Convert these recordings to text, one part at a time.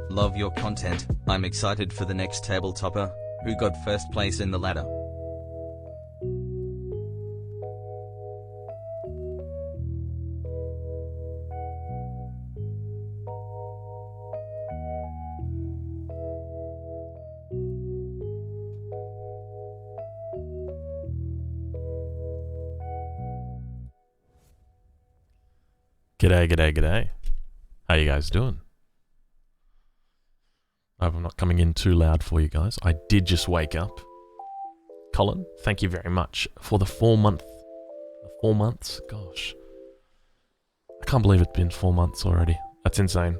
Love your content. I'm excited for the next tabletopper. Who got first place in the ladder? G'day. How you guys doing? I hope I'm not coming in too loud for you guys. I did just wake up. Colin, thank you very much for the 4 months. Gosh. I can't believe it's been 4 months already. That's insane.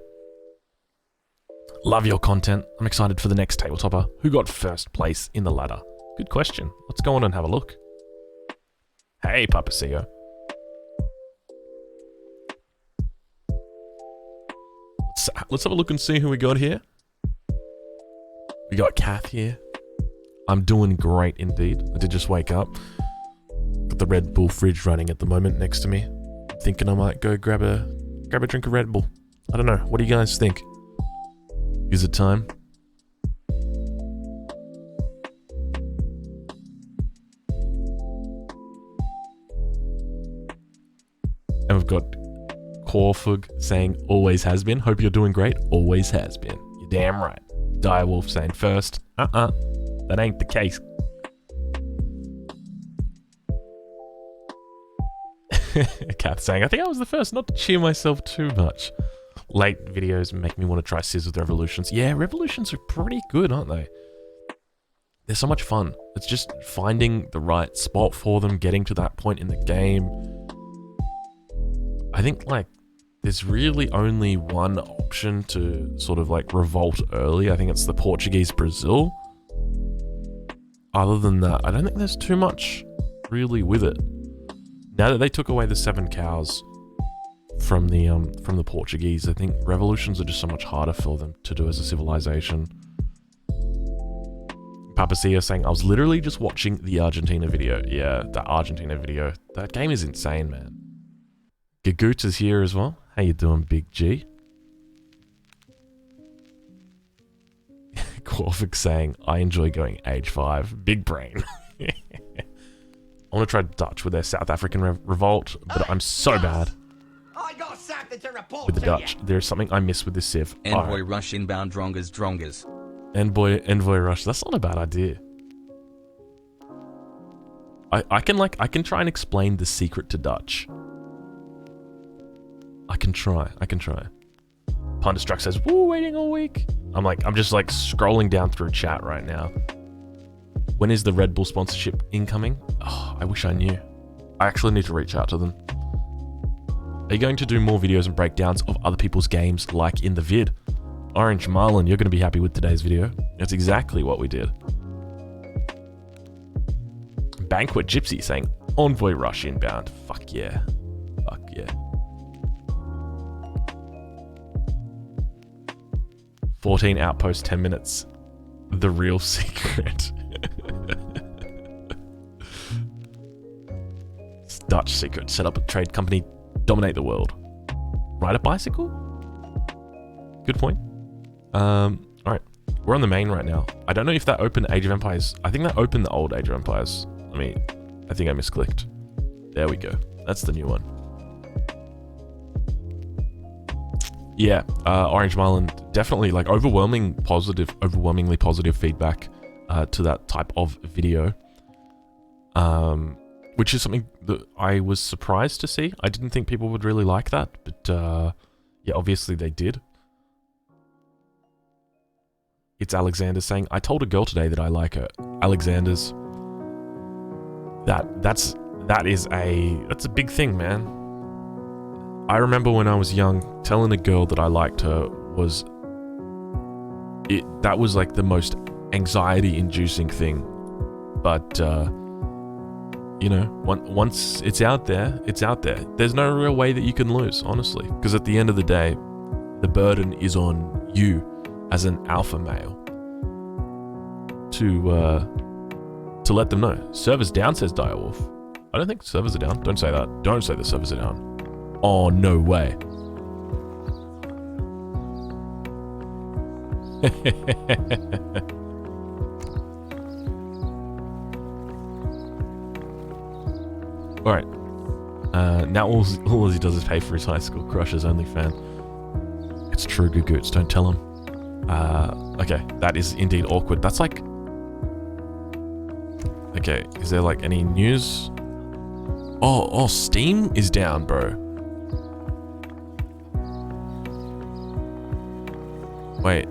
Love your content. I'm excited for the next tabletopper. Who got first place in the ladder? Good question. Let's go on and have a look. Hey, Papacio. Let's have a look and see who we got here. We got Kath here. I'm doing great indeed. I did just wake up. Got the Red Bull fridge running at the moment next to me. I'm thinking I might go grab a drink of Red Bull. I don't know. What do you guys think? Is it time? And we've got Corfug saying always has been. Hope you're doing great. Always has been. You're damn right. Direwolf saying first. That ain't the case. Kath saying, I think I was the first not to cheer myself too much. Late videos make me want to try Scissors with Revolutions. Yeah, Revolutions are pretty good, aren't they? They're so much fun. It's just finding the right spot for them, getting to that point in the game. I think, like, there's really only one option to sort of like revolt early. I think it's the Portuguese Brazil. Other than that, I don't think there's too much really with it. Now that they took away the 7 cows from the Portuguese, I think revolutions are just so much harder for them to do as a civilization. Papacia saying, I was literally just watching the Argentina video. Yeah, the Argentina video. That game is insane, man. Gagoot is here as well. How you doing, Big G? Corvik saying, I enjoy going age 5. Big brain. I want to try Dutch with their South African revolt, but I'm so bad with the Dutch. There's something I miss with this Civ. Envoy rush inbound drongas. Envoy rush. That's not a bad idea. I can try and explain the secret to Dutch. I can try. Punderstruck says, woo, waiting all week. I'm just like scrolling down through chat right now. When is the Red Bull sponsorship incoming? Oh, I wish I knew. I actually need to reach out to them. Are you going to do more videos and breakdowns of other people's games like in the vid? Orange Marlin, you're going to be happy with today's video. That's exactly what we did. Banquet Gypsy saying, Envoy rush inbound. Fuck yeah. Fuck yeah. 14 outposts, 10 minutes. The real secret. Dutch secret. Set up a trade company. Dominate the world. Ride a bicycle? Good point. Alright. We're on the main right now. I don't know if that opened Age of Empires. I think that opened the old Age of Empires. I think I misclicked. There we go. That's the new one. Yeah, Orange Marlin, definitely like overwhelmingly positive feedback to that type of video. which is something that I was surprised to see. I didn't think people would really like that, but yeah, obviously they did. It's Alexander saying, I told a girl today that I like her. Alexander's. That's a big thing, man. I remember when I was young, telling a girl that I liked her that was like the most anxiety-inducing thing. But you know, once it's out there, it's out there. There's no real way that you can lose, honestly, because at the end of the day, the burden is on you as an alpha male to let them know. Servers down, says Direwolf. I don't think servers are down. Don't say that. Don't say the servers are down. Oh, no way. Alright. Now all he does is pay for his high school crush's only fan. It's true, Gugoots. Don't tell him. Okay. That is indeed awkward. That's like... Okay. Is there like any news? Oh, Steam is down, bro. Wait.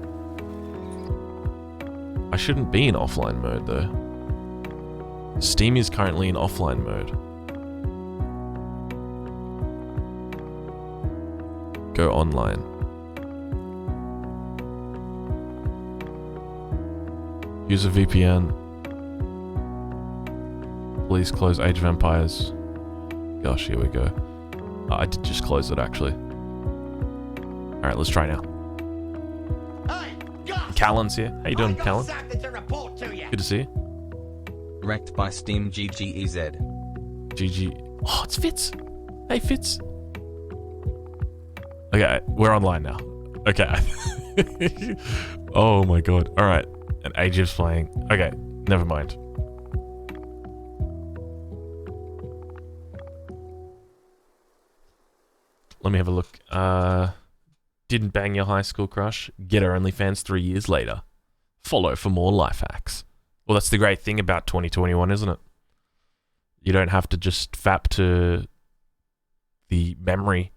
I shouldn't be in offline mode, though. Steam is currently in offline mode. Go online. Use a VPN. Please close Age of Empires. Gosh, here we go. I did just close it, actually. Alright, let's try now. Callan's here. How you doing, Callan? Good to see you. Wrecked by Steam GGEZ. GG. Oh, it's Fitz. Hey, Fitz. Okay, we're online now. Okay. Oh my god. Alright. And Age is playing. Okay, never mind. Let me have a look. Didn't bang your high school crush. Get her OnlyFans 3 years later. Follow for more life hacks. Well, that's the great thing about 2021, isn't it? You don't have to just fap to the memory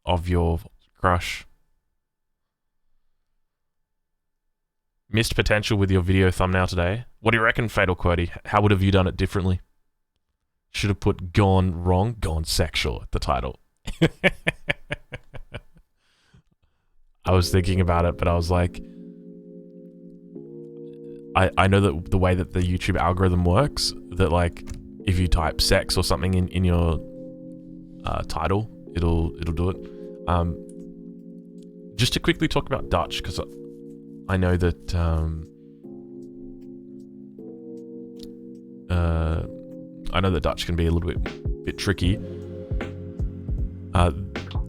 of your crush. Missed potential with your video thumbnail today. What do you reckon, Fatal QWERTY? How would have you done it differently? Should have put gone wrong, gone sexual at the title. I was thinking about it, but I was like, I know that the way that the YouTube algorithm works, that like if you type sex or something in your title, it'll do it. Just to quickly talk about Dutch, because I know that Dutch can be a little bit tricky.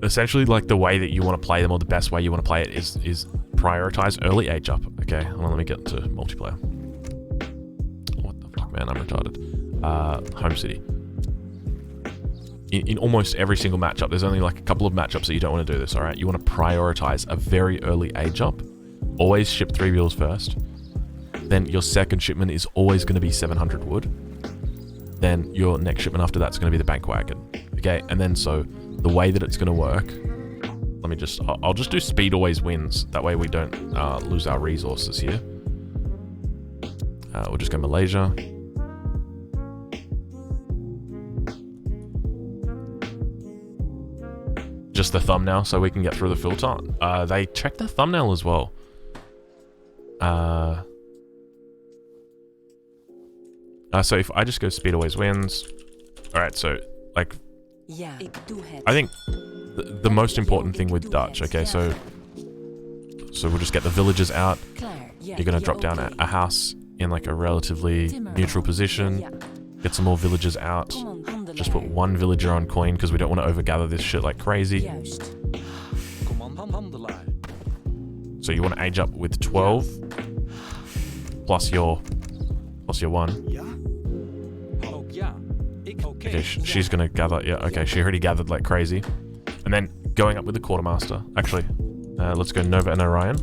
Essentially, like the way that you want to play them, or the best way you want to play it, is prioritize early age up. Okay, hold on, let me get into multiplayer. What the fuck, man? I'm retarded. Home City. In almost every single matchup, there's only like a couple of matchups that you don't want to do this. All right, you want to prioritize a very early age up. Always ship 3 wheels first. Then your second shipment is always going to be 700 wood. Then your next shipment after that's going to be the bank wagon. Okay, and then so the way that it's going to work, I'll just do speed always wins. That way we don't lose our resources here. We'll just go Malaysia. Just the thumbnail so we can get through the filter. They check the thumbnail as well. So if I just go speed always wins. Alright, so like I think the most important thing with Dutch, okay, so we'll just get the villagers out. You're gonna drop down a house in like a relatively neutral position. Get some more villagers out. Just put one villager on coin because we don't want to overgather this shit like crazy. So you want to age up with 12 plus your 1. Okay, she's gonna gather. Yeah, okay, she already gathered like crazy. And then going up with the quartermaster. Actually, let's go Nova and Orion.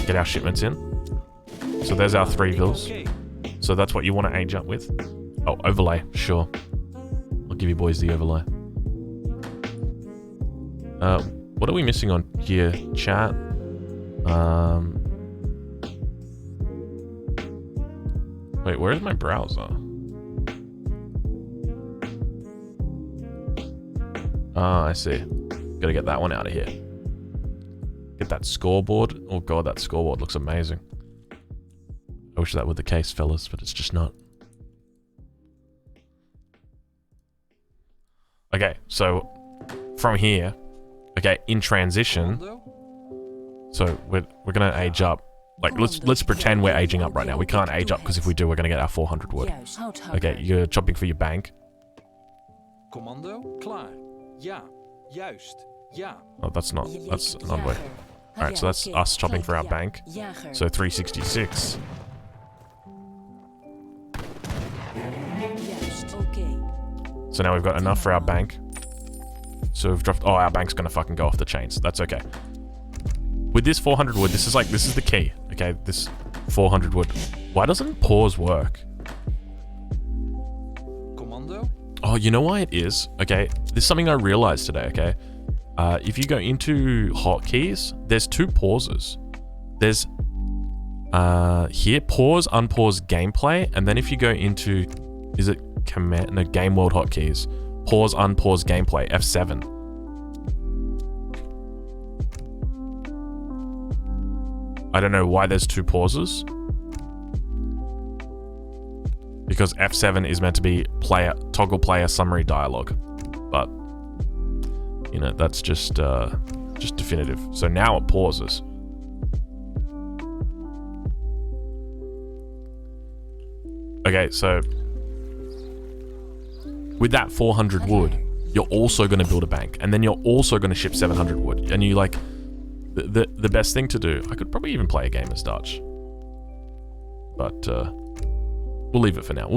Get our shipments in. So there's our 3 vills. So that's what you want to age up with? Oh, overlay. Sure. I'll give you boys the overlay. What are we missing on here, chat? Wait, where's my browser? Ah, I see. Gotta get that one out of here. Get that scoreboard. Oh god, that scoreboard looks amazing. I wish that were the case, fellas, but it's just not. Okay, so from here, okay, in transition, so we're gonna age up. Like, let's pretend we're aging up right now. We can't age up because if we do, we're gonna get our 400 wood. Okay, you're chopping for your bank. Commando, klaar. Ja, juist. Ja. Oh, that's not. That's an envoy. All right, so that's us chopping for our bank. So 366. So now we've got enough for our bank. So we've dropped. Oh, our bank's gonna fucking go off the chains. That's okay. With this 400 wood, this is the key. Okay, this 400 wood. Why doesn't pause work? Commando. Oh, you know why it is? Okay, this is something I realized today. Okay, if you go into hotkeys, there's two pauses. There's here pause, unpause gameplay, and then if you go into, is it command? No, game world hotkeys. Pause, unpause gameplay. F7. I don't know why there's two pauses. Because F7 is meant to be toggle player summary dialogue. But, you know, that's just definitive. So now it pauses. Okay, so with that 400 wood, you're also going to build a bank. And then you're also going to ship 700 wood. And you like... The best thing to do, I could probably even play a game as Dutch. But we'll leave it for now.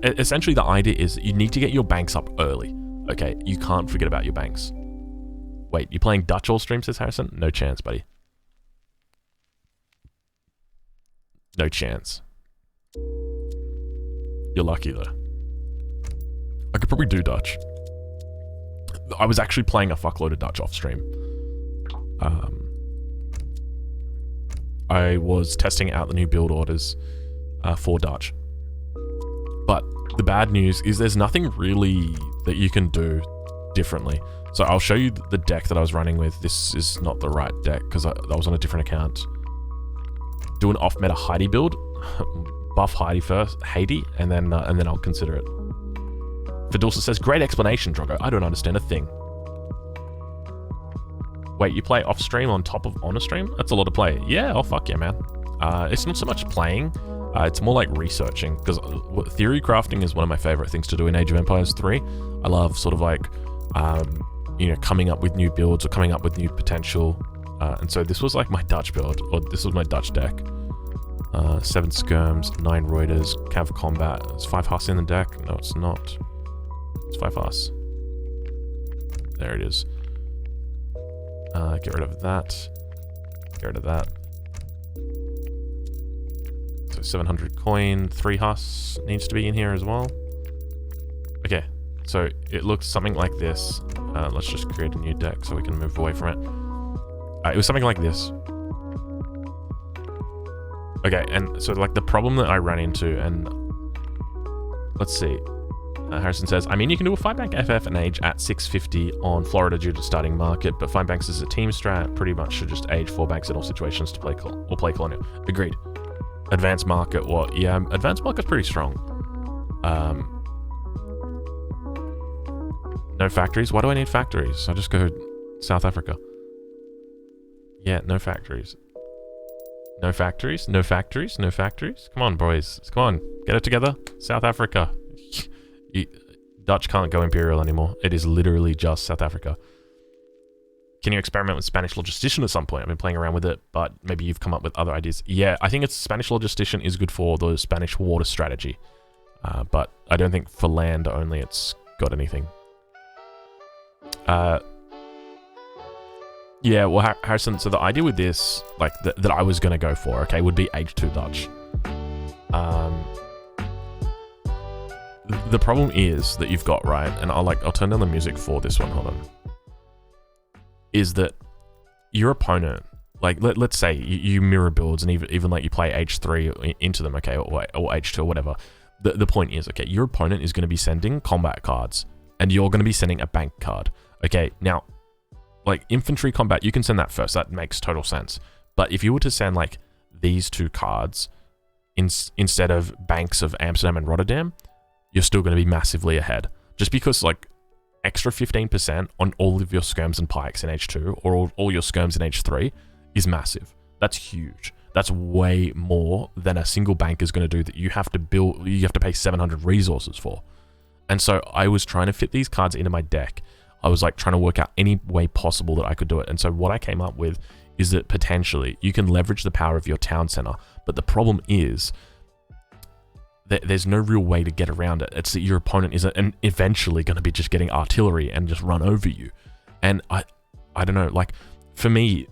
Essentially, the idea is that you need to get your banks up early. Okay, you can't forget about your banks. Wait, you playing Dutch all stream, says Harrison? No chance, buddy. No chance. You're lucky, though. I could probably do Dutch. I was actually playing a fuckload of Dutch off stream. I was testing out the new build orders for Dutch. But the bad news is there's nothing really that you can do differently. So I'll show you the deck that I was running with. This is not the right deck because that was on a different account. Do an off-meta Heidi build. Buff Heidi first, and then I'll consider it. Fidulsa says, great explanation, Drogo. I don't understand a thing. Wait, you play off stream on top of on a stream? That's a lot to play. Yeah, oh fuck yeah, man. It's not so much playing, it's more like researching, because theory crafting is one of my favorite things to do in Age of Empires 3. I love sort of like, you know, coming up with new builds or coming up with new potential. And so this was like my Dutch build, or this was my Dutch deck. 7 skirms, 9 Reuters, Cav combat. Is 5 Huss in the deck? No, it's not. It's 5 Huss. There it is. Get rid of that. Get rid of that. So 700 coin, 3 Huss needs to be in here as well. Okay, so it looks something like this. Let's just create a new deck so we can move away from it. It was something like this. Okay, and so like the problem that I ran into, and let's see. Harrison says, I mean, you can do a 5-bank FF and age at 650 on Florida due to starting market, but 5 banks is a team strat. Pretty much should just age 4 banks in all situations to play play Colonial. Agreed. Advanced market, well, yeah, advanced market's pretty strong. No factories? Why do I need factories? I just go South Africa. Yeah, no factories. No factories? No factories? No factories? Come on, boys. Come on. Get it together. South Africa. Dutch can't go Imperial anymore. It is literally just South Africa. Can you experiment with Spanish Logistician at some point? I've been playing around with it, but maybe you've come up with other ideas. Yeah, I think Spanish Logistician is good for the Spanish water strategy. But I don't think for land only it's got anything. Yeah, well, Harrison, so the idea with this, like, that I was going to go for, okay, would be Age 2 Dutch. The problem is that you've got, right, and I'll turn down the music for this one, hold on, is that your opponent, like, let's say you mirror builds and even like you play H3 into them, okay, or H2 or whatever. The point is, okay, your opponent is going to be sending combat cards, and you're going to be sending a bank card. Okay, now, like, infantry combat, you can send that first. That makes total sense. But if you were to send, like, these two cards instead of banks of Amsterdam and Rotterdam, you're still going to be massively ahead. Just because, like, extra 15% on all of your skirms and pikes in H2, or all your skirms in H3, is massive. That's huge. That's way more than a single bank is going to do that you have to build, you have to pay 700 resources for. And so I was trying to fit these cards into my deck. I was like trying to work out any way possible that I could do it. And so what I came up with is that potentially you can leverage the power of your town center. But the problem is that there's no real way to get around it. It's that your opponent is eventually going to be just getting artillery and just run over you. And I don't know, like, for me,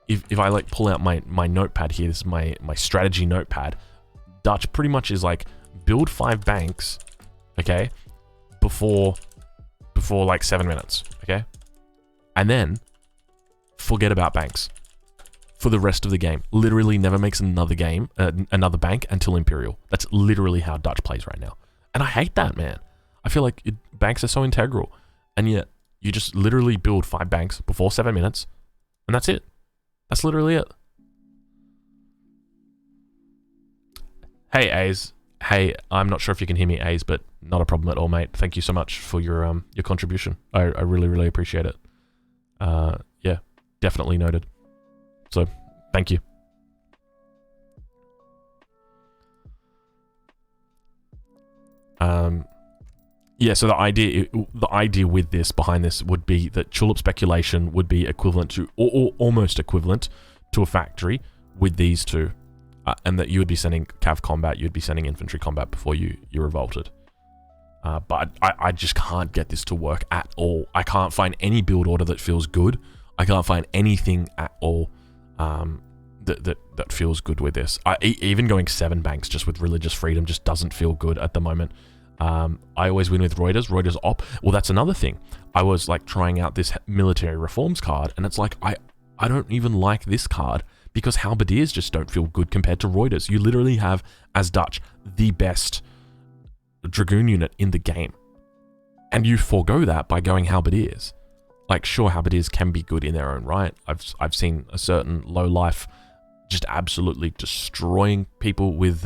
if I like pull out my notepad here, this is my strategy notepad, Dutch pretty much is like build 5 banks, okay, before like 7 minutes, okay, and then forget about banks for the rest of the game. Literally never makes another bank until Imperial. That's literally how Dutch plays right now, and I hate that, man. I feel like banks are so integral, and yet you just literally build 5 banks before 7 minutes, and that's it. That's literally it. Hey, A's. Hey, I'm not sure if you can hear me, A's, but not a problem at all, mate. Thank you so much for your contribution. I really, really appreciate it. Yeah, definitely noted. So, thank you. Yeah, so the idea with this, behind this, would be that Tulip Speculation would be equivalent to, or almost equivalent to, a factory with these two. And that you would be sending Cav combat, you'd be sending infantry combat before you revolted. But I just can't get this to work at all. I can't find any build order that feels good. I can't find anything at all that feels good with this. Even going 7 banks just with Religious Freedom just doesn't feel good at the moment. I always win with Reuters op. Well, that's another thing. I was like trying out this military reforms card, and it's like, I don't even like this card because halberdiers just don't feel good compared to Reuters. You literally have, as Dutch, the best Dragoon unit in the game. And you forego that by going halberdiers. Like, sure, halberdiers can be good in their own right. I've seen a certain low life just absolutely destroying people with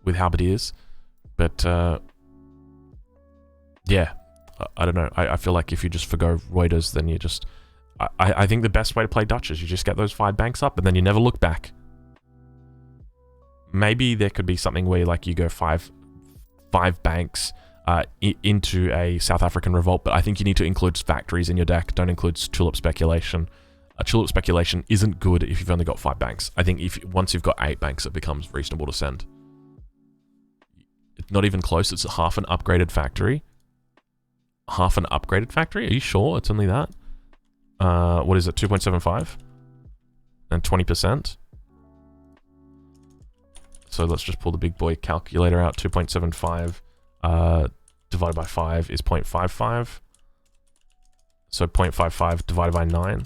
halberdiers. But, yeah, I don't know. I feel like if you just forgo Reuters, then you just... I think the best way to play Dutch is you just get those 5 banks up, and then you never look back. Maybe there could be something where, like, you go five banks into a South African revolt, but I think you need to include factories in your deck. Don't include Tulip Speculation. Tulip Speculation isn't good if you've only got 5 banks. I think once you've got 8 banks, it becomes reasonable to send. It's not even close. It's half an upgraded factory. Half an upgraded factory? Are you sure it's only that? What is it? 2.75? And 20%? So let's just pull the big boy calculator out. 2.75 divided by 5 is 0.55. So 0.55 divided by 9.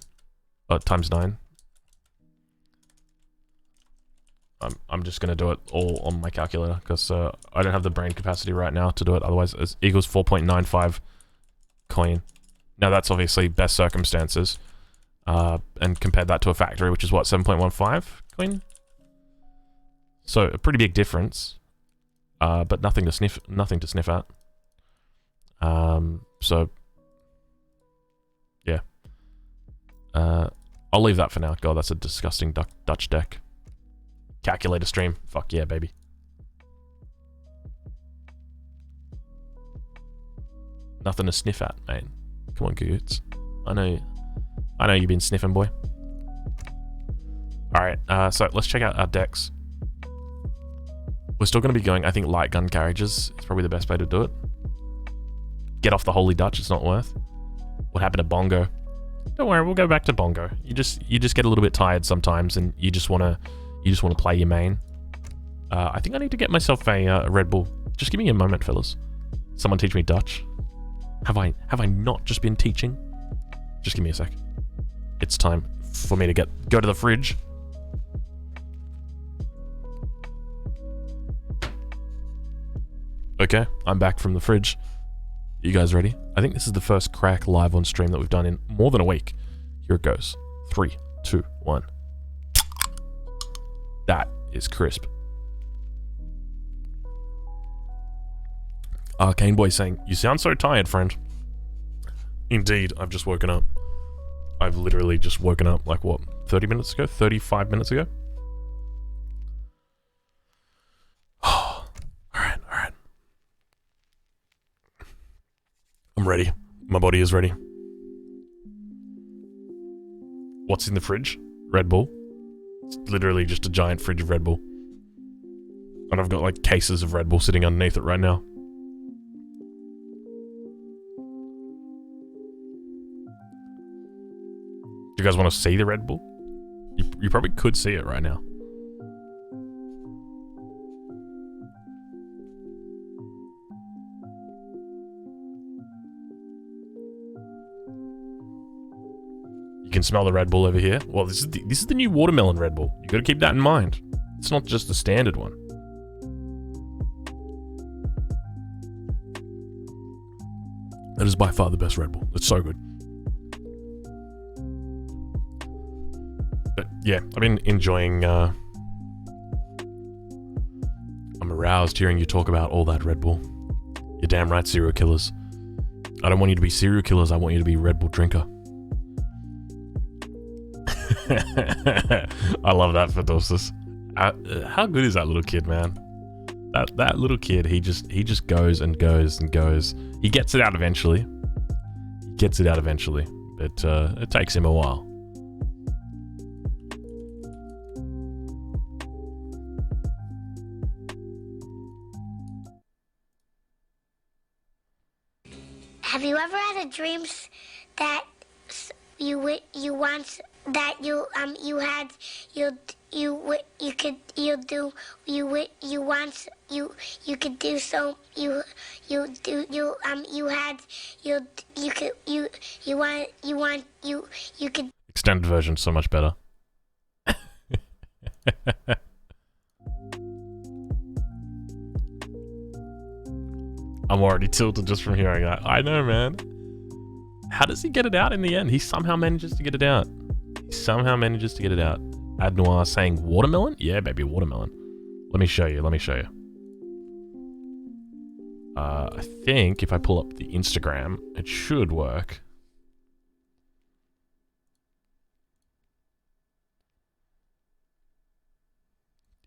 Times 9. I'm just going to do it all on my calculator because I don't have the brain capacity right now to do it. Otherwise, it equals 4.95 coin. Now, that's obviously best circumstances. And compare that to a factory, which is what, 7.15 coin? So, a pretty big difference. But nothing to sniff at. So, yeah. I'll leave that for now. God, that's a disgusting Dutch deck. Calculator stream. Fuck yeah, baby. Nothing to sniff at, mate. Come on, Goots. I know you've been sniffing, boy. Alright, so let's check out our decks. We're still going to be going, I think, light gun carriages is probably the best way to do it. Get off the Holy Dutch, it's not worth. What happened to Bongo? Don't worry, we'll go back to Bongo. You just get a little bit tired sometimes, and you just want to play your main. I think I need to get myself a Red Bull. Just give me a moment, fellas. Someone teach me Dutch. Have I not just been teaching? Just give me a sec. It's time for me to go to the fridge. Okay, I'm back from the fridge. You guys ready? I think this is the first crack live on stream that we've done in more than a week. Here it goes. 3, 2, 1. That is crisp. Arcane Boy saying, "You sound so tired, friend." Indeed, I've just woken up. I've literally just woken up, like, what, 30 minutes ago? 35 minutes ago? Alright. I'm ready. My body is ready. What's in the fridge? Red Bull. It's literally just a giant fridge of Red Bull. And I've got, like, cases of Red Bull sitting underneath it right now. Do you guys want to see the Red Bull? You probably could see it right now. You can smell the Red Bull over here. Well, this is the new watermelon Red Bull. You got to keep that in mind. It's not just the standard one. That is by far the best Red Bull. It's so good. But yeah, I've been enjoying, I'm aroused hearing you talk about all that Red Bull. You're damn right, serial killers. I don't want you to be serial killers, I want you to be Red Bull drinker. I love that for Dosis. How good is that little kid, man? That little kid, he just goes and goes and goes. He gets it out eventually. But it takes him a while. Have you ever had a dream that you once that you had you could extended version so much better. I'm already tilted just from hearing that. I know, man. How does he get it out in the end? He somehow manages to get it out. Ad Noir saying watermelon? Yeah, baby, watermelon. Let me show you. I think if I pull up the Instagram, it should work.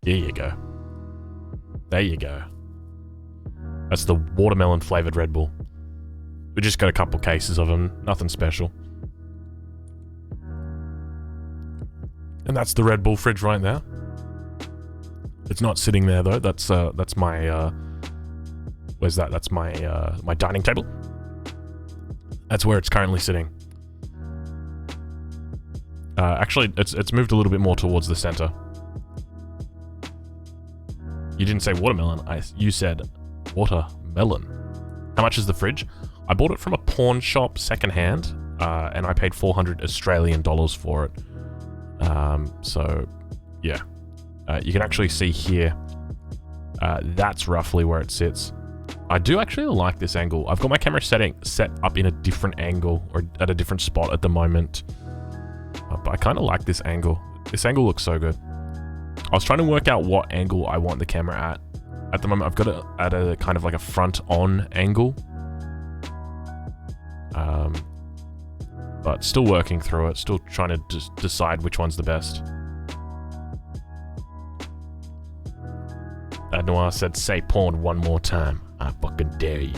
There you go. That's the watermelon flavored Red Bull. We just got a couple cases of them, nothing special. And that's the Red Bull fridge right there. It's not sitting there though. That's my where's that? That's my my dining table. That's where it's currently sitting. Actually, it's moved a little bit more towards the center. You didn't say watermelon. You said watermelon. How much is the fridge? I bought it from a pawn shop secondhand, and I paid 400 Australian dollars for it. So yeah, you can actually see here. That's roughly where it sits. I do actually like this angle. I've got my camera set up in a different angle or at a different spot at the moment. But I kind of like this angle. This angle looks so good. I was trying to work out what angle I want the camera at. At the moment, I've got it at a kind of like a front-on angle. But still working through it. Still trying to decide which one's the best. Ad Noir said, "Say porn one more time. I fucking dare you."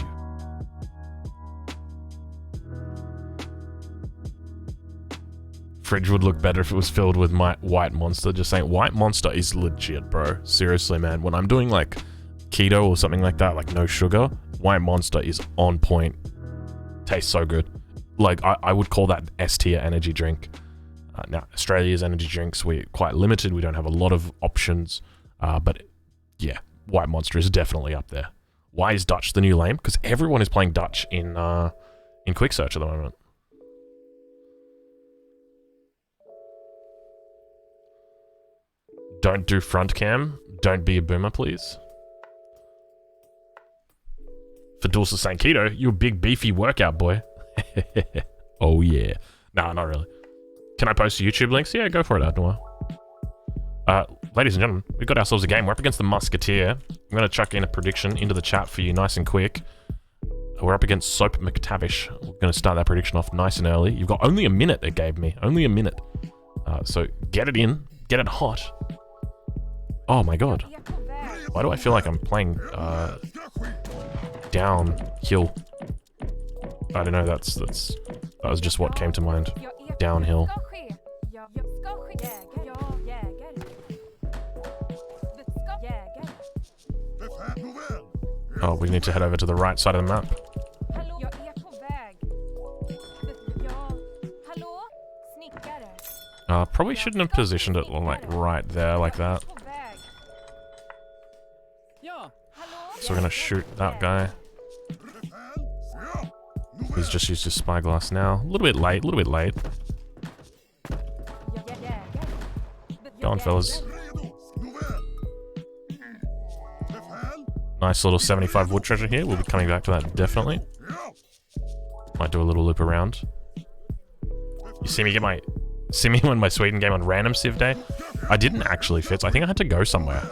Fridge would look better if it was filled with my White Monster. Just saying, White Monster is legit, bro. Seriously, man. When I'm doing like keto or something like that, like no sugar, White Monster is on point. Tastes so good. Like I would call that S tier energy drink. Now Australia's energy drinks, we're quite limited. We don't have a lot of options, but Yeah, White Monster is definitely up there. Why is Dutch the new lame? Because everyone is playing Dutch in Quick Search at the moment. Don't do front cam. Don't be a boomer, please. For Dulce saying, Keto, you a big beefy workout boy. Oh yeah. Nah, not really. Can I post YouTube links? Yeah, go for it, Adnoir. Ladies and gentlemen, we've got ourselves a game. We're up against the Musketeer. I'm going to chuck in a prediction into the chat for you nice and quick. We're up against Soap McTavish. We're going to start that prediction off nice and early. You've got only a minute, it gave me. Only a minute. So get it in. Get it hot. Oh my god. Why do I feel like I'm playing downhill? I don't know, that was just what came to mind. Downhill. Oh, we need to head over to the right side of the map. Probably shouldn't have positioned it like right there like that. So we're gonna shoot that guy. He's just used his spyglass now. A little bit late, a little bit late. Go on, fellas. Nice little 75 wood treasure here. We'll be coming back to that definitely. Might do a little loop around. You see me win my Sweden game on random Civ day? I didn't actually, Fitz. I think I had to go somewhere.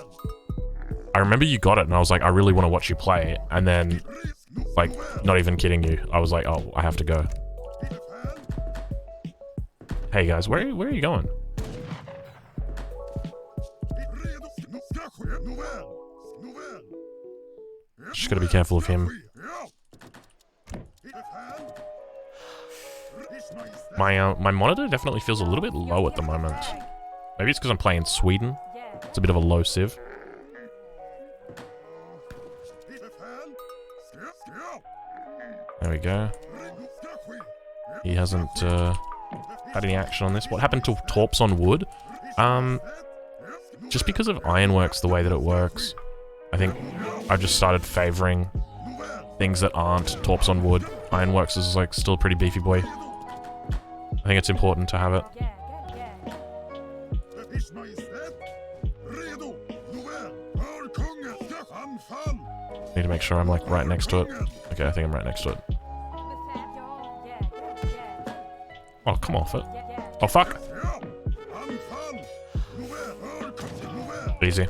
I remember you got it and I was like, I really want to watch you play. And then, like, not even kidding you, I was like, oh, I have to go. Hey guys, where are you going? Just gotta be careful of him. My monitor definitely feels a little bit low at the moment. Maybe it's because I'm playing Sweden. It's a bit of a low Civ. There we go. He hasn't had any action on this. What happened to Torps on wood? Just because of Ironworks, the way that it works, I think I've just started favoring things that aren't Torps on wood. Ironworks is like still a pretty beefy boy. I think it's important to have it. Need to make sure I'm like right next to it. Okay, I think I'm right next to it. Oh, come off it. Oh, fuck. Easy.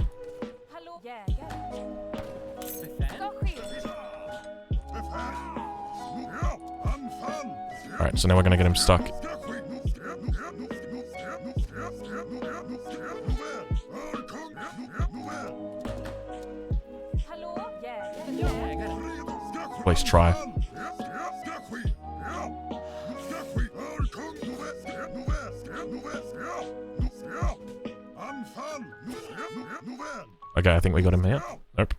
Alright, so now we're gonna get him stuck. Please try. Okay, I think we got him here. Nope.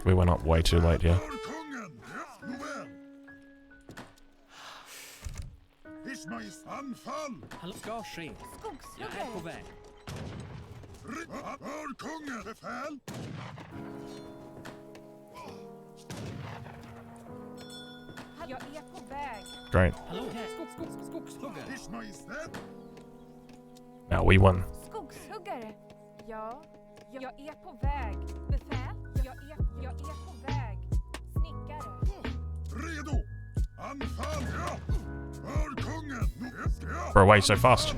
We went up way too late here. Great. Now we won. Skogshuggare. Ja, jag är på väg. Befäl, jag är på väg. Snickare. Redo! Anfall! För kungen! We're away so fast.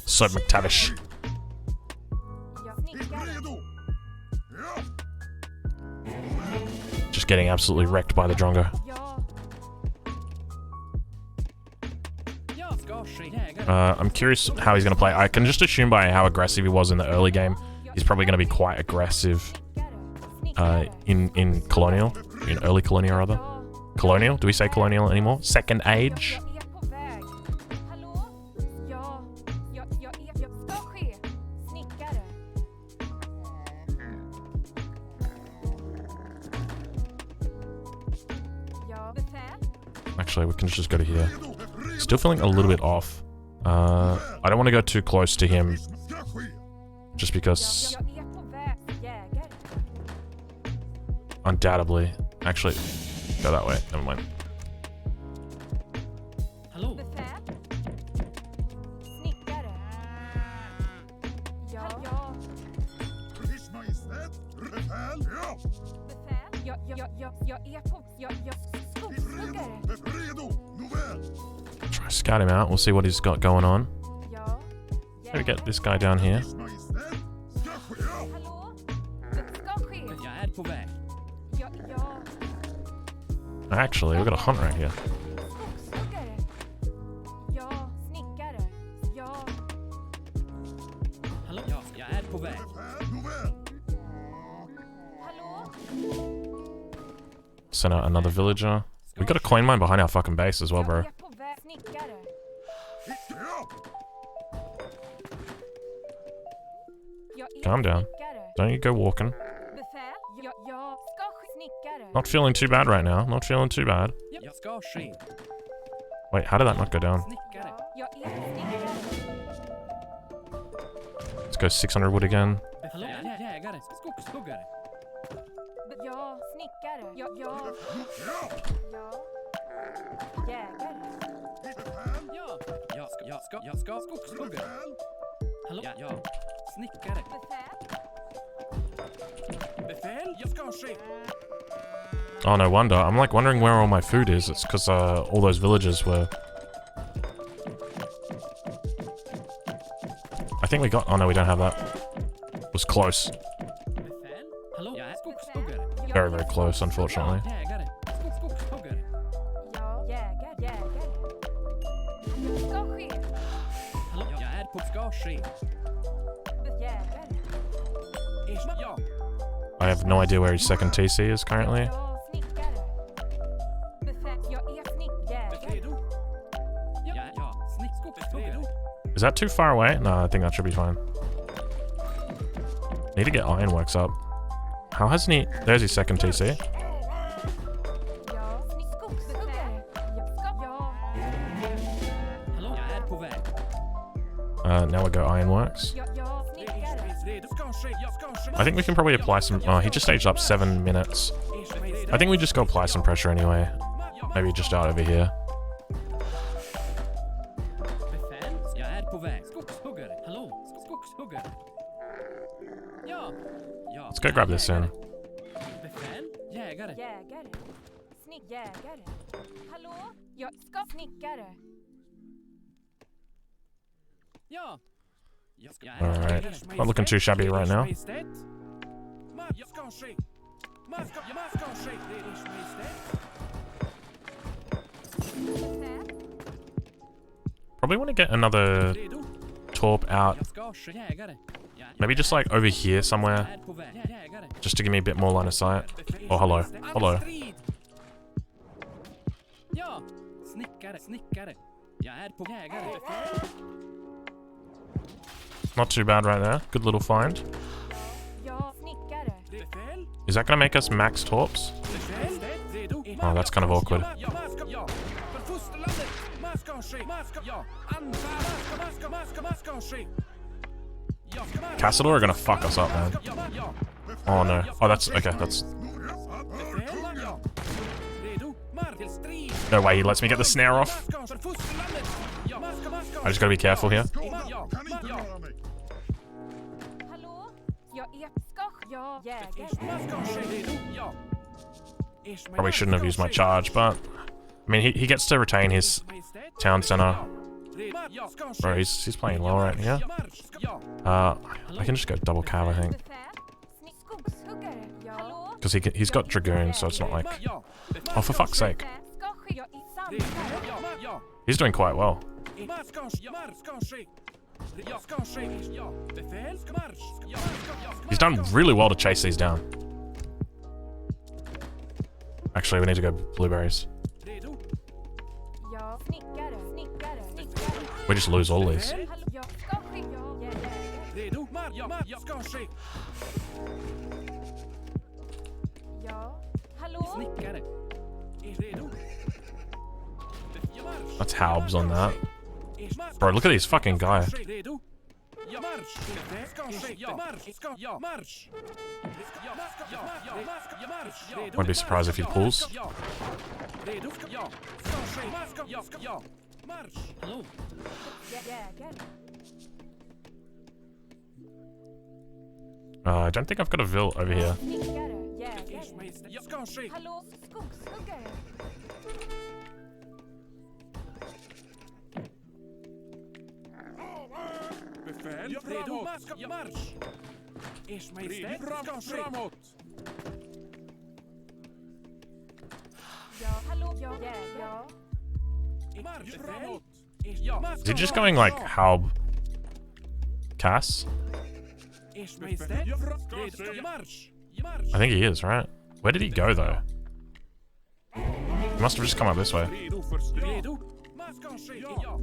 So McTavish. Just getting absolutely wrecked by the Drongo. I'm curious how he's going to play. I can just assume by how aggressive he was in the early game, he's probably going to be quite aggressive in Colonial. In early Colonial, rather. Colonial? Do we say Colonial anymore? Second Age? Actually, we can just go to here. Still feeling a little bit off. I don't want to go too close to him. Ska ske. Just because, Jag är på väg, jägare. undoubtedly... Actually, go that way. Never mind. Hallå? Befäl. Snickare. Ja. Ers Majestät. Befäl. Ja. Befäl. Jag är på... Jag skogshuggare. Redo. Nåväl. Try to scout him out. We'll see what he's got going on. Ja. Maybe get this guy down here. Ers Majestät. Ska ske. Ja. Hallå? Det ska ske. Jag är på väg. Ja. Actually, we've got a hunt right here. Skogshuggare. Ja. Snickare. Ja. Hallå? Ja, jag är på väg. Befäl. Nåväl. Hallå? Send out another villager. We got a coin mine behind our fucking base as well, bro. Jag är på väg. Snickare. Ja. Jag är Calm down. snickare. Don't you go walking. Befäl. Jag ska snickare. Not feeling too bad right now. Not feeling too bad. Jag ska ske. Wait, how did that not go down? Snickare. Jag är snickare. Let's go 600 wood again. Hallå? Jägare. Skogshuggare. Ja. Snickare. Ja. Ja. Jägare. Befäl. Ja. Jag ska skogshuggare. Befäl. Hallå? Ja. Snickare. Befäl. Befäl. Jag ska ske. Oh, no wonder. I'm like wondering where all my food is. It's because all those villagers were... I think we got... Oh no, we don't have that. It was close. Befäl. Hallå? Jag är skogshuggare. Very, very close, unfortunately. Jägare. Skogshuggare. Ja. Jägare. Det ska ske. Hallå? Jag är på ska ske. Jägare. Ja. I have no idea where his second TC is currently. Ja. Snickare. Befäl. Jag är snickare. Redo? Ja. Skogshuggare. Is that too far away? No, I think that should be fine. Need to get ironworks up. How hasn't he... There's his second TC. Ja. Skogshuggare. Ja. Hallå? Jag är på väg. Now we go ironworks. Ja. Snickare. Redo? Ska ske. Jag ska ske. I think we can probably apply some... Oh, he just aged up 7 minutes. I think we just go apply some pressure anyway. Maybe just out over here. Befäl, jag är på väg. Skogshuggare. Hallå? Skogshuggare. Ja. Let's go grab this in. Befäl, jägare. Jägare. Jägare. Hallå? Jag ska snickare. Ja. Alright. Not looking too shabby right now. Jag ska ske. Jag ska ske. Det är Ers Majestät. Befäl. Probably want to get another Redo? torp out. Jag ska ske. Jägare. Maybe just like over here somewhere. Jag är på väg. Jägare. Just to give me a bit more line of sight. Oh, hello. Hello. Strid. Ja. Snickare. Jag är på jägare. Befäl. Not too bad right there. Good little find. Ja. Snickare. Befäl. Is that going to make us max torps? Befäl. Redo? Oh, that's kind of awkward. Ja. För fosterlandet. Man ska ske. Ja. Anfall. Man ska ske. Ja. Cassador are going to fuck us up, man. Ja. Oh no. Oh, that's... Okay, that's... Befäl. Ja. Redo? Mark till strid. No way, he lets me get the snare off. För fosterlandet. Ja. I just got to be careful here. Ja. Kan inte röra mig. Hallå? Jag är ska... Ja. Jägare. Man ska ske. Redo? Ja. Probably shouldn't have used my charge, but... I mean, he gets to retain his town center. Bro, he's playing well right here. I can just go double cav, I think. Befäl. Skogshuggare. Ja. Hallå? Because he's got dragoons, so it's not like... Oh, for fuck's sake. Befäl. Ska ske. Jag är samlare. He's doing quite well. He's done really well to chase these down. Actually, we need to go blueberries. Ja. Snickare. We just lose all these. Hallå? Jag ska ske. Ja. Jägare. Ja. Hallå? That's Halbs on that. Bro, look at this fucking guy. Redo? Ja, marsch! Ska ske, ja, marsch! Ska, ja, marsch! Ja, ja, marsch! Redo? Won't be surprised if he pulls. Ja. Redo? Ja. Ska ske, ska, ja, ska, ja. Marsch! Hallå? Jägare. I don't think I've got a Vil over here. Snickare. Jägare. Ja, ska ske. Hallå, skogshuggare. Befäl, redo? Ja, marsch! Ers Majestät, ska ske. Framåt! Ja, hallå, ja, jägare. Marsch, framåt! Ja, Is he just going like Halb Cass? Ers Majestät, redo? Ja, marsch! Ja, marsch! I think he is, right? Where did he go though? He must have just come up this way. Redo för strid. Redo? Man ska ske, ja.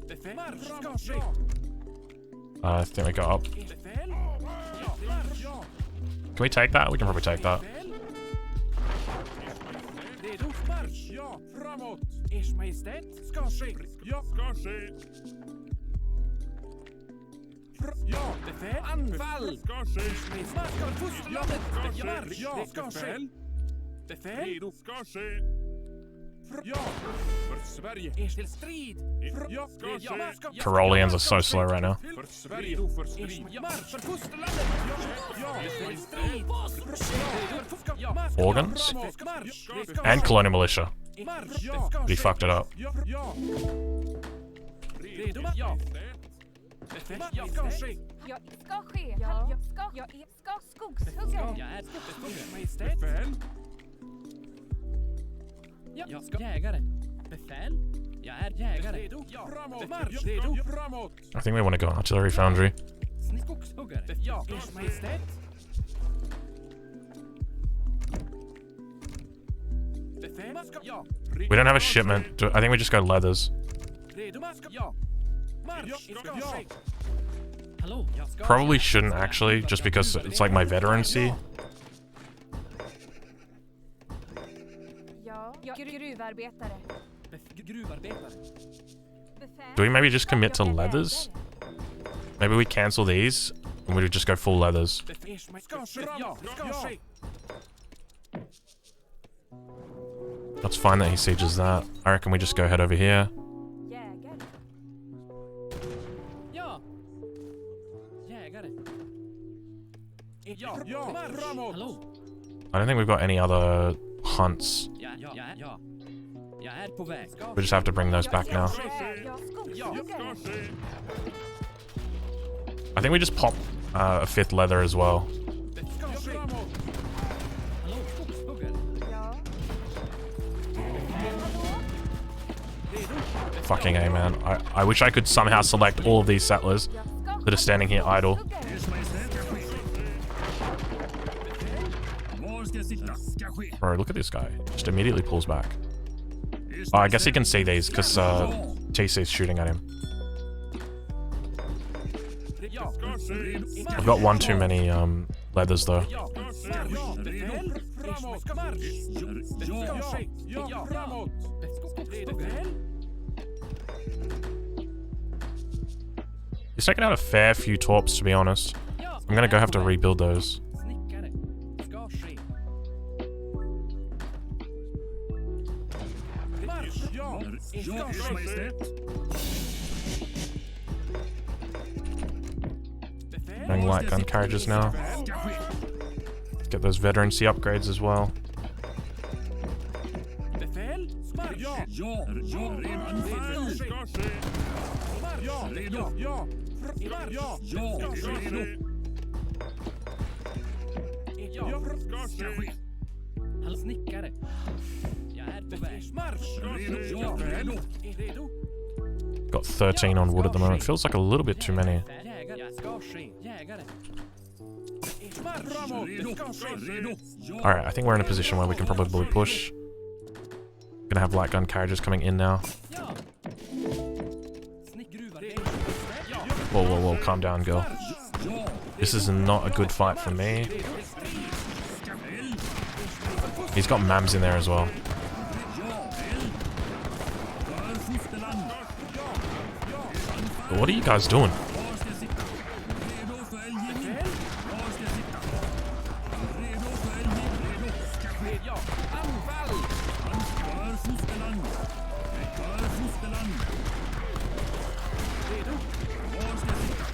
Befäl, marsch, ska ske. I think we got up. Befäl, ja, marsch, ja. Can we take that? We can probably take that. Befäl. Redo, marsch, ja, framåt. Ers Majestät, ska ske. Ja, ska ske. Ja, befäl, anfall. Ska ske. Ers Majestät, man ska fosterlandet. Ja, marsch, ja, ska ske. Befäl, redo, ska ske. Ja, för Sverige. Ers till strid. Ja, ska ske. Carolians are so slow right now. För Sverige, för strid. Ja, marsch, för fosterlandet. Ja, till strid. Organs? And Colonial Militia. But he fucked it up. Redo? Ja. Befäl, ja, ska ske. Jag ska ske. Ja, jag ska skogshuggare. Jag är Majestät. Befäl. Jag ska jägare. Befäl? Jag är jägare. Redo? Ja. Framåt. Marsch. Redo? Framåt. I think we want to go Artillery Foundry. Skogshuggare. Ja. Ers Majestät. Befäl. Ja. We don't have a shipment. I think we just go leathers. Redo? Ja. Marsch. Ska ske. Hallå, jag ska... Probably shouldn't actually, just because it's like my veterancy. Ja, gruvarbetare. Gruvarbetare. Befäl. Do we maybe just commit to leathers? Maybe we cancel these and we just go full leathers. Ers Majestät. Ska ske. Ja. Ska ske. That's fine that he sieges that. I reckon we just go head over here. Jägare. Ja. Jägare. Ja. Ja. Marsch. Framåt. Hallå. I don't think we've got any other hunts. Ja. Jag är på väg. We just have to bring those back now. Jag skogshuggare. I think we just pop a 5th leather as well. Ska ske. Framåt. Hallå, skogshuggare. Ja. Fucking A, man. I wish I could somehow select all of these settlers that are standing here idle. Bro, look at this guy. Just immediately pulls back. Oh, I guess he can see these because TC's shooting at him. Ja. I've got one too many leathers though. Ja. Befäl. Framåt. Ska marsch. Ska ske. Ja. Framåt. Befäl. He's taken out a fair few torps, to be honest. I'm gonna go have to rebuild those. Snickare. Ska ske. Marsch. Ja. Ska ske. Going light gun carriages now. Get those veterancy upgrades as well. Befäl. Marsch. Ja. Ja. Anfall. Ska ske. Marsch. Ja. Redo. Ja. Marsch. Ja. Ska ske. Ja. Ska ske. Hallå, snickare. Jag är på väg. Marsch. Redo. Ja. Redo. Got 13 on wood at the moment. Feels like a little bit too many. Jägare. Jag ska ske. Jägare. Marsch. Framåt. Ska ske. Alright, I think we're in a position where we can probably push. Gonna have light gun carriages coming in now. Ja. Snickgruvarbetare. Whoa, whoa, whoa, calm down, girl. This is not a good fight for me. He's got Mams in there as well. What are you guys doing?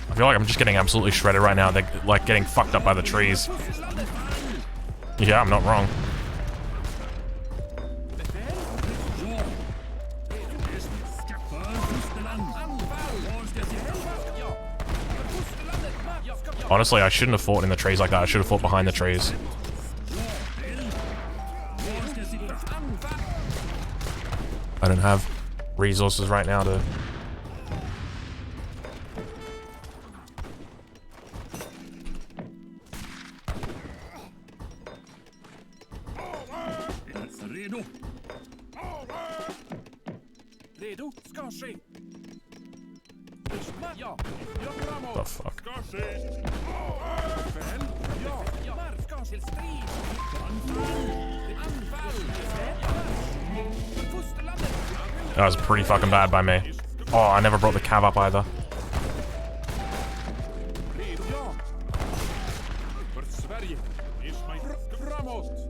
I feel like I'm just getting absolutely shredded right now. They're like getting fucked up by the trees. Yeah, I'm not wrong. Honestly, I shouldn't have fought in the trees like that. I should have fought behind the trees. I don't have resources right now to... The fuck? That was pretty fucking bad by me. Oh, I never brought the cav up either.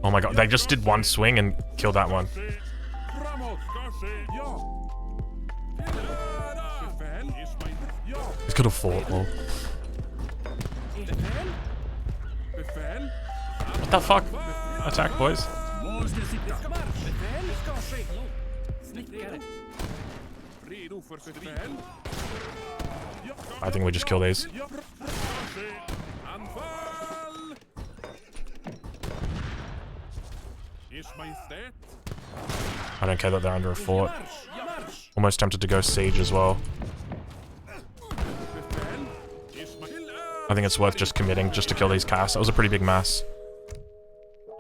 Oh my god, they just did one swing and killed that one. He's could have fought, lol. What the fuck? Attack, boys. I think we just kill these. I don't care that they're under a fort. Almost tempted to go siege as well. I think it's worth just committing just to kill these casts. That was a pretty big mass.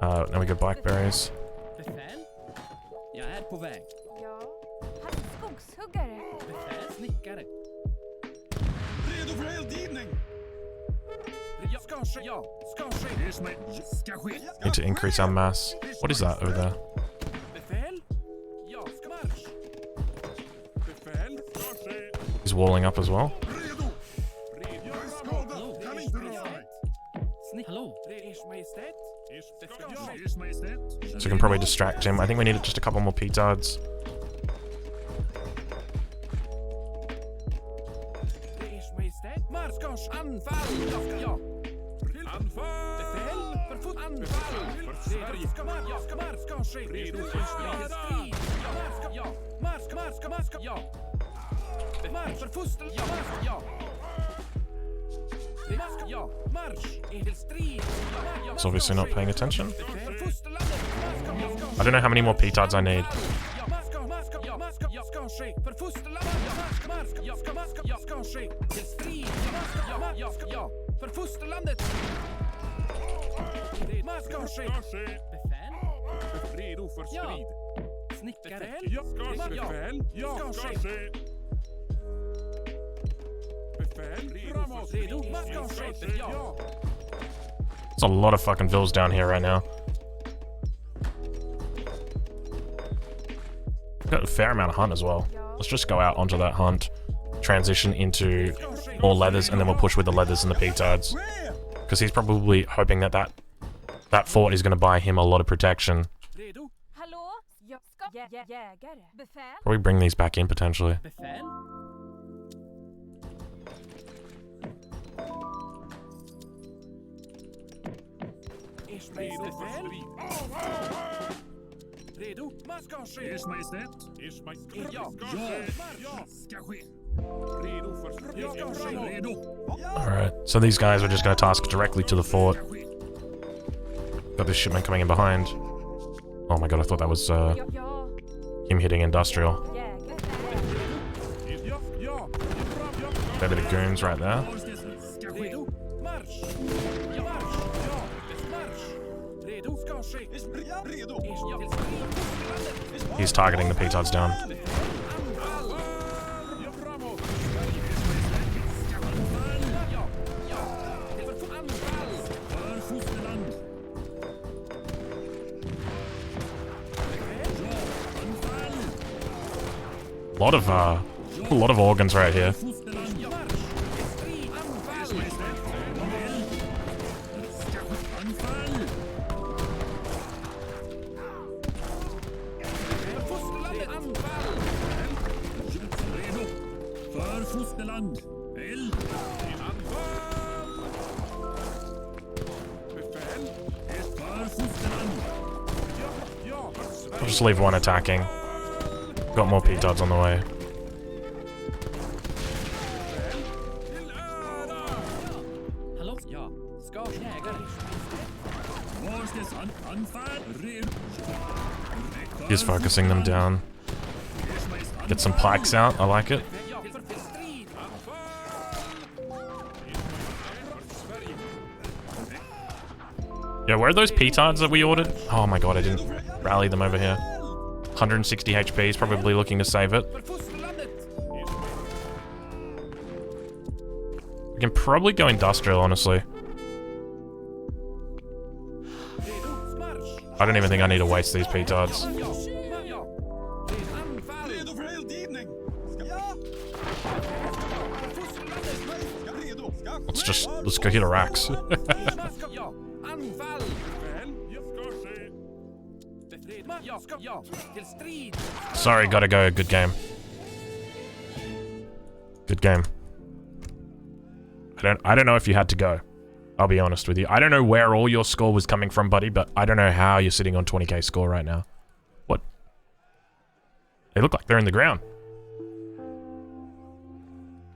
Now we go blackberries. Befäl? Jag är på väg. Ja. Han är skogshuggare. Befäl? Snickare. Redo för eldgivning! Ja, ska ske. Ja, ska ske. Ska ske. Need to increase our mass. What is that over there? Befäl? Ja, ska marsch. Befäl, ska ske. He's walling up as well. Redo! Jag är skadad! Kan inte röra mig! Hallå? Ers Majestät. Ers Majestät! So we can probably distract him. I think we need just a couple more petards. Ers Majestät. Marskars, anfall! Ja. Anfall! Befäl, förfot, anfall! För Sverige. Ja, ska marska ske. Redo för strid. Ja, marska, ja. Marska, ja. Marsch, för fustel, ja, marska, ja. Marska, ja. Marsch, till strid. Ja, He's obviously not paying attention. för fustelandet. Marska, ja, ska I don't know how many more petards I need. Ja, marska, ja, ska ske. För fustelandet. Ja, marska, ska ske. Till strid. Ja, marska, ja. För fustelandet. Marska ske. Befäl? Redo för strid. Snickare. Ja, befäl. Ja, ska ske. Befäl. Framåt. Redo. Marska ske. Ja. There's a lot of fucking vills down here right now. We've got a fair amount of hunt as well. Let's just go out onto that hunt, transition into more leathers, and then we'll push with the leathers and the petards. Because he's probably hoping that that fort is going to buy him a lot of protection. Redo. Hallå? Jag ska... Jägare. Befäl? Probably bring these back in potentially. Befäl? Ers Majestät. Redo. Marska ske. Ers Majestät! Ers Majestät. Ja. Ja! Ska ske! Redo för strid. Ja, ska ske. Redo! Alright, so these guys are just going to task directly to the fort. Got this shipment coming in behind. Oh my god, I thought that was Ja. him hitting industrial. Jägare. Ja, ja. Fair bit of goons right there. Ska ske! Redo. Marsch. Ja, marsch. Ja. Marsch. Redo. Ska ske. Redo! Ja, till strid. He's targeting the petards down. Anfall. Ja, framåt. Ja, ja. Till för anfall. För fosterland! lot of organs right here. Fosterland, ja. Strid, anfall. Anfall. Fosterlandet, anfall. Redo. För fosterland. Eld. Anfall! Befäl? För fosterland. Ja, för I'll just leave one attacking. Got more petards on the way. till ära! Hallå? Ja. Ska jägare. Var ska anfall? Redo. He's focusing them down. Get some pikes out. I like it. Ja, för strid. Yeah, where are those petards that we ordered? Oh my god, I didn't rally them over here. 160 HP, he's probably looking to save it. För fosterlandet. We can probably go industrial, honestly. Redo. Marsch. I don't even think I need to waste these petards. Ja. Ja. Anfall. Redo för eldgivning! Let's go hit Arax. Ja. Anfall. Befäl? Ja, ska ske. Befred. Ja. Ska. Ja. Till strid. Sorry, gotta go. Good game. Good game. I don't know if you had to go. I'll be honest with you. I don't know where all your score was coming from, buddy, but I don't know how you're sitting on 20k score right now. What? They look like they're in the ground.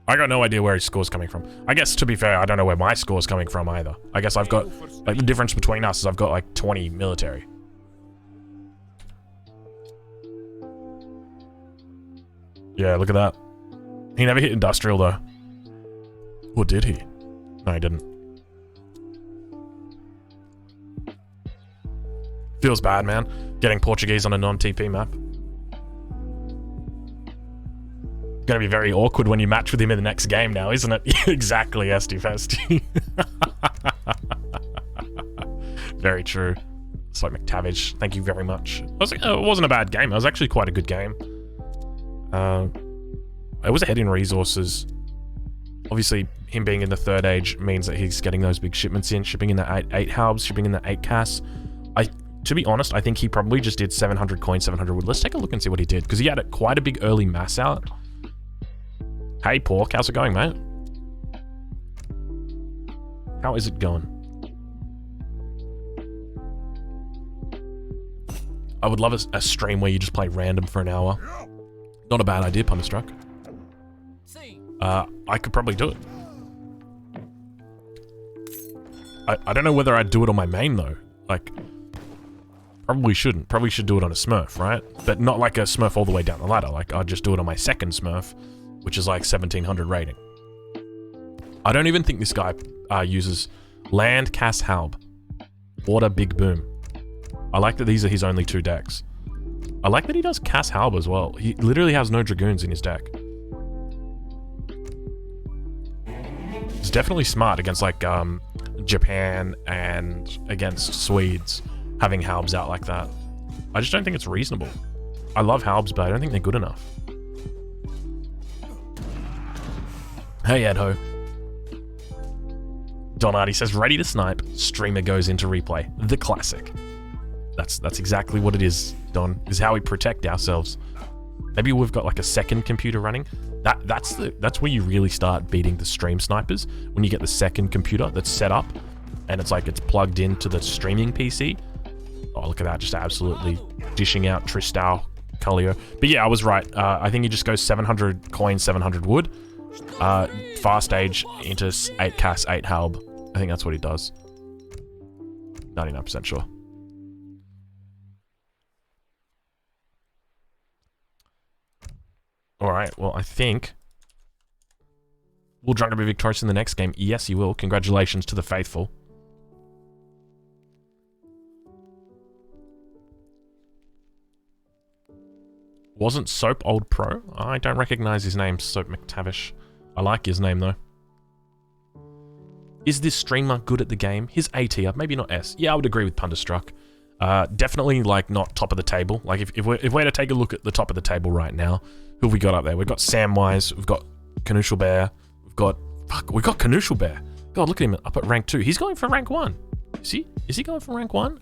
I got no idea where his score's coming from. I guess, to be fair, I don't know where my score's coming from either. I guess I've got, like, the difference between us is I've got, like, 20 military. Yeah, look at that. He never hit industrial, though. Or did he? No, he didn't. Feels bad, man. Getting Portuguese on a non-TP map. Gonna be very awkward when you match with him in the next game now, isn't it? Exactly, Esty Festy. Very true. It's like McTavish, thank you very much. It wasn't a bad game. It was actually quite a good game. It was ahead in resources. Obviously, him being in the third age means that he's getting those big shipments in, shipping in the 8 halbs, shipping in the 8 cas. To be honest, I think he probably just did 700 coins, 700 wood. Let's take a look and see what he did, because he had quite a big early mass out. Hey, Pork, how's it going, mate? How is it going? I would love a stream where you just play random for an hour. Not a bad idea, Punderstruck. I could probably do it. I don't know whether I'd do it on my main, though. Like, probably shouldn't. Probably should do it on a Smurf, right? But not like a Smurf all the way down the ladder. Like, I'd just do it on my second Smurf, which is like 1700 rating. I don't even think this guy uses land, Cass, Halb. Water, Big Boom. I like that these are his only 2 decks. I like that he does Cass Halb as well. He literally has no Dragoons in his deck. It's definitely smart against like Japan and against Swedes having Halbs out like that. I just don't think it's reasonable. I love Halbs, but I don't think they're good enough. Hey, Edho. Donardi says, ready to snipe. Streamer goes into replay. The classic. That's exactly what it is, Don. Is how we protect ourselves. Maybe we've got like a second computer running. That's where you really start beating the stream snipers, when you get the second computer that's set up and it's like it's plugged into the streaming PC. Oh, look at that, just absolutely dishing out Tristal, Culio. But yeah, I was right. I think he just goes 700 coins, 700 wood, fast age into 8 cas, 8 halb. I think that's what he does. 99% sure. Alright, well, I think will Drunker be victorious in the next game? Yes, he will. Congratulations to the faithful. Wasn't Soap old pro? I don't recognize his name, Soap McTavish. I like his name, though. Is this streamer good at the game? His A tier, maybe not S. Yeah, I would agree with Punderstruck. Definitely, like, not top of the table. Like, if we're to take a look at the top of the table right now, Who have we got up there? We've got Samwise. We've got Canoodle Bear. We've got Canoodle Bear. God, look at him up at rank 2. He's going for rank 1. Is he going for rank 1?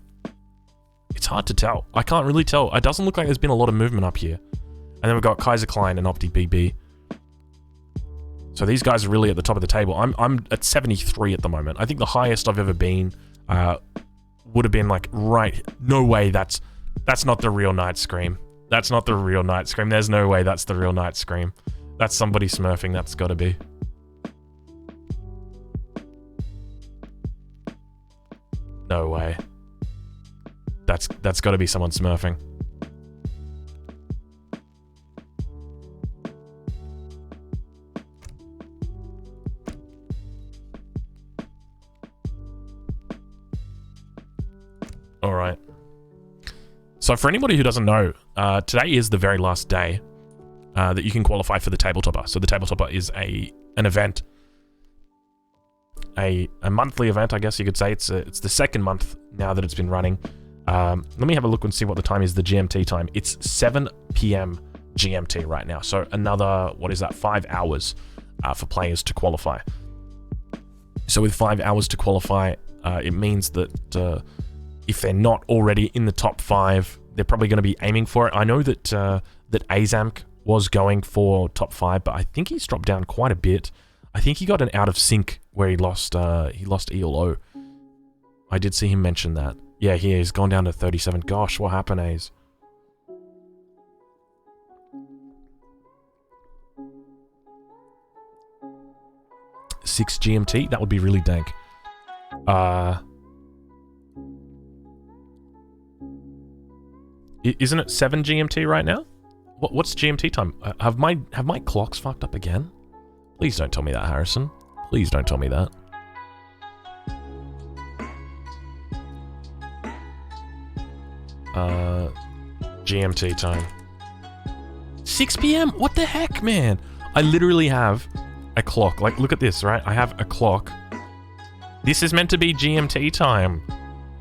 It's hard to tell. I can't really tell. It doesn't look like there's been a lot of movement up here. And then we've got Kaiser Klein and Opti BB. So these guys are really at the top of the table. I'm at 73 at the moment. I think the highest I've ever been would have been like, right, no way, that's not the real Night Scream. That's not the real Night Scream. There's no way that's the real Night Scream. That's somebody smurfing, that's gotta be. No way. That's gotta be someone smurfing. Alright. So for anybody who doesn't know, today is the very last day that you can qualify for the Tabletopper. So the Tabletopper is an event. A monthly event, I guess you could say. It's the second month now that it's been running. Let me have a look and see what the time is, the GMT time. It's 7 p.m. GMT right now. So another, 5 hours for players to qualify. So with 5 hours to qualify, it means that if they're not already in the top 5, they're probably going to be aiming for it. I know that that Azamk was going for top 5, but I think he's dropped down quite a bit. I think he got an out of sync where he lost ELO. I did see him mention that. Yeah, he's gone down to 37. Gosh, what happened, Aze? $6 GMT? That would be really dank. Isn't it 7 GMT right now? What's GMT time? Have my clocks fucked up again? Please don't tell me that, Harrison. Please don't tell me that. GMT time. 6 p.m? What the heck, man? I literally have a clock. Like, look at this, right? I have a clock. This is meant to be GMT time.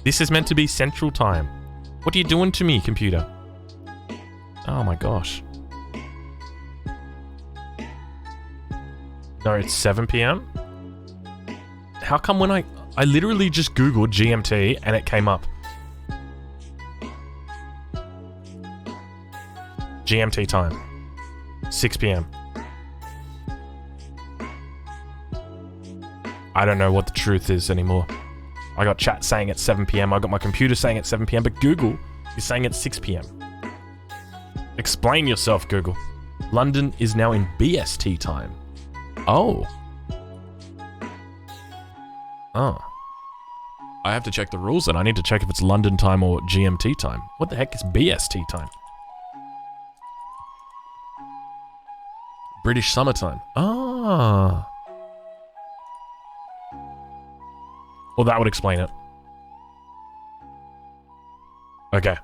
This is meant to be Central Time. What are you doing to me, computer? Oh my gosh. No, it's 7 p.m? How come when I literally just Googled GMT and it came up? GMT time. 6 p.m. I don't know what the truth is anymore. I got chat saying it's 7 p.m. I got my computer saying it's 7 p.m. But Google is saying it's 6 p.m. Explain yourself, Google. London is now in BST time. Oh. Oh. I have to check the rules then. I need to check if it's London time or GMT time. What the heck is BST time? British summertime. Ah. Well, that would explain it. Okay.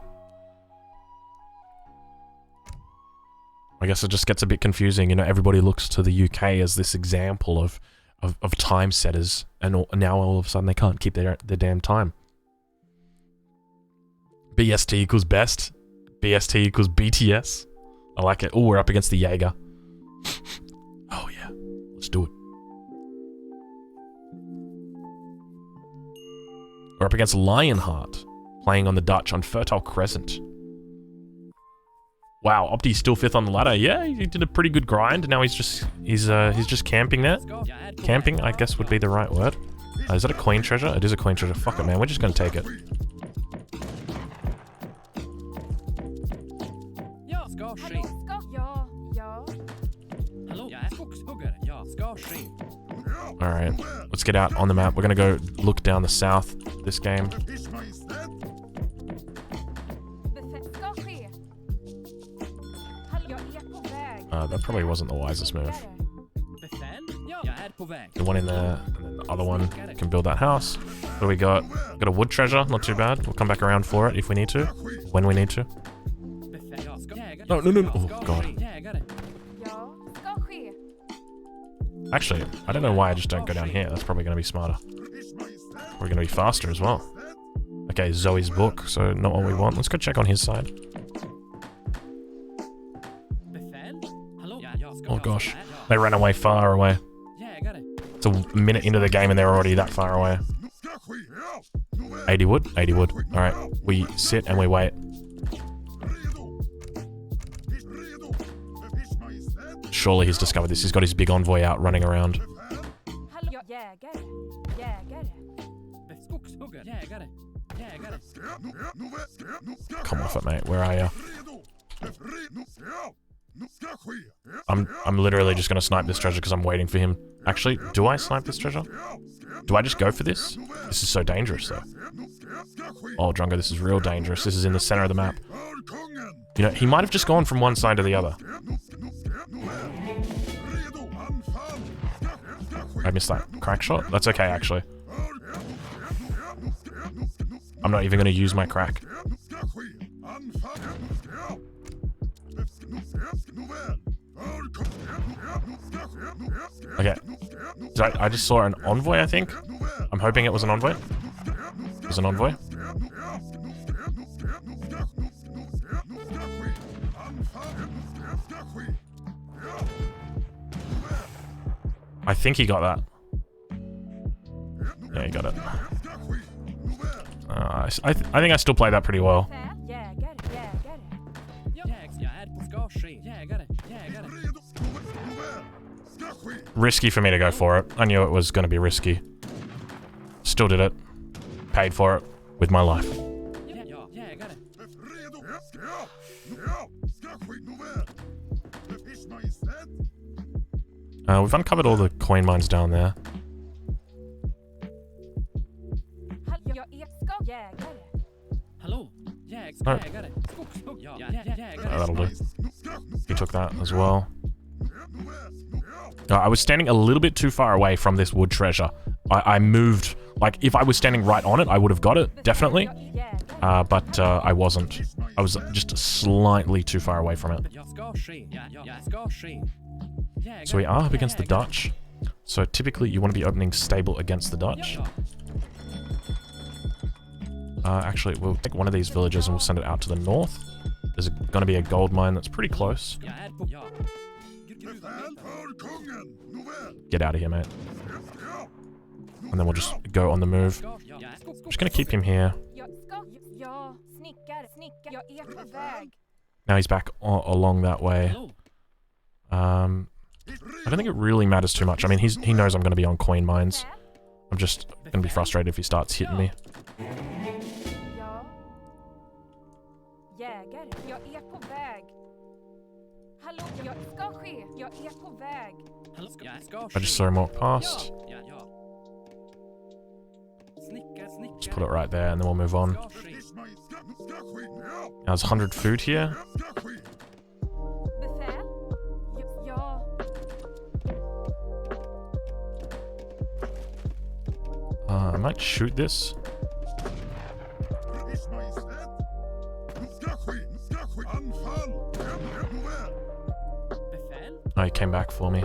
I guess it just gets a bit confusing. You know, everybody looks to the UK as this example of time setters, and now all of a sudden they can't keep their damn time. BST equals best. BST equals BTS. I like it. Oh, we're up against the Jaeger. Oh yeah, let's do it. We're up against Lionheart, playing on the Dutch on Fertile Crescent. Wow, Opti's still 5th on the ladder. Yeah, he did a pretty good grind. Now he's just camping there. Camping, I guess, would be the right word. Is that a coin treasure? It is a coin treasure. Fuck it, man. We're just gonna take it. Alright, let's get out on the map. We're gonna go look down the south this game. That probably wasn't the wisest move. The one in there, and then the other one can build that house. What do we got? Got a wood treasure, not too bad. We'll come back around for it if we need to. When we need to. No. Oh, God. Actually, I don't know why I just don't go down here. That's probably going to be smarter. We're going to be faster as well. Okay, Zoe's book, so not what we want. Let's go check on his side. Oh gosh. They ran away far away. It's a minute into the game and they're already that far away. 80 wood? 80 wood. Alright. We sit and we wait. Surely he's discovered this. He's got his big envoy out running around. Come off it, mate. Where are you? I'm literally just gonna snipe this treasure because I'm waiting for him. Actually, do I snipe this treasure? Do I just go for this? This is so dangerous, though. Oh, Drongo, this is real dangerous. This is in the center of the map. You know, he might have just gone from one side to the other. I missed that crack shot. That's okay, actually. I'm not even going to use my crack. Okay. I just saw an envoy, I think. I'm hoping it was an envoy. It was an envoy. I think he got that. Yeah, he got it. I think I still play that pretty well. Risky for me to go for it. I knew it was going to be risky. Still did it. Paid for it with my life. We've uncovered all the coin mines down there. Oh. That'll do. He took that as well. I was standing a little bit too far away from this wood treasure. I moved, like, if I was standing right on it, I would have got it, definitely. But I wasn't. I was just slightly too far away from it. So we are up against the Dutch. So typically you want to be opening stable against the Dutch. Actually, we'll take one of these villages and we'll send it out to the north. There's going to be a gold mine that's pretty close. Get out of here, mate. And then we'll just go on the move. I'm just going to keep him here. Now he's back along that way. I don't think it really matters too much. I mean, he knows I'm going to be on coin mines. I'm just going to be frustrated if he starts hitting me. I just saw him walk past. Just put it right there and then we'll move on. Now there's 100 food here. I might shoot this. Oh, he came back for me.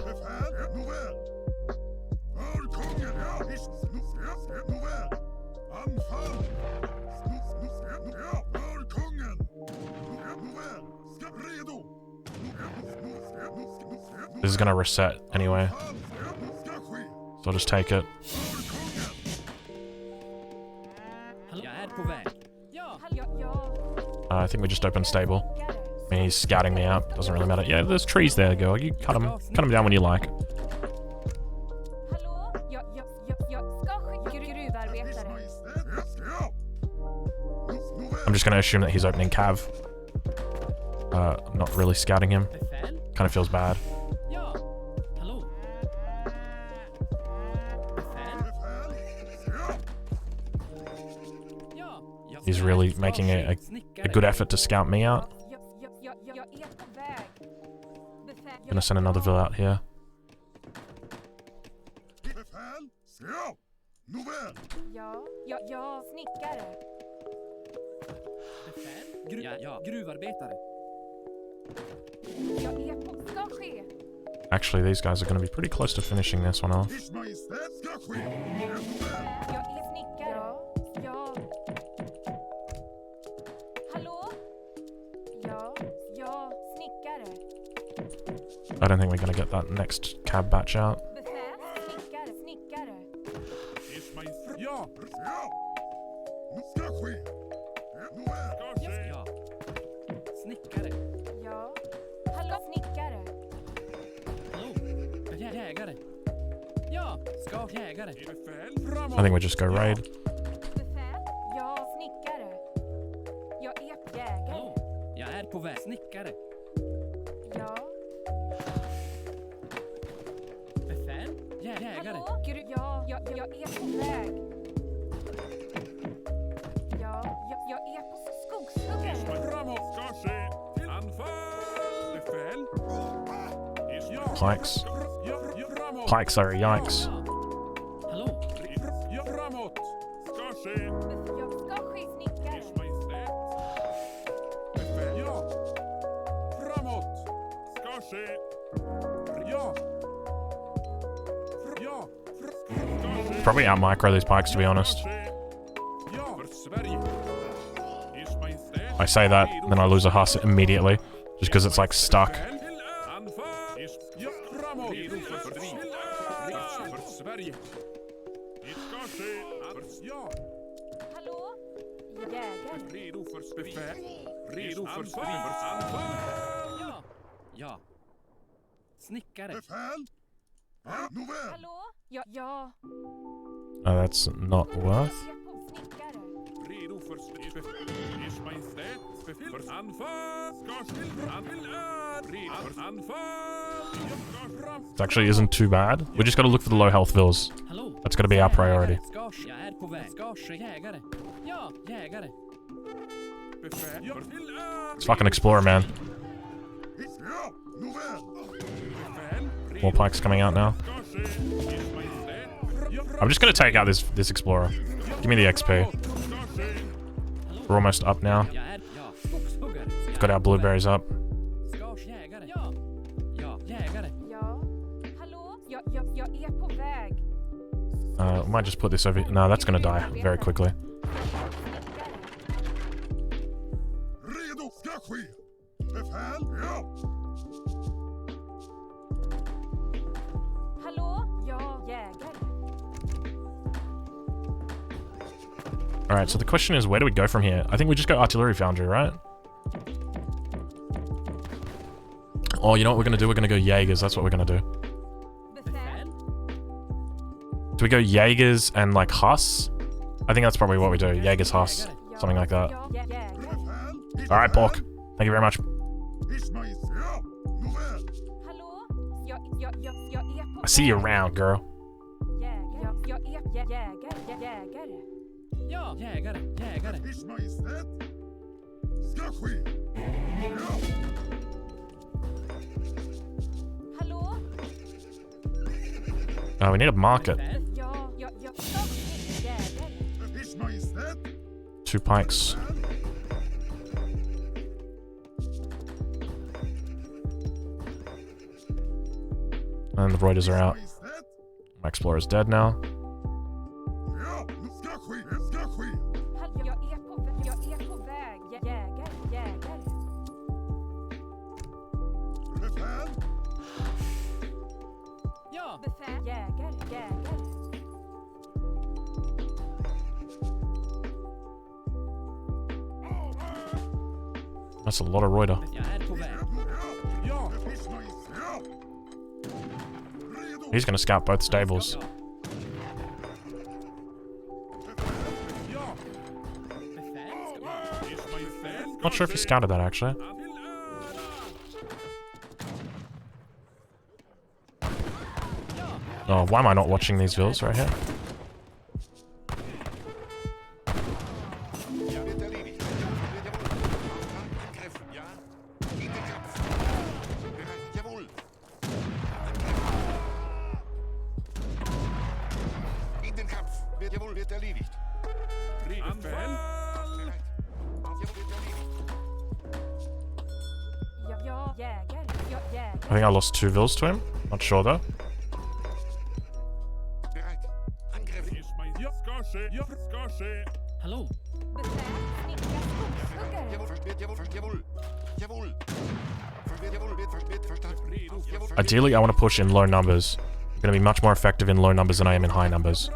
This is gonna reset anyway. So I'll just take it. I think we just opened stable. I mean, he's scouting me out. Doesn't really matter. Yeah, there's trees there, girl. You cut them down when you like. I'm just gonna assume that he's opening cav. Not really scouting him. Kind of feels bad. He's really making a good effort to scout me out. Gonna send another villa out here. Actually, these guys are going to be pretty close to finishing this one off. I don't think we're gonna get that next cab batch out. Befäl, snickare, snickare. Is mijn... Ja, Ja! Nu ska ske! Nu är! ska ske. Ja. Snickare. Ja. Hallå, snickare. Hallå. Jägare. Ja, ska jägare. Befäl, framåt. I think we just go raid. Befäl. Ja, snickare. Jag är jägare. Hallå. Jag är på väg. Snickare. Ja. Befäl. Jägare. Hallå? Jag är på väg. Ja, jag är på skogshuggare. Framåt ska ske. Till anfall. Befäl. Is ja. Pikes. Ja, framåt. Pikes are yikes. Ja. Hallå. Ja, framåt. Ska ske. Jag ska ske snickare. Is majestät. Befäl, ja. Framåt. Ska ske. Ja. Ja. Ska ske. Probably out micro these pikes, to be honest. Ja, för Sverige. Is majestät. I say that, then I lose a huss immediately, just because it's like stuck. Anfall. Is ja, framåt. För Sverige. Is ska ske. Ja. Hallå? Jägare. Redo för befäl. Redo för anfall. Ja. Ja. Snickare. Befäl! Nu väl! Hallå? Ja. That's not worth. Jag är på snickare. Redo för Is majestät. För anfall. Ska till redo för anfall. Jag ska fram. It actually isn't too bad. We just gotta look for the low health vills. Hallå. That's gotta be our priority. Ska jag är på väg. Ska jägare. Ja, jägare. Befäl. Ja, till It's fucking explorer, man. Ja! Nu väl! befäl. More pikes coming out now. Ska ske. Is majestät. I'm just gonna take out this explorer. Give me the XP. Ska ske. We're almost up now. Jag är skogshuggare. Got our blueberries up. Ska jägare. Ja. Ja, jägare. Ja. Hallå? Jag är på väg. We might just put this over. No, that's gonna die very quickly. Snickare. Redo ska ske! Befäl! Ja! Hallå? Ja, jägare. Alright, so the question is, where do we go from here? I think we just go artillery foundry, right? Oh, you know what we're gonna do? We're gonna go Jaegers. That's what we're gonna do. Befäl. Do we go Jaegers and like Huss? I think that's probably what we do. Jaegers, Huss. Something like that. Ja, jägare. Befäl! Alright, Bork. Thank you very much. Is majestät! Ja! Nu väl! Hallå? Jag är på I see you around, girl. Jägare. Jag är jägare. Ja, jägare. Is majestät! Ska ske! Ja! Hallå? We need a market. Befäl. Jag ska ske jägare. Is majestät! 2 pikes. And the Reuters are out. Majestät! My explorer's dead now. Ja! Nu ska ske! Ska ske! Jag är på väg. Jägare. Befäl! Ja. Befäl. Jägare. That's a lot of Reuter. Jag är på väg. Ja. Is majestät! Ja! Redo! He's gonna scout both stables. Ja. Ja. Befäl. Is majestät. Not sure if he scouted that actually. Oh, why am I not watching these vills right here? Befäl. Ja, jägare. I think I lost 2 vills to him. Not sure though. Is majestät. Ja, ska ske. Ja, ska ske. Hallå. Befäl. Snickare. Skogshuggare. Ideally, I want to push in low numbers. I'm going to be much more effective in low numbers than I am in high numbers.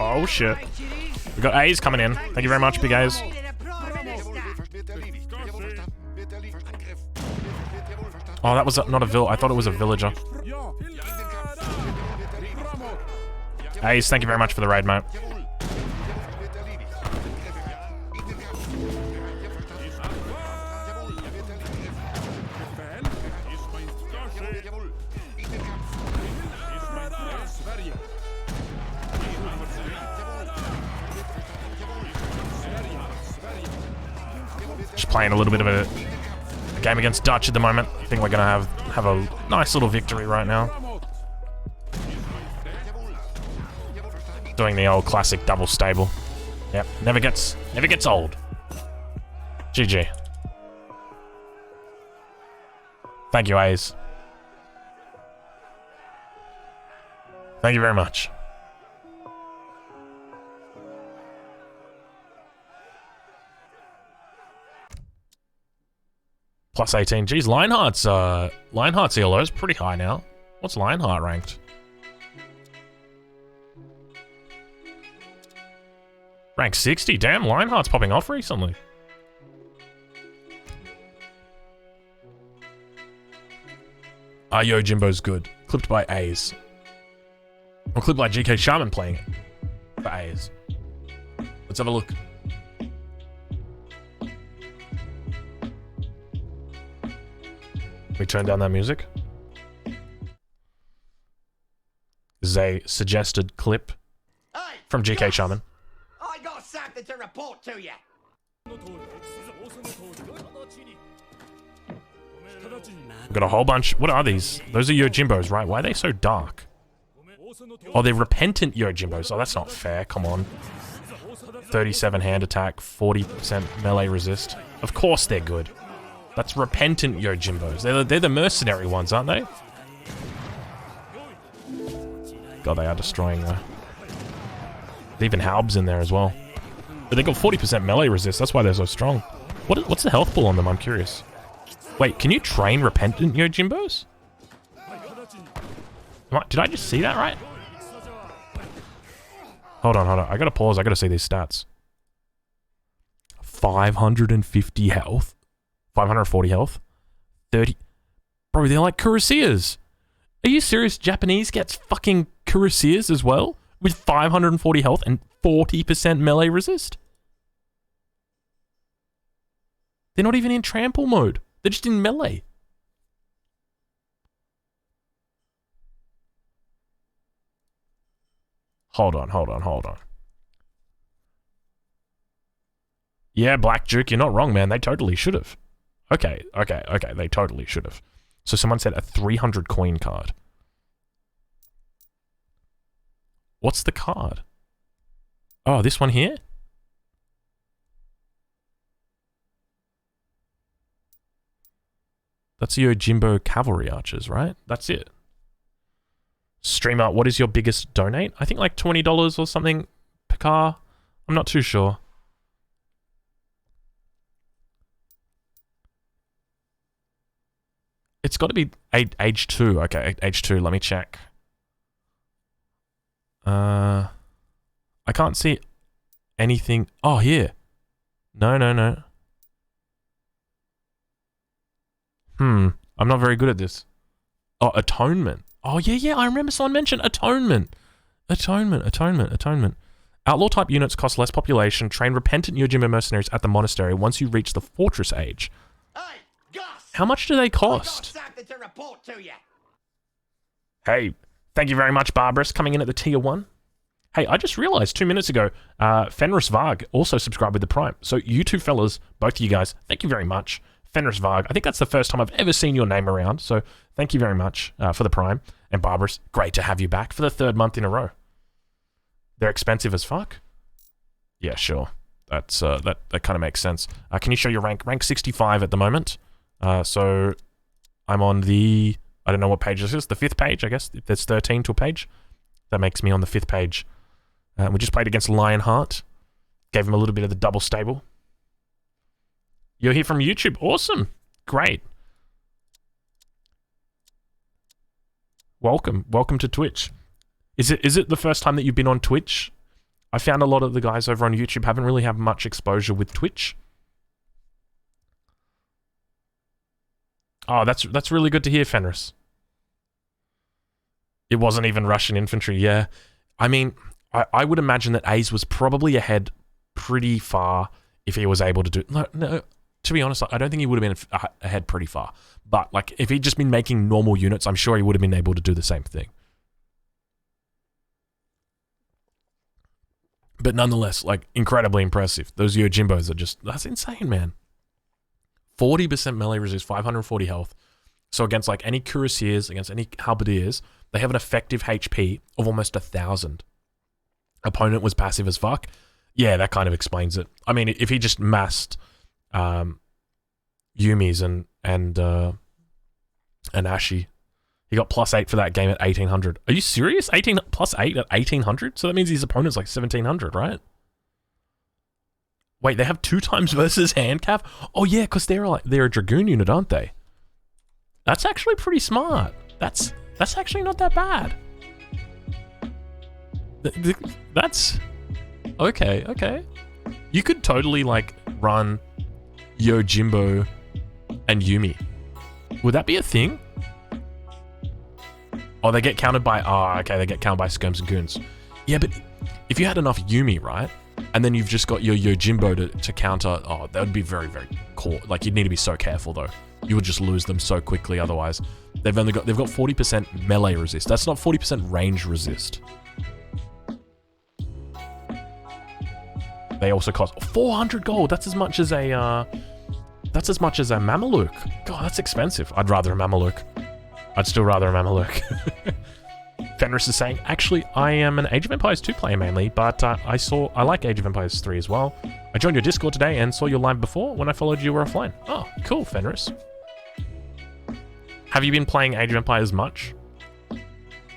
Oh shit. We got A's coming in. Thank you very much, big A's. Oh, that was not a I thought it was a villager. A's, thank you very much for the raid, mate. Just playing a little bit of a game against Dutch at the moment. I think we're gonna have a nice little victory right now. Doing the old classic double stable. Yep, never gets old. GG. Thank you, A's. Thank you very much. Plus 18. Geez, Lionheart's ELO is pretty high now. What's Lionheart ranked? Rank 60. Damn, Lionheart's popping off recently. Yo, Jimbo's good. Clipped by A's. Or clipped by GK Shaman playing it. For A's. Let's have a look. We turn down that music. This is a suggested clip from GK Shaman. I got something to report to you. We've got a whole bunch. What are these? Those are Yojimbos, right? Why are they so dark? Oh, they're repentant Yojimbos. Oh, that's not fair. Come on. 37 hand attack, 40% melee resist. Of course they're good. That's repentant Yojimbos. They're the mercenary ones, aren't they? God, they are destroying though. There's even Halbs in there as well. But they got 40% melee resist. That's why they're so strong. What's the health pool on them? I'm curious. Wait, can you train repentant Yojimbos? Did I just see that right? Hold on. I gotta pause. I gotta see these stats. 550 health. 540 health. 30. Bro, they're like cuirassiers. Are you serious? Japanese gets fucking cuirassiers as well? With 540 health and 40% melee resist? They're not even in trample mode. They're just in melee. Hold on. Yeah, Black Duke, you're not wrong, man. They totally should have. Okay. They totally should have. So someone said a 300 coin card. What's the card? Oh, this one here? That's your Jimbo Cavalry Archers, right? That's it. Streamer, what is your biggest donate? I think like $20 or something per car. I'm not too sure. It's got to be age 2. Okay, age 2. Let me check. I can't see anything. Oh, here. No. I'm not very good at this. Oh, atonement. Oh, yeah, I remember someone mentioned atonement. Atonement. Outlaw type units cost less population. Train repentant Yojimbo mercenaries at the monastery once you reach the fortress age. Hey, Gus! How much do they cost? I got something to report to you. Hey, thank you very much, Barbarous, coming in at the tier 1. Hey, I just realized 2 minutes ago, Fenris Varg also subscribed with the Prime. So you two fellas, both of you guys, thank you very much. Fenris Varg, I think that's the first time I've ever seen your name around, so thank you very much for the Prime. And Barbarous, great to have you back for the 3rd month in a row. They're expensive as fuck? Yeah, sure. That's that kind of makes sense. Can you show your rank? Rank 65 at the moment. So I'm on the, I don't know what page this is, the 5th page, I guess. There's 13 to a page. That makes me on the 5th page. We just played against Lionheart. Gave him a little bit of the double stable. You're here from YouTube. Awesome. Great. Welcome to Twitch. Is it the first time that you've been on Twitch? I found a lot of the guys over on YouTube haven't really had much exposure with Twitch. Oh, that's really good to hear, Fenris. It wasn't even Russian infantry, yeah. I mean, I would imagine that Ace was probably ahead pretty far if he was able to do... No, to be honest, I don't think he would have been ahead pretty far. But, like, if he'd just been making normal units, I'm sure he would have been able to do the same thing. But nonetheless, like, incredibly impressive. Those Yojimbos are just... That's insane, man. 40% melee resist, 540 health. So against, like, any cuirassiers, against any halberdiers, they have an effective HP of almost 1,000. Opponent was passive as fuck. Yeah, that kind of explains it. I mean, if he just massed Yumi's and Ashi, he got +8 for that game at 1,800. Are you serious? 18 +8 at 1,800? So that means his opponent's like 1,700, right? Wait, they have 2 times versus handcap? Oh yeah, because they're a Dragoon unit, aren't they? That's actually pretty smart. That's actually not that bad. That's... Okay. You could totally, like, run Yojimbo and Yumi. Would that be a thing? Oh, they get countered by... Oh, okay, they get countered by Skirms and Goons. Yeah, but if you had enough Yumi, right? And then you've just got your Yojimbo to counter... Oh, that would be very, very cool. Like, you'd need to be so careful, though. You would just lose them so quickly otherwise. They've got 40% melee resist. That's not 40% range resist. They also cost 400 gold. That's as much as a Mameluke. God, that's expensive. I'd rather a Mameluke. I'd still rather a Mameluke. Fenris is saying, actually, I am an Age of Empires 2 player mainly, but I like Age of Empires 3 as well. I joined your Discord today and saw your live before. When I followed you were offline. Oh, cool, Fenris. Have you been playing Age of Empires much?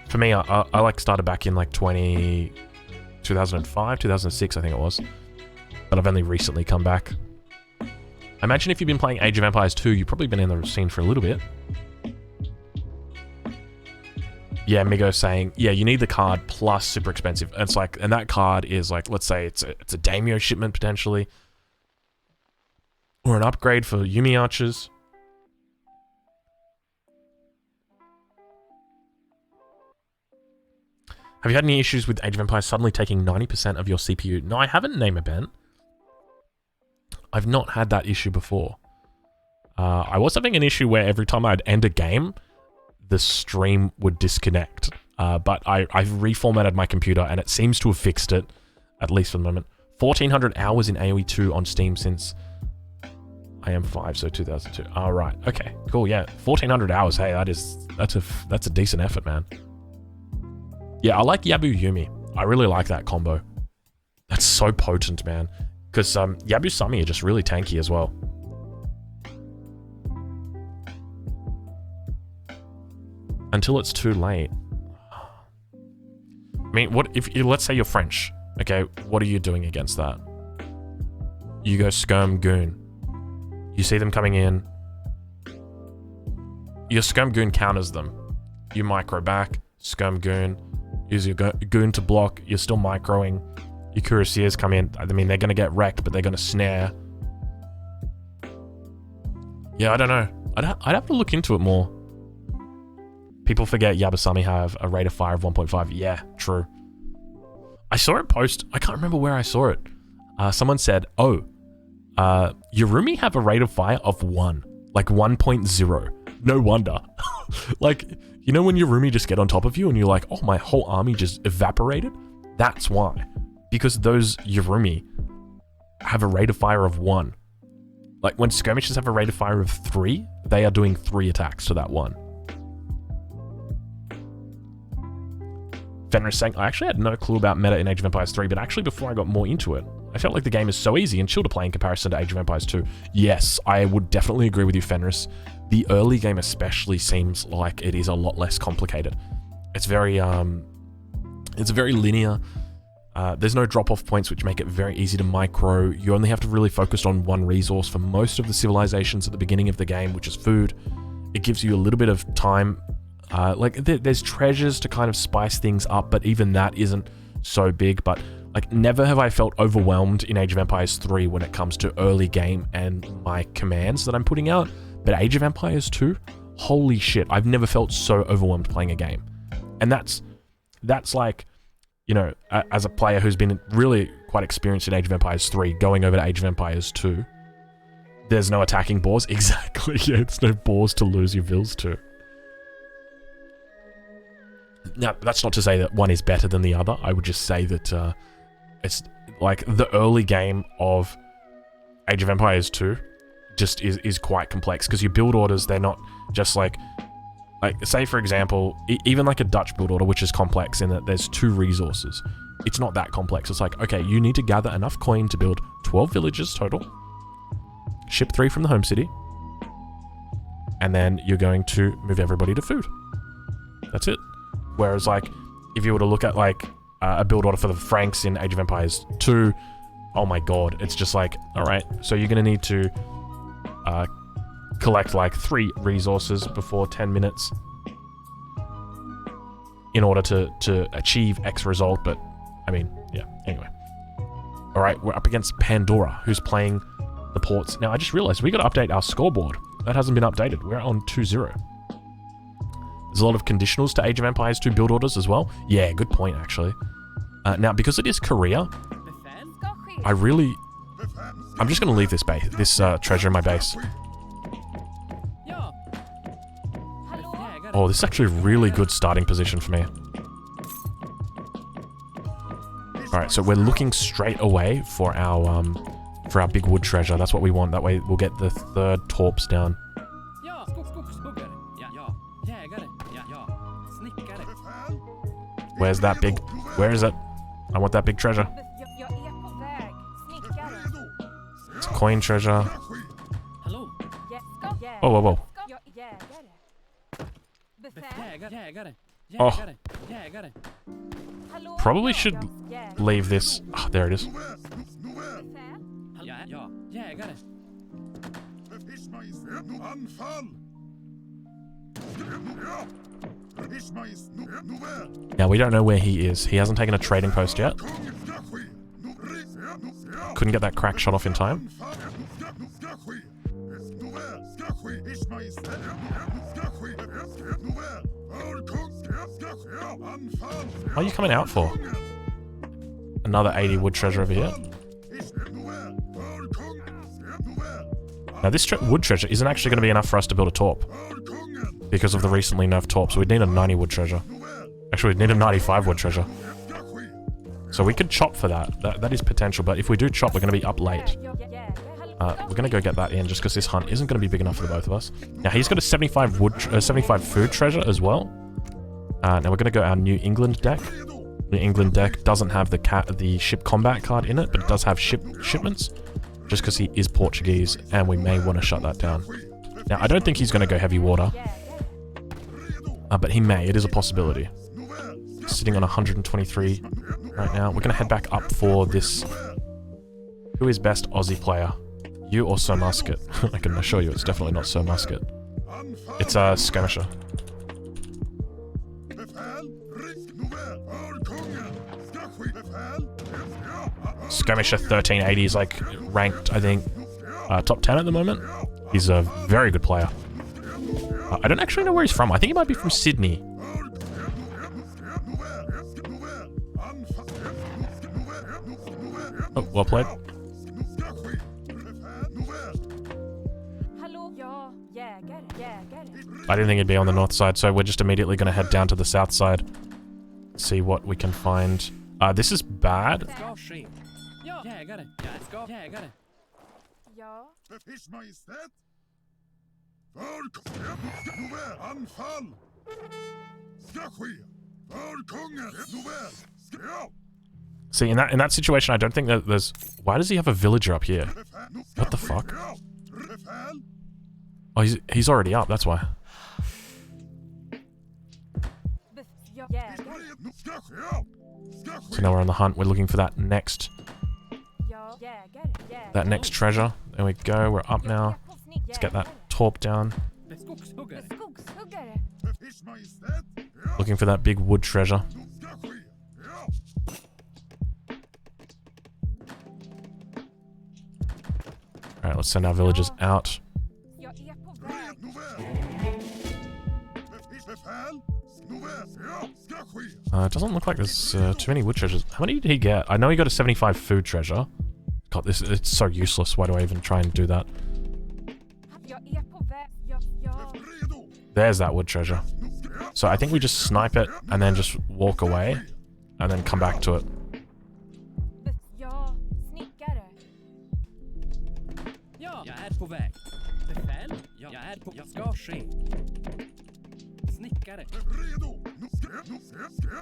For me, I like started back in like 2005, 2006, I think it was. But I've only recently come back. I imagine if you've been playing Age of Empires 2, you've probably been in the scene for a little bit. Yeah, Migo saying, yeah, you need the card plus super expensive. And it's like, and that card is like, let's say it's a Daimyo shipment potentially. Or an upgrade for Yumi archers. Have you had any issues with Age of Empires suddenly taking 90% of your CPU? No, I haven't, Namerbent. I've not had that issue before. I was having an issue where every time I'd end a game, the stream would disconnect. But I've reformatted my computer and it seems to have fixed it, at least for the moment. 1,400 hours in AoE 2 on Steam since I am 5, so 2002. All right, okay, cool, yeah. 1,400 hours, hey, that's a decent effort, man. Yeah, I like Yabu Yumi. I really like that combo. That's so potent, man. Because Yabu Sami are just really tanky as well. Until it's too late. I mean, what if let's say you're French? Okay, what are you doing against that? You go Skirm Goon. You see them coming in. Your Skirm Goon counters them. You micro back, Skirm Goon. Use your Goon to block. You're still microing. Your Cuirassiers come in. I mean, they're going to get wrecked, but they're going to snare. Yeah, I don't know. I'd have to look into it more. People forget Yabasami have a rate of fire of 1.5. Yeah, true. I saw it post. I can't remember where I saw it. Someone said, oh, Yorumi have a rate of fire of 1. Like 1.0. No wonder. Like, you know when Yorumi just get on top of you and you're like, oh, my whole army just evaporated? That's why. Because those Yorumi have a rate of fire of 1. Like, when skirmishes have a rate of fire of 3, they are doing 3 attacks to that 1. Fenris saying, I actually had no clue about meta in Age of Empires 3, but actually before I got more into it, I felt like the game is so easy and chill to play in comparison to Age of Empires 2. Yes, I would definitely agree with you, Fenris. The early game especially seems like it is a lot less complicated. It's very linear. There's no drop-off points, which make it very easy to micro. You only have to really focus on one resource for most of the civilizations at the beginning of the game, which is food. It gives you a little bit of time. There's treasures to kind of spice things up, but even that isn't so big. But like, never have I felt overwhelmed in Age of Empires 3 when it comes to early game and my commands that I'm putting out. But Age of Empires 2, holy shit, I've never felt so overwhelmed playing a game. And that's like, you know, as a player who's been really quite experienced in Age of Empires 3, going over to Age of Empires 2, there's no attacking boars. Exactly, yeah, it's no boars to lose your vills to. Now, that's not to say that one is better than the other. I would just say that it's like the early game of Age of Empires 2 just is quite complex, because your build orders, they're not just like say for example, even like a Dutch build order, which is complex in that there's 2 resources. It's not that complex. It's like, okay, you need to gather enough coin to build 12 villages total, ship 3 from the home city, and then you're going to move everybody to food. That's it. Whereas like, if you were to look at like a build order for the Franks in Age of Empires 2, oh my god, it's just like, alright, so you're going to need to collect like 3 resources before 10 minutes in order to achieve X result, but I mean, yeah, anyway. Alright, we're up against Pandora, who's playing the ports. Now, I just realized we got to update our scoreboard. That hasn't been updated. We're on 2-0. There's a lot of conditionals to Age of Empires 2 build orders as well. Yeah, good point, actually. Now, because it is Korea, I'm just going to leave this base, this treasure in my base. Oh, this is actually a really good starting position for me. Alright, so we're looking straight away for our big wood treasure. That's what we want. That way we'll get the 3rd torps down. Where's that big... Where is it? I want that big treasure. It's coin treasure. Whoa, whoa, whoa. Oh. Probably should leave this... Oh, there it is. Now, we don't know where he is. He hasn't taken a trading post yet. Couldn't get that crack shot off in time. What are you coming out for? Another 80 wood treasure over here. Now, this wood treasure isn't actually going to be enough for us to build a torp, because of the recently nerfed torp, so we'd need a 90 wood treasure. Actually, we'd need a 95 wood treasure. So we could chop for that. That is potential, but if we do chop, we're going to be up late. We're going to go get that in, just because this hunt isn't going to be big enough for the both of us. Now, he's got a 75 food treasure as well. Now, we're going to go our New England deck. New England deck doesn't have the ship combat card in it, but it does have shipments, just because he is Portuguese, and we may want to shut that down. Now, I don't think he's going to go heavy water. But he may. It is a possibility. Sitting on 123 right now. We're going to head back up for this. Who is best Aussie player? You or Sir Musket? I can assure you it's definitely not Sir Musket. It's Skirmisher. Skirmisher 1380 is like ranked, I think, top 10 at the moment. He's a very good player. I don't actually know where he's from. I think he might be from Sydney. Oh, well played. I didn't think he'd be on the north side, so we're just immediately going to head down to the south side. See what we can find. This is bad. See, in that situation, I don't think that there's... Why does he have a villager up here? What the fuck? Oh, he's already up, that's why. So now we're on the hunt. We're looking for that next treasure. There we go. We're up now. Let's get that torp down. Looking for that big wood treasure. Alright, let's send our villagers out. It doesn't look like there's too many wood treasures. How many did he get? I know he got a 75 food treasure. God, it's so useless. Why do I even try and do that? There's that wood treasure. So I think we just snipe it and then just walk away and then come back to it.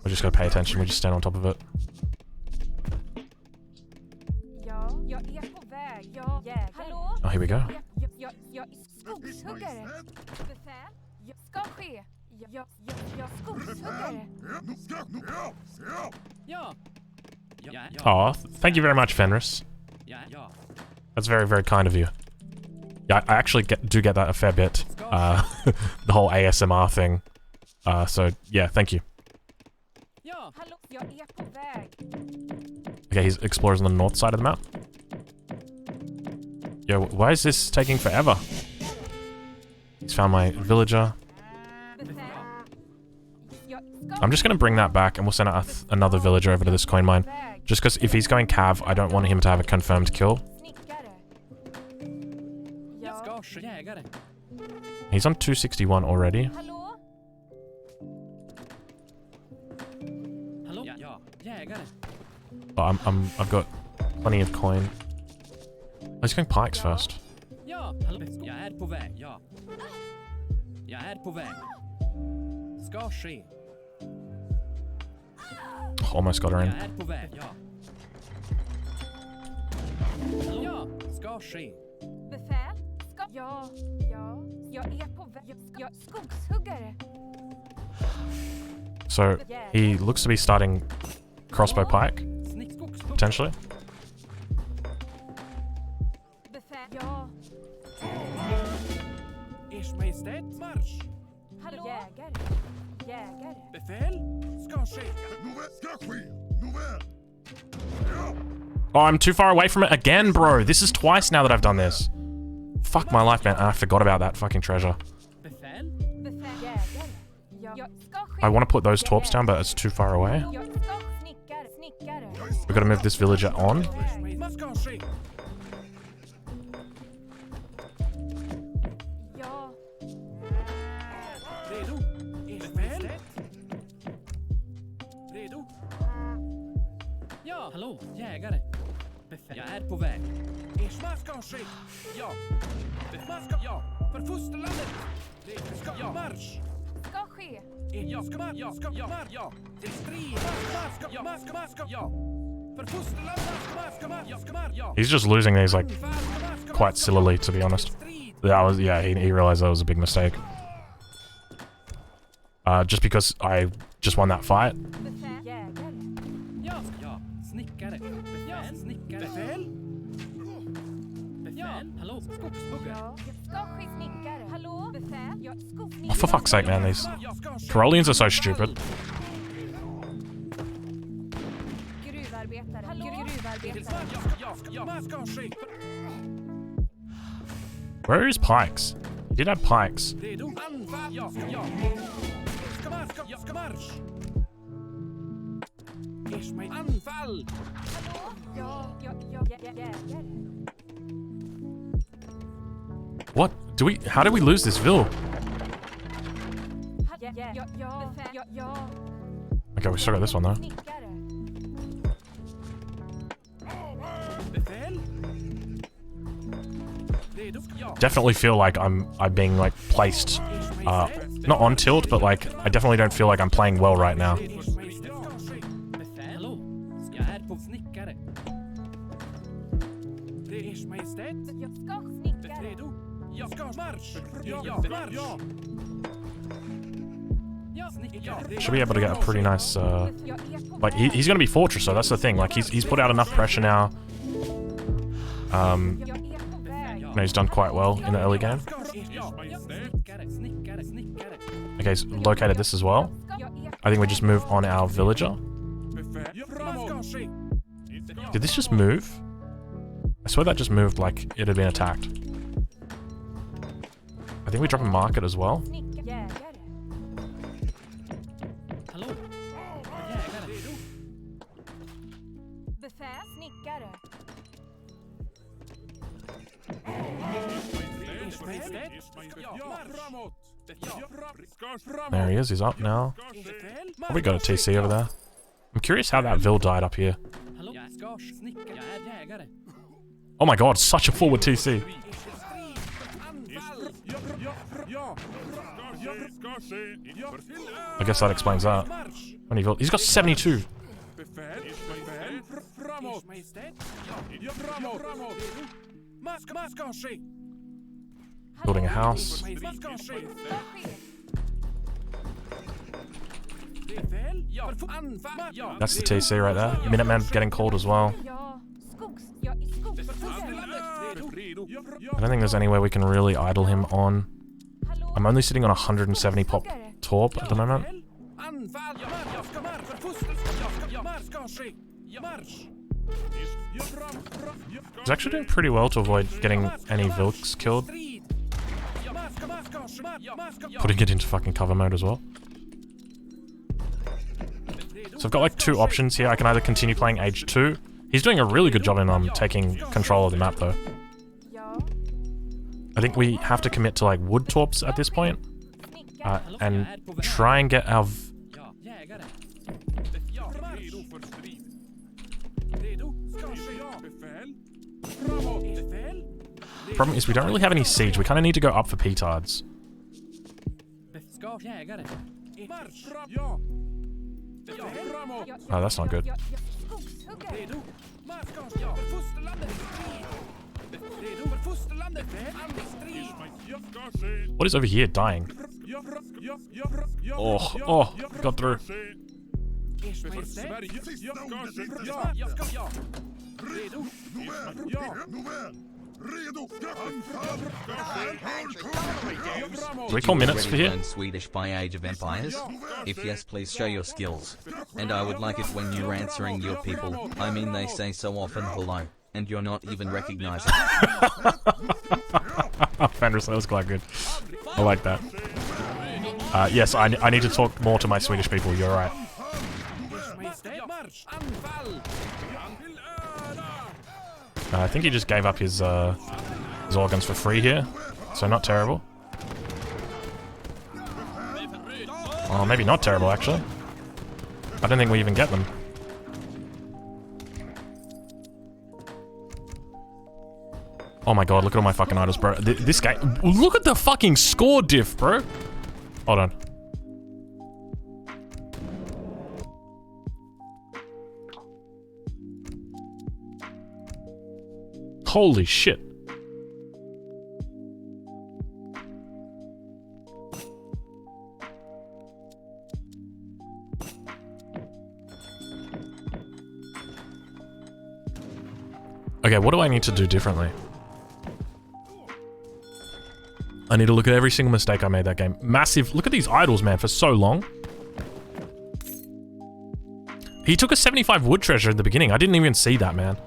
We just gotta pay attention. We just stand on top of it. Oh, here we go. Oh, thank you very much, Fenris. That's very, very kind of you. Yeah, I actually do get that a fair bit. The whole ASMR thing. So, yeah, thank you. Okay, he's explores on the north side of the map. Yo, why is this taking forever? He's found my villager. I'm just gonna bring that back and we'll send out another villager over to this coin mine. Just because if he's going cav, I don't want him to have a confirmed kill. He's on 261 already. Oh, I've got plenty of coin. Oh, he's going pikes first. Almost got her in. So he looks to be starting crossbow pike, potentially. Oh, I'm too far away from it again, bro. This is twice now that I've done this. Fuck my life, man. I forgot about that fucking treasure. I want to put those torps down, but it's too far away. We've got to move this villager on. Hallå, jägare. Jag är på väg. Man ska ske. Ja. Man ska, ja. För fosterlandet. Det ska, ja. Marsch. Ska ske. Jag ska, ja. Ska, ja. Ja. Det strid. Man ska, ja. Man ska, ja. För fosterlandet. Ja. Ska, ja. He's just losing these, like, quite sillily, to be honest. Yeah, he realized that was a big mistake. Just because I just won that fight. Oh, for fuck's sake, man, these Carolians are so stupid. Where are his pikes? He did have pikes. What? How did we lose this Vil? Okay, we still got this one though. Definitely feel like I'm being like placed, not on tilt, but like I definitely don't feel like I'm playing well right now. Should be able to get a pretty nice, Jag är på like, väg. he's gonna be fortress, so that's the thing. Like, he's put out enough pressure now. Jag är på väg. You know, he's done quite well in the early game. Okay, he's located this as well. Jag är I think we just move on our villager. Did this just move? I swear that just moved like it had been attacked. I think we drop a market as well. jägare. Hallå? Jägare. Befäl snickare. There he is, he's up now. Probably got a TC over there. I'm curious how that Vil died up here. Hallå? Jag är jägare. Oh my god, such a forward TC. I guess that explains that. When he He's got 72. Building a house. That's the TC right there. Minuteman getting called as well. Ja, jag är skogshuggen. I don't think there's anywhere we can really idle him on. Hallå? I'm only sitting on 170 pop torp at the moment. He's actually doing pretty well to avoid getting any Vilks killed. Putting it into fucking cover mode as well. So I've got like two options here. I can either continue playing Age 2. He's doing a really good job in taking control of the map though. Ja, I think we have to commit to like wood torps at this point. snickare. And try and get our... Ja, jägare. Problem is we don't really have any siege. We kind of need to go up for petards. Jägare. Oh, that's not good. Jag skogshugger. What is over here dying? Oh, got through. Do we call minutes for Already here? learned Swedish by Age of Empires? If yes, please show your skills. And I would like it when you're answering your people. I mean, they say so often hello, and you're not even recognizing. Fandris, that was quite good. I like that. Yes, I need to talk more to my Swedish people. You're right. I think he just gave up his organs for free here, so not terrible. Oh, maybe not terrible actually. I don't think we even get them. Oh my god, look at all my fucking idols, bro. This guy, look at the fucking score diff, bro. Hold on. Holy shit. Okay, what do I need to do differently? I need to look at every single mistake I made that game. Massive. Look at these idols, man, for so long. He took a 75 wood treasure in the beginning. I didn't even see that, man.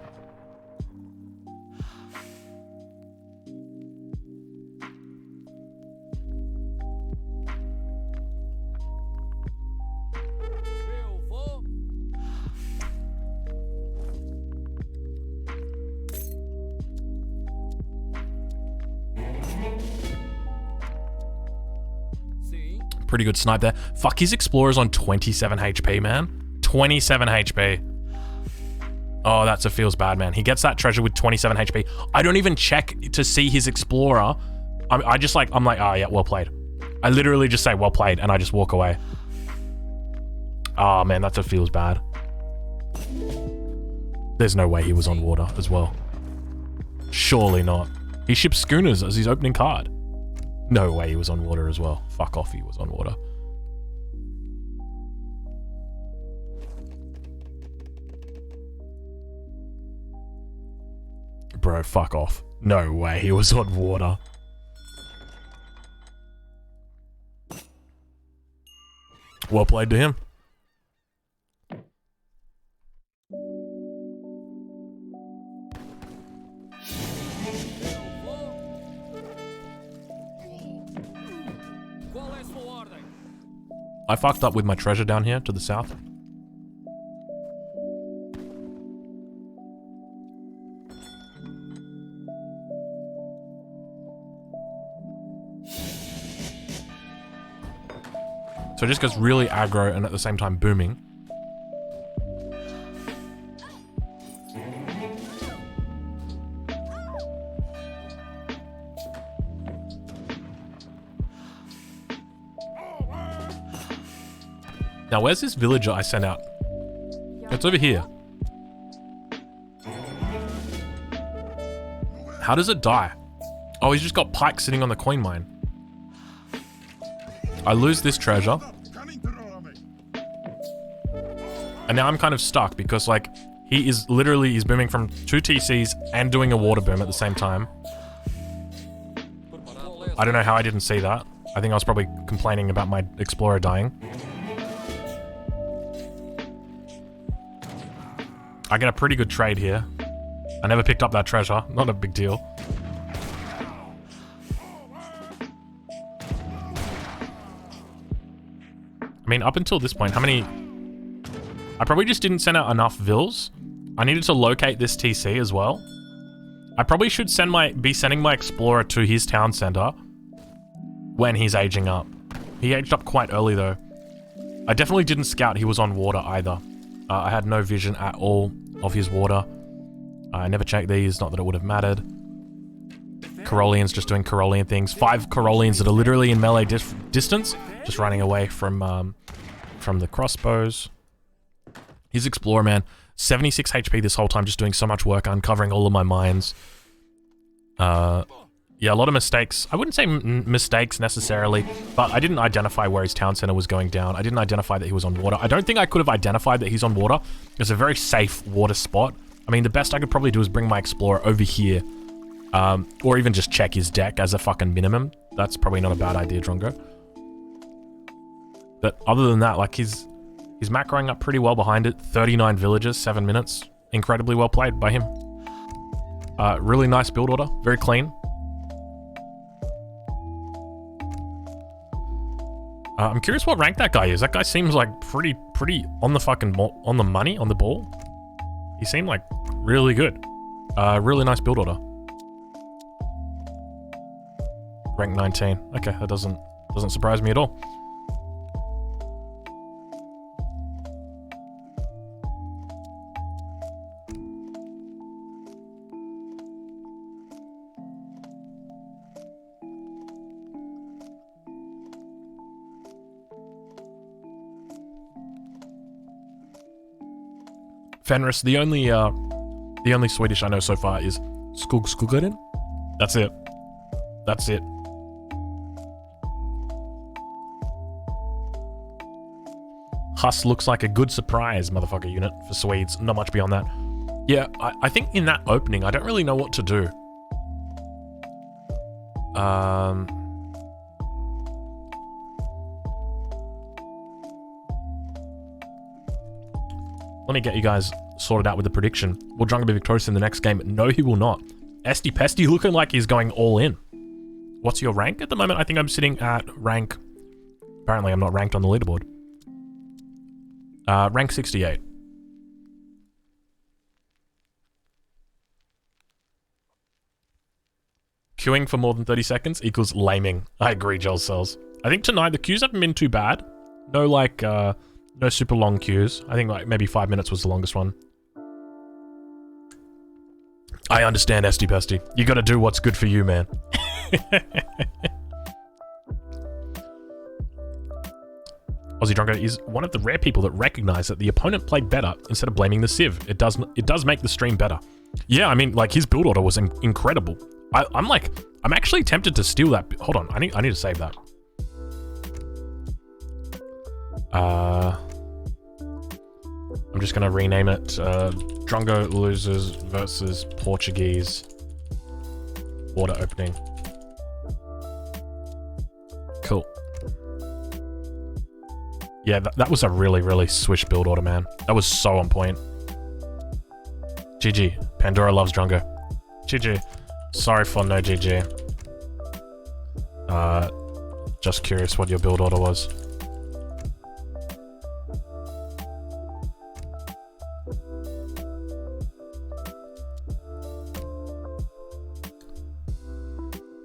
Pretty good snipe there. Fuck, his Explorer's on 27 HP, man. 27 HP. Oh, that's a feels bad, man. He gets that treasure with 27 HP. I don't even check to see his Explorer. I'm like, oh yeah, well played. I literally just say, well played, and I just walk away. Oh man, that's a feels bad. There's no way he was on water as well. Surely not. He ships schooners as his opening card. No way he was on water as well. Fuck off, he was on water. Bro, fuck off. No way he was on water. Well played to him. I fucked up with my treasure down here to the south. So it just goes really aggro and at the same time booming. Now, where's this villager I sent out? It's over here. How does it die? Oh, he's just got Pike sitting on the coin mine. I lose this treasure. And now I'm kind of stuck because, like, he's booming from 2 TCs and doing a water boom at the same time. I don't know how I didn't see that. I think I was probably complaining about my explorer dying. I get a pretty good trade here. I never picked up that treasure. Not a big deal. I mean, up until this point, how many... I probably just didn't send out enough vills. I needed to locate this TC as well. I probably should be sending my explorer to his town center when he's aging up. He aged up quite early though. I definitely didn't scout he was on water either. I had no vision at all of his water. I never checked these, not that it would have mattered. Corollians just doing Corollian things. 5 Corollians that are literally in melee distance, just running away from the crossbows. His explorer, man, 76 HP this whole time, just doing so much work, uncovering all of my mines. Yeah, a lot of mistakes. I wouldn't say mistakes necessarily, but I didn't identify where his town center was going down. I didn't identify that he was on water. I don't think I could have identified that he's on water. It's a very safe water spot. I mean, the best I could probably do is bring my explorer over here, or even just check his deck as a fucking minimum. That's probably not a bad idea, Drongo. But other than that, like, he's macroing up pretty well behind it. 39 villagers, 7 minutes. Incredibly well played by him. Really nice build order. Very clean. I'm curious what rank that guy is. That guy seems like pretty on the fucking on the money, on the ball. He seemed like really good. Really nice build order. Rank 19. Okay, that doesn't surprise me at all. Fenris, the only Swedish I know so far is Skogskugaren. That's it. That's it. Huss looks like a good surprise, motherfucker unit, for Swedes. Not much beyond that. Yeah, I think in that opening, I don't really know what to do. Let me get you guys sorted out with the prediction. Will Drongo be victorious in the next game? No, he will not. Esty Pesty looking like he's going all in. What's your rank at the moment? I think I'm sitting at rank... Apparently I'm not ranked on the leaderboard. Rank 68. Queuing for more than 30 seconds equals laming. I agree, Joel Cells. I think tonight the queues haven't been too bad. No, like, no super long queues. I think like maybe 5 minutes was the longest one. I understand, Esty Pesty. You gotta do what's good for you, man. Aussie Drongo is one of the rare people that recognize that the opponent played better instead of blaming the Civ. It does make the stream better. Yeah, I mean, like, his build order was incredible. I'm like, I'm actually tempted to steal that. Hold on, I need to save that. I'm just gonna rename it Drongo Losers versus Portuguese water opening. Cool. Yeah, that was a really swish build order, man. That was so on point. GG. Pandora loves Drongo. GG. Sorry for no GG. Just curious what your build order was.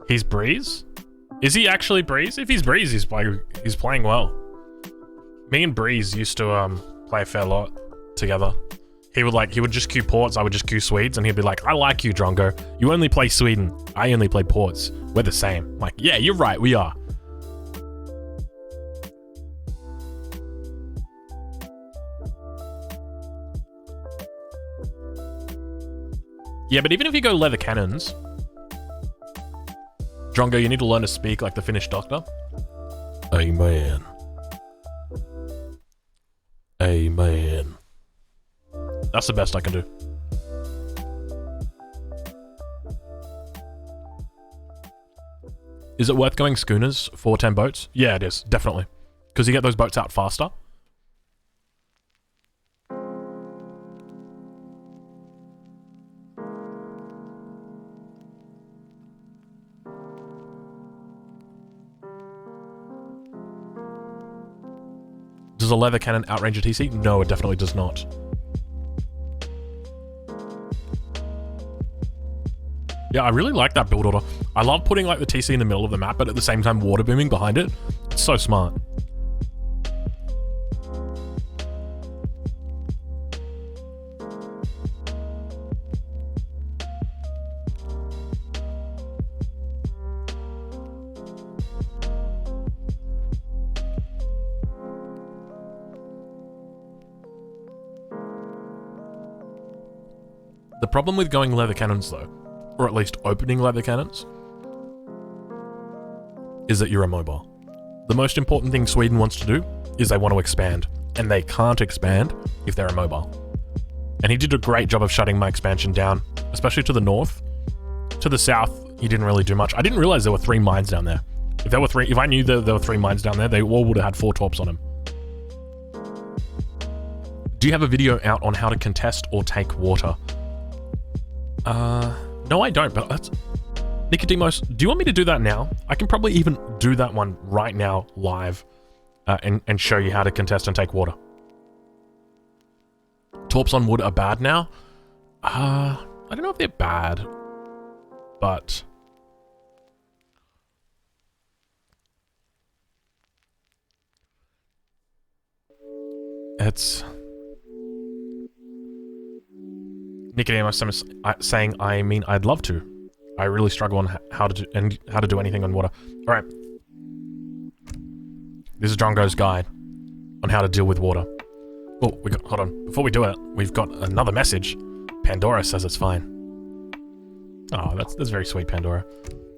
He's Breeze? Is he actually Breeze? If he's Breeze, he's playing well. Me and Breeze used to play a fair lot together. He would just queue ports, I would just queue Swedes, and he'd be like, I like you, Drongo. You only play Sweden. I only play ports. We're the same. I'm like, yeah, you're right, we are. Yeah, but even if you go leather cannons, Drongo, you need to learn to speak like the Finnish doctor. Amen. Amen. That's the best I can do. Is it worth going schooners for 10 boats? Yeah, it is, definitely. Because you get those boats out faster. Does a leather cannon outrange a TC? No, it definitely does not. Yeah, I really like that build order. I love putting like the TC in the middle of the map, but at the same time water booming behind it. It's so smart. The problem with going leather cannons though, or at least opening leather cannons, is that you're immobile. The most important thing Sweden wants to do is they want to expand, and they can't expand if they're immobile. And he did a great job of shutting my expansion down, especially to the north. To the south, he didn't really do much. I didn't realize there were 3 mines down there. If I knew there were 3 mines down there, they all would have had 4 torps on them. Do you have a video out on how to contest or take water? No I don't, but that's... Nicodemos, do you want me to do that now? I can probably even do that one right now, live, and show you how to contest and take water. Torps on wood are bad now? I don't know if they're bad, but... It's... Nicodemus saying, I mean, I'd love to. I really struggle on how to do anything on water. All right. This is Drongo's guide on how to deal with water. Oh, hold on. Before we do it, we've got another message. Pandora says it's fine. Oh, that's very sweet, Pandora.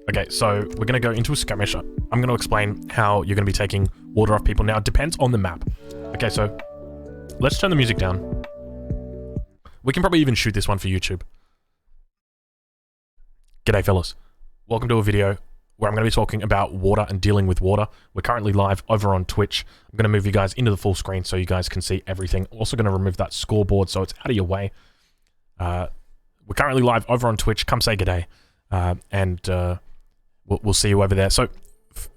Okay, so we're gonna go into a skirmish. I'm gonna explain how you're gonna be taking water off people. Now, it depends on the map. Okay, so let's turn the music down. We can probably even shoot this one for YouTube. G'day fellas. Welcome to a video where I'm going to be talking about water and dealing with water. We're currently live over on Twitch. I'm going to move you guys into the full screen so you guys can see everything. Also going to remove that scoreboard so it's out of your way. We're currently live over on Twitch. Come say g'day. And we'll see you over there. So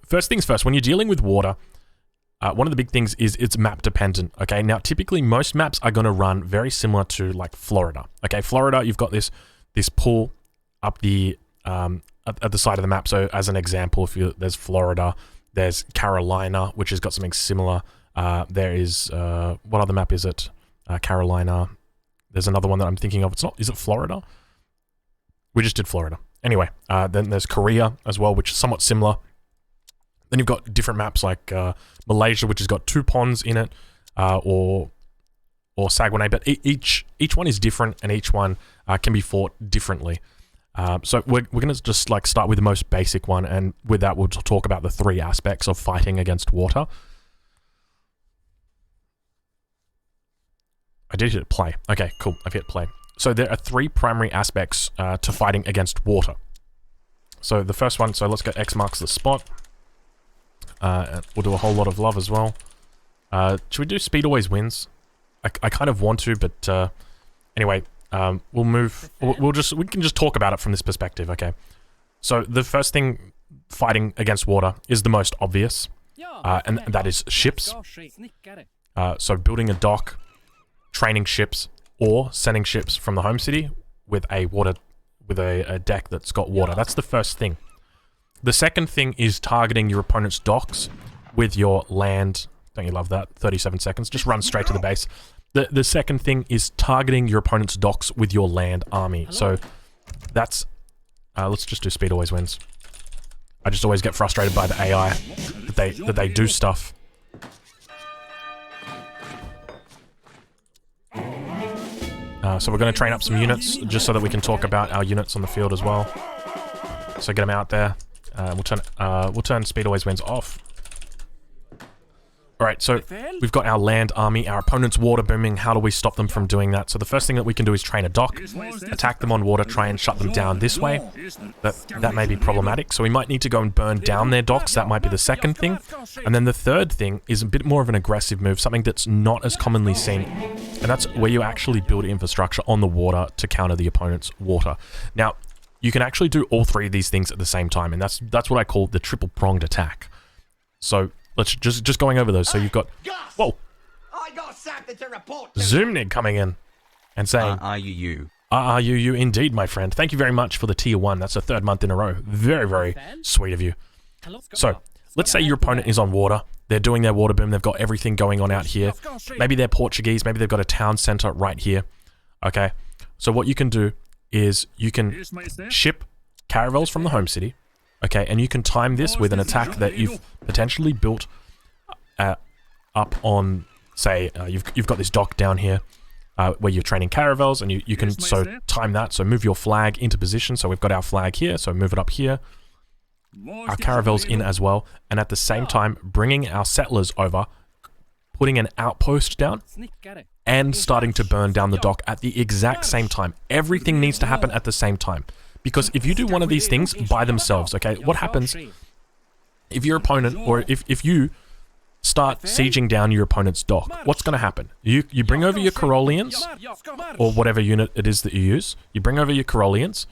first things first, when you're dealing with water, one of the big things is it's map dependent, okay? Now, typically, most maps are going to run very similar to, like, Florida, okay? Florida, you've got this pool up the, at the side of the map. So, as an example, there's Florida, there's Carolina, which has got something similar. There is, what other map is it? Carolina. There's another one that I'm thinking of. Is it Florida? We just did Florida. Anyway, then there's Korea as well, which is somewhat similar. Then you've got different maps like Malaysia, which has got 2 ponds in it, or Saguenay, but each one is different, and each one can be fought differently. So we're going to just like start with the most basic one, and with that we'll talk about the 3 aspects of fighting against water. I did hit play. Okay, cool. I've hit play. So there are 3 primary aspects to fighting against water. So the first one, so let's go X marks the spot. And we'll do a whole lot of love as well. Should we do speed always wins? I kind of want to, but anyway, we'll move. We can just talk about it from this perspective, okay? So the first thing fighting against water is the most obvious, and that is ships. So building a dock, training ships, or sending ships from the home city with a deck that's got water. That's the first thing. The second thing is targeting your opponent's docks with your land. Don't you love that? 37 seconds. Just run straight to the base. The second thing is targeting your opponent's docks with your land army. So that's... let's just do speed always wins. I just always get frustrated by the AI that they do stuff. So we're going to train up some units just so that we can talk about our units on the field as well. So get them out there. We'll turn speed always wins off. Alright, so we've got our land army, our opponent's water booming. How do we stop them from doing that? So the first thing that we can do is train a dock, attack them on water, try and shut them down this way. That may be problematic, so we might need to go and burn down their docks. That might be the second thing. And then the third thing is a bit more of an aggressive move, something that's not as commonly seen, and that's where you actually build infrastructure on the water to counter the opponent's water. Now, you can actually do all 3 of these things at the same time, and that's what I call the triple-pronged attack. So let's just going over those. So you've got, whoa, I got something to report to Zoomnig coming in and saying, you indeed, my friend. Thank you very much for the tier 1. That's the 3rd month in a row. Very, very sweet of you. So let's say your opponent is on water. They're doing their water boom. They've got everything going on out here. Maybe they're Portuguese. Maybe they've got a town center right here. Okay. So what you can do is you can ship caravels from the home city. Okay, and you can time this with an attack that you've potentially built up on, say, you've got this dock down here where you're training caravels, and you can so time that. So move your flag into position. So we've got our flag here, so move it up here. Our caravels in as well, and at the same time bringing our settlers over, putting an outpost down, and starting to burn down the dock at the exact same time. Everything needs to happen at the same time. Because if you do one of these things by themselves, okay, what happens if your opponent, or if you start sieging down your opponent's dock, what's going to happen? You bring over your Carolians, or whatever unit it is that you use, you bring over your Carolians,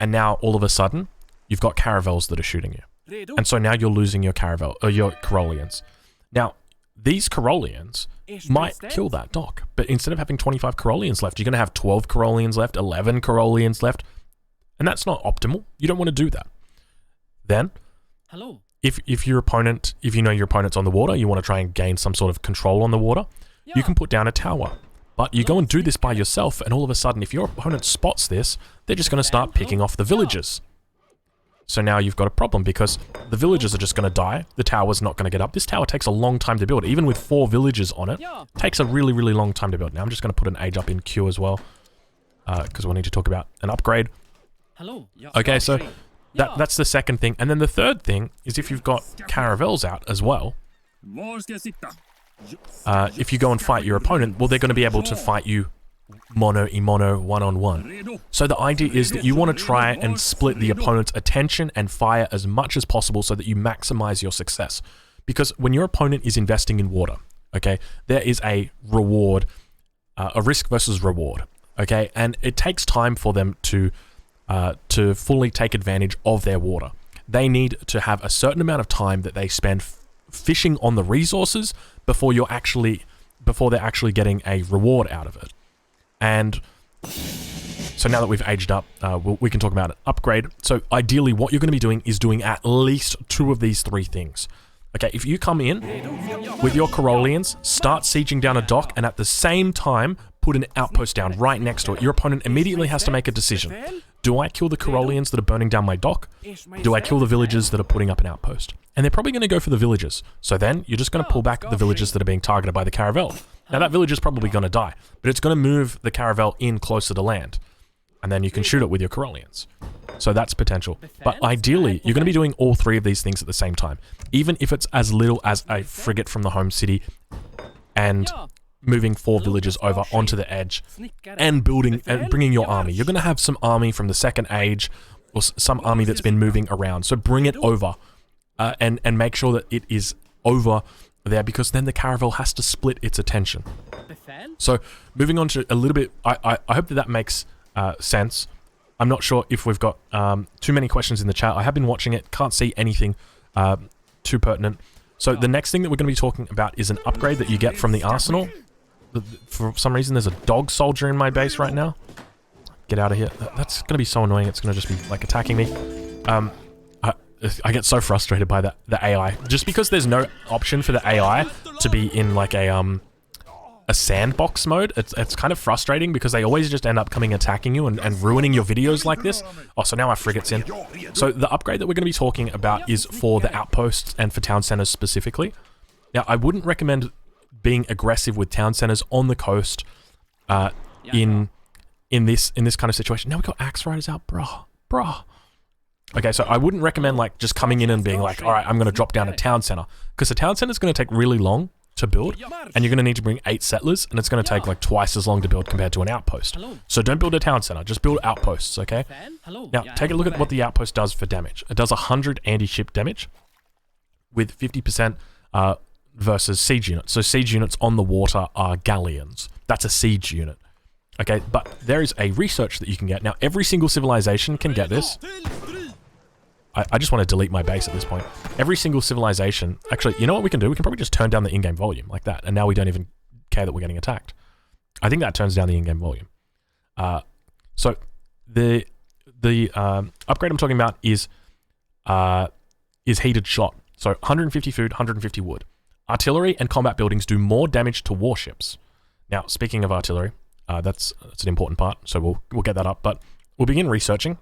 and now all of a sudden, you've got caravels that are shooting you. And so now you're losing your your Carolians. Now, these Carolians might kill that dock, but instead of having 25 Carolians left, you're going to have 12 Carolians left, 11 Carolians left, and that's not optimal. You don't want to do that. Then, if your opponent, if you know your opponent's on the water, you want to try and gain some sort of control on the water, you can put down a tower. But you go and do this by yourself, and all of a sudden, if your opponent spots this, they're just going to start picking off the villagers. So now you've got a problem, because the villagers are just going to die. The tower's not going to get up. This tower takes a long time to build. Even with 4 villagers on it, takes a really, really long time to build. Now I'm just going to put an age up in queue as well, because we'll need to talk about an upgrade. Okay, so that's the second thing. And then the third thing is if you've got caravels out as well, if you go and fight your opponent, well, they're going to be able to fight you mono-y-mono, one-on-one. So the idea is that you want to try and split the opponent's attention and fire as much as possible so that you maximize your success. Because when your opponent is investing in water, okay, there is a reward, a risk versus reward, okay? And it takes time for them to fully take advantage of their water. They need to have a certain amount of time that they spend fishing on the resources before they're actually getting a reward out of it. And so now that we've aged up, we can talk about an upgrade. So ideally, what you're going to be doing is doing at least 2 of these 3 things. Okay, if you come in with your Carolians, start sieging down a dock, and at the same time, put an outpost down right next to it, your opponent immediately has to make a decision. Do I kill the Carolians that are burning down my dock? Do I kill the villagers that are putting up an outpost? And they're probably going to go for the villagers. So then, you're just going to pull back the villagers that are being targeted by the caravel. Now, that villager's probably going to die, but it's going to move the caravel in closer to land. and then you can shoot it with your Corellians. So that's potential. But ideally, you're going to be doing all 3 of these things at the same time. Even if it's as little as a frigate from the home city and moving 4 villages over onto the edge and building and bringing your army. You're going to have some army from the Second Age or some army that's been moving around. So bring it over and make sure that it is over there, because then the caravel has to split its attention. So moving on to a little bit, I hope that makes sense. I'm not sure if we've got too many questions in the chat. I have been watching it, can't see anything too pertinent. So the next thing that we're going to be talking about is an upgrade that you get from the arsenal. For some reason, there's a dog soldier in my base right now. Get out of here. That's going to be so annoying. It's going to just be like attacking me. I get so frustrated by the AI. Just because there's no option for the AI to be in like a sandbox mode, it's kind of frustrating because they always just end up coming attacking you and ruining your videos like this. Oh, so now our frigate's in. So the upgrade that we're going to be talking about is for the outposts and for town centers specifically. Now, I wouldn't recommend being aggressive with town centers on the coast in this kind of situation. Now we got axe riders out, bruh. Okay, so I wouldn't recommend like just coming in and being like, all right, I'm going to drop down a town center, because the town center is going to take really long to build, and you're going to need to bring 8 settlers, and it's going to take like twice as long to build compared to an outpost. So don't build a town center, just build outposts, okay? Now, take a look at what the outpost does for damage. It does 100 anti-ship damage with 50% versus siege units. So siege units on the water are galleons. That's a siege unit. Okay, but there is a research that you can get. Now, every single civilization can get this. I just want to delete my base at this point. Every single civilization... Actually, you know what we can do? We can probably just turn down the in-game volume like that, and now we don't even care that we're getting attacked. I think that turns down the in-game volume. So the upgrade I'm talking about is heated shot. So 150 food, 150 wood. Artillery and combat buildings do more damage to warships. Now, speaking of artillery, that's an important part, so we'll get that up. But we'll begin researching.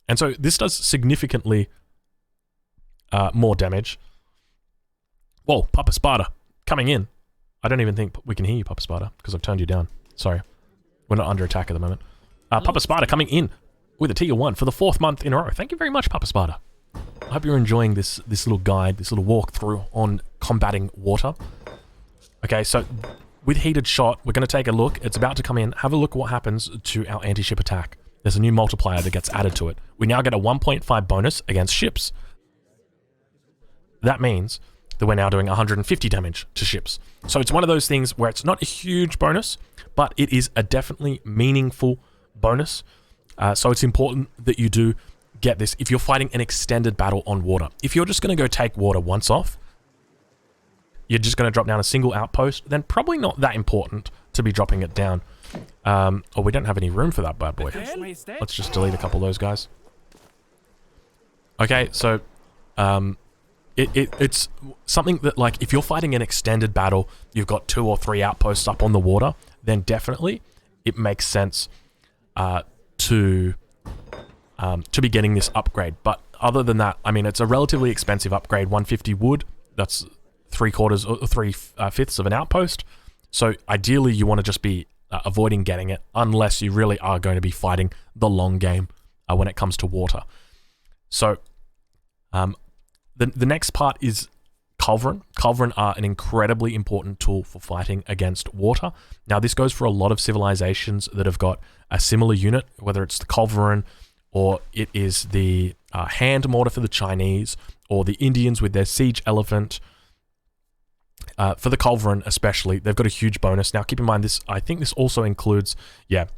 And so this does significantly more damage. Whoa, Papa Sparta, coming in. I don't even think we can hear you, Papa Sparta, because I've turned you down. Sorry. We're not under attack at the moment. Papa Sparta coming in with a tier 1 for the 4th month in a row. Thank you very much, Papa Sparta. I hope you're enjoying this little guide, this little walkthrough on combating water. Okay, so with heated shot, we're going to take a look. It's about to come in. Have a look what happens to our anti-ship attack. There's a new multiplier that gets added to it. We now get a 1.5 bonus against ships. That means that we're now doing 150 damage to ships. So it's one of those things where it's not a huge bonus, but it is a definitely meaningful bonus. So it's important that you do get this if you're fighting an extended battle on water. If you're just going to go take water once off, you're just going to drop down a single outpost, then probably not that important to be dropping it down. Oh, we don't have any room for that bad boy. Let's just delete a couple of those guys. Okay, so it's something that, like, if you're fighting an extended battle, you've got 2 or 3 outposts up on the water, then definitely it makes sense to be getting this upgrade. But other than that, I mean, it's a relatively expensive upgrade. 150 wood, that's 3/4 or 3/5 of an outpost. So ideally, you want to just be avoiding getting it unless you really are going to be fighting the long game when it comes to water. So the next part is Culverin. Culverin are an incredibly important tool for fighting against water. Now, this goes for a lot of civilizations that have got a similar unit, whether it's the Culverin or it is the hand mortar for the Chinese or the Indians with their siege elephant. For the Culverin especially, they've got a huge bonus. Now, keep in mind this, I think this also includes,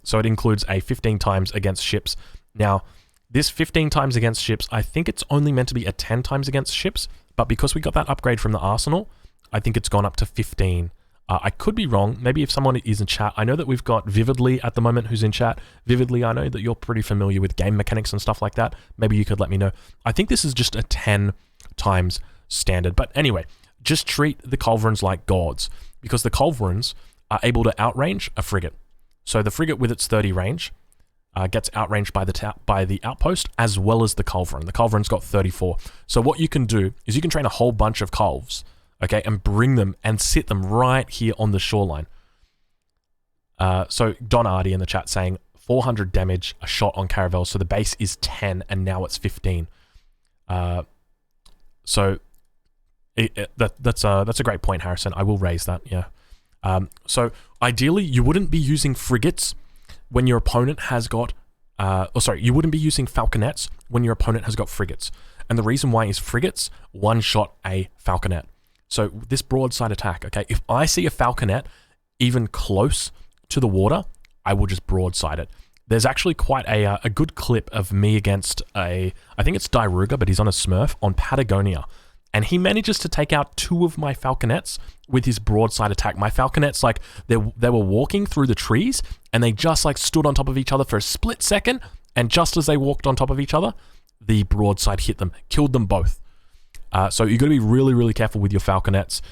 so it includes a 15 times against ships. Now, this 15 times against ships, I think it's only meant to be a 10 times against ships, but because we got that upgrade from the arsenal, I think it's gone up to 15. I could be wrong. Maybe if someone is in chat, I know that we've got Vividly at the moment who's in chat. Vividly, I know that you're pretty familiar with game mechanics and stuff like that. Maybe you could let me know. I think this is just a 10 times standard. But anyway, just treat the Culverins like gods, because the Culverins are able to outrange a frigate. So the frigate with its 30 range gets outranged by the outpost as well as the Culverin. The Culverin's got 34. So what you can do is you can train a whole bunch of Culves, okay, and bring them and sit them right here on the shoreline. So Don Artie in the chat saying 400 damage a shot on Caravel, so the base is 10 and now it's 15. So that's a great point, Harrison. I will raise that. Yeah. So ideally, you wouldn't be using frigates when your opponent has got. You wouldn't be using falconets when your opponent has got frigates. And the reason why is frigates one-shot a falconet. So this broadside attack, okay, if I see a falconet even close to the water, I will just broadside it. There's actually quite a good clip of me against I think it's Dairuga, but he's on a Smurf, on Patagonia. And he manages to take out 2 of my falconets with his broadside attack. My falconets, like, they were walking through the trees, and they just, like, stood on top of each other for a split second, and just as they walked on top of each other, the broadside hit them, killed them both. So you've got to be really, really careful with your falconets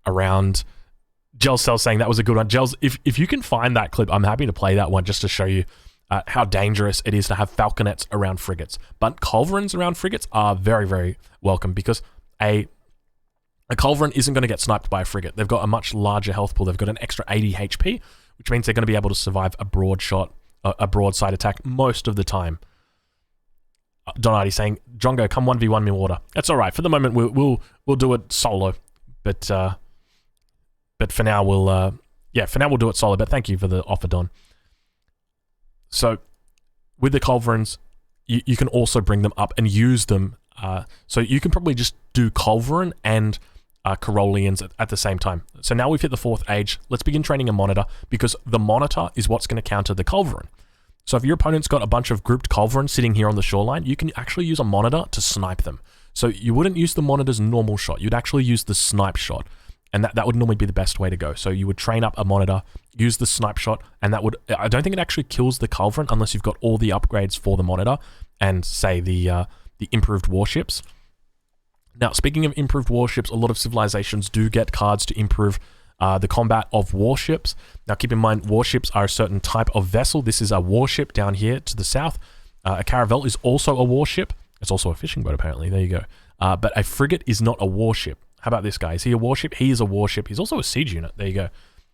around. Gelcell saying that was a good one. Gels, if you can find that clip, I'm happy to play that one just to show you how dangerous it is to have falconets around frigates. But culverins around frigates are very, very welcome, because a culverin isn't going to get sniped by a frigate. They've got a much larger health pool. They've got an extra 80 HP, which means they're going to be able to survive a broadside attack most of the time. Donati saying, Drongo, come 1v1 me water. That's all right. For the moment, we'll do it solo, but for now we'll do it solo. But thank you for the offer, Don. So with the culverins, you can also bring them up and use them. So you can probably just do culverin and Corollians at the same time. So now we've hit the 4th age. Let's begin training a monitor, because the monitor is what's going to counter the culverin. So if your opponent's got a bunch of grouped culverins sitting here on the shoreline, you can actually use a monitor to snipe them. So you wouldn't use the monitor's normal shot. You'd actually use the snipe shot. And that would normally be the best way to go. So you would train up a monitor, use the snipe shot, and that would... I don't think it actually kills the culverin unless you've got all the upgrades for the monitor and, say, the improved warships. Now, speaking of improved warships, a lot of civilizations do get cards to improve the combat of warships. Now, keep in mind, warships are a certain type of vessel. This is a warship down here to the south. A caravel is also a warship. It's also a fishing boat, apparently. There you go. But a frigate is not a warship. How about this guy? Is he a warship? He is a warship. He's also a siege unit. There you go.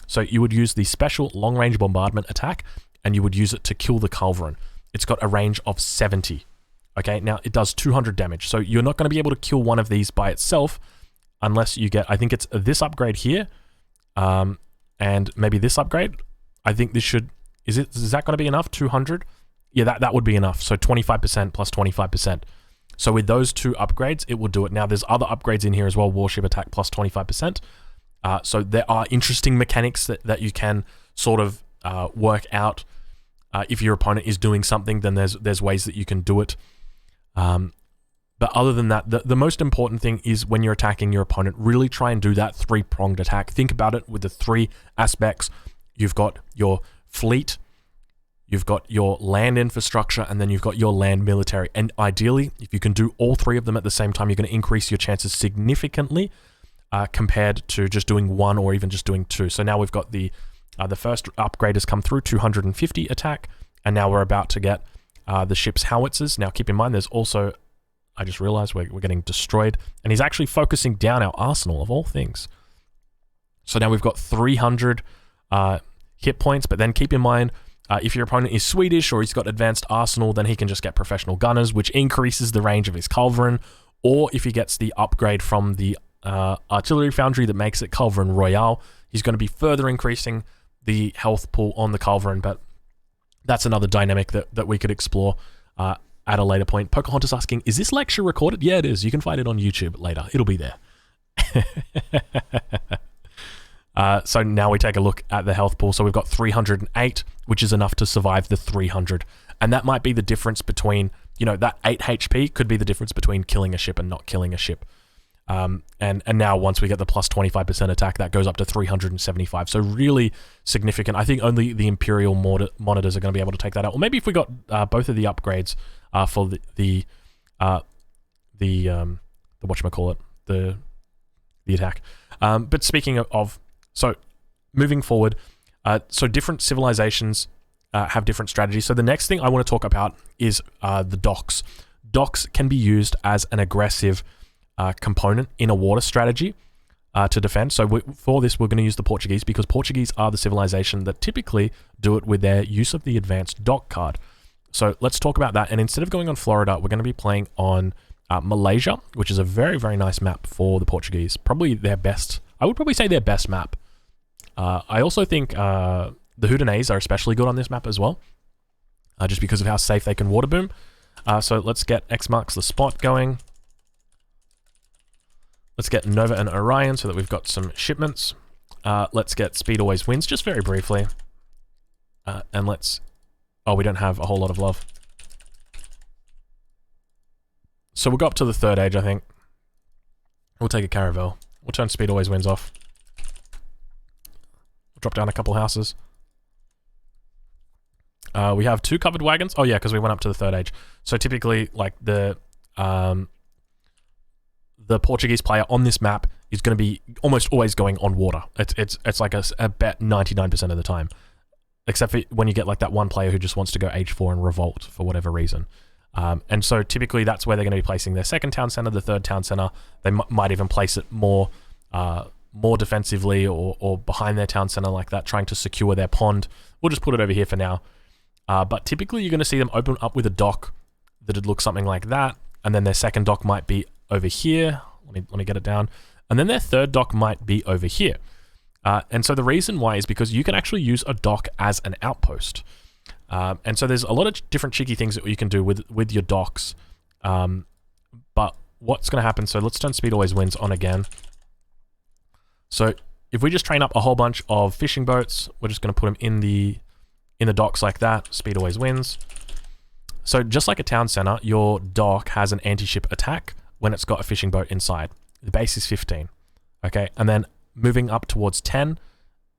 So you would use the special long-range bombardment attack, and you would use it to kill the culverin. It's got a range of 70. Okay, now it does 200 damage. So you're not going to be able to kill one of these by itself unless you get, I think it's this upgrade here, and maybe this upgrade. I think this should, is that going to be enough? 200? Yeah, that would be enough. So 25% plus 25%. So with those 2 upgrades, it will do it. Now, there's other upgrades in here as well. Warship attack plus 25%. So there are interesting mechanics that you can sort of work out. If your opponent is doing something, then there's ways that you can do it. But other than that, the most important thing is when you're attacking your opponent, really try and do that 3-pronged attack. Think about it with the 3 aspects. You've got your fleet, you've got your land infrastructure, and then you've got your land military. And ideally, if you can do all 3 of them at the same time, you're going to increase your chances significantly compared to just doing 1 or even just doing 2. So now we've got the first upgrade has come through, 250 attack, and now we're about to get the ship's howitzers. Now keep in mind, there's also, I just realized we're getting destroyed, and he's actually focusing down our arsenal of all things. So now we've got 300 hit points, but then keep in mind, if your opponent is Swedish or he's got advanced arsenal, then he can just get professional gunners, which increases the range of his culverin, or if he gets the upgrade from the artillery foundry that makes it culverin royale, he's going to be further increasing the health pool on the culverin, but that's another dynamic that we could explore at a later point. Pocahontas asking, is this lecture recorded? Yeah, it is. You can find it on YouTube later. It'll be there. So now we take a look at the health pool. So we've got 308, which is enough to survive the 300. And that might be the difference between, that 8 HP could be the difference between killing a ship and not killing a ship. And now once we get the plus 25% attack, that goes up to 375. So really significant. I think only the Imperial monitors are going to be able to take that out. Or maybe if we got both of the upgrades for the whatchamacallit, the attack. But speaking of, so moving forward, so different civilizations have different strategies. So the next thing I want to talk about is the docks. Docks can be used as an aggressive component in a water strategy. to defend. So for this, we're going to use the Portuguese because Portuguese are the civilization that typically do it with their use of the advanced dock card. So let's talk about that. And instead of going on Florida, we're going to be playing on Malaysia, which is a very, very nice map for the Portuguese. Probably their best, I would probably say their best map. I also think the Houdanese are especially good on this map as well, just because of how safe they can water boom. So let's get X marks the spot going. Let's get Nova and Orion so that we've got some shipments. Let's get Speed Always Wins, just very briefly. And let's... Oh, we don't have a whole lot of love. So we'll go up to the 3rd age, I think. We'll take a Caravel. We'll turn Speed Always Wins off. We'll drop down a couple houses. We have 2 covered wagons. Oh yeah, because we went up to the 3rd age. So typically, like the Portuguese player on this map is going to be almost always going on water. It's like a bet 99% of the time, except for when you get like that one player who just wants to go age 4 and revolt for whatever reason. And so typically that's where they're going to be placing their 2nd town center, the 3rd town center. They might even place it more defensively or behind their town center like that, trying to secure their pond. We'll just put it over here for now. But typically you're going to see them open up with a dock that would look something like that, and then their 2nd dock might be over here. Let me get it down. And then their 3rd dock might be over here. And so the reason why is because you can actually use a dock as an outpost. And so there's a lot of different cheeky things that you can do with your docks. But what's going to happen, so let's turn Speed Always Wins on again. So if we just train up a whole bunch of fishing boats, we're just going to put them in the docks like that. Speed Always Wins. So just like a town center, your dock has an anti-ship attack when it's got a fishing boat inside. The base is 15. Okay, and then moving up towards 10,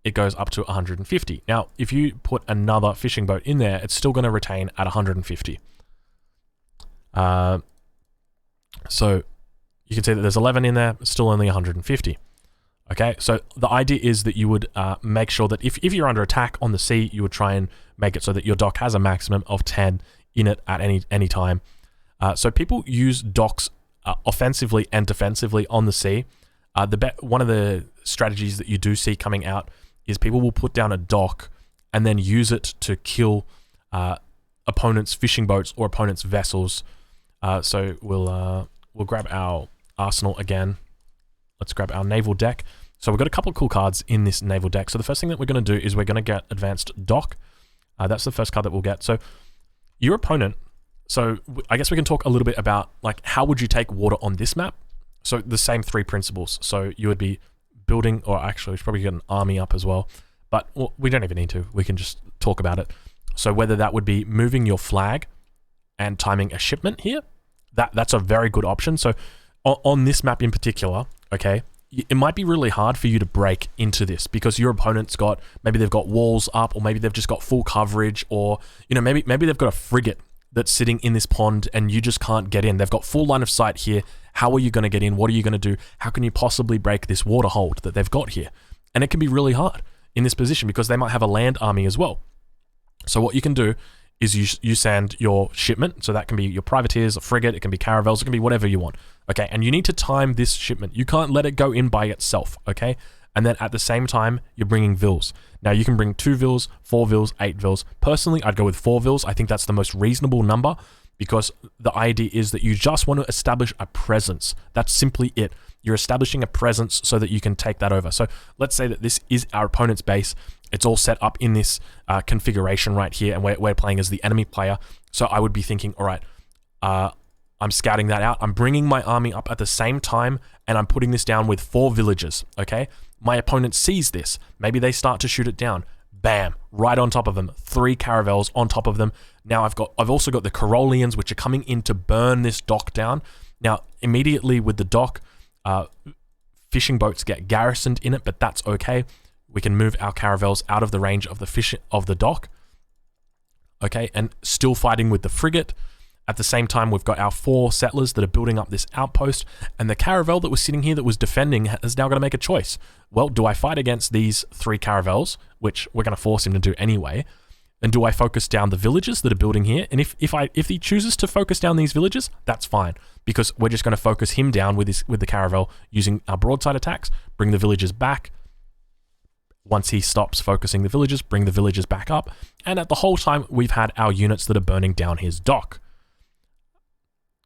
it goes up to 150. Now, if you put another fishing boat in there, it's still going to retain at 150. So you can see that there's 11 in there, it's still only 150. Okay, so the idea is that you would make sure that if you're under attack on the sea, you would try and make it so that your dock has a maximum of 10 in it at any time. So people use docks offensively and defensively on the sea. One of the strategies that you do see coming out is people will put down a dock and then use it to kill opponents' fishing boats or opponents' vessels. So we'll grab our arsenal again. Let's grab our naval deck. So we've got a couple of cool cards in this naval deck. So the first thing that we're going to do is we're going to get advanced dock. That's the first card that we'll get. So your opponent, so I guess we can talk a little bit about like how would you take water on this map. So the same 3 principles. So you would be building, or actually we should probably get an army up as well, but we don't even need to. We can just talk about it. So whether that would be moving your flag and timing a shipment here, that's a very good option. So on this map in particular, okay, it might be really hard for you to break into this because your opponent's got, maybe they've got walls up, or maybe they've just got full coverage, or, you know, maybe they've got a frigate that's sitting in this pond and you just can't get in. They've got full line of sight here. How are you going to get in? What are you going to do? How can you possibly break this water hold that they've got here? And it can be really hard in this position because they might have a land army as well. So what you can do is you send your shipment. So that can be your privateers, a frigate, it can be caravels, it can be whatever you want. Okay, and you need to time this shipment. You can't let it go in by itself, okay? And then at the same time, you're bringing vils. Now you can bring 2 vils, 4 vils, 8 vils. Personally, I'd go with 4 vils. I think that's the most reasonable number because the idea is that you just want to establish a presence. That's simply it. You're establishing a presence so that you can take that over. So let's say that this is our opponent's base. It's all set up in this configuration right here, and we're playing as the enemy player. So I would be thinking, all right, I'm scouting that out. I'm bringing my army up at the same time, and I'm putting this down with 4 villages, okay? My opponent sees this. Maybe they start to shoot it down. Bam, right on top of them. 3 caravels on top of them. Now I've also got the Carolians, which are coming in to burn this dock down. Now, immediately with the dock, fishing boats get garrisoned in it, but that's okay. We can move our caravels out of the range of the dock. Okay, and still fighting with the frigate. At the same time, we've got our 4 settlers that are building up this outpost, and the caravel that was sitting here that was defending has now got to make a choice. Well, do I fight against these 3 caravels, which we're going to force him to do anyway, And do I focus down the villages that are building here? And if he chooses to focus down these villages, that's fine, because we're just going to focus him down with the caravel using our broadside attacks, bring the villagers back. Once he stops focusing the villagers, bring the villagers back up. And at the whole time, we've had our units that are burning down his dock.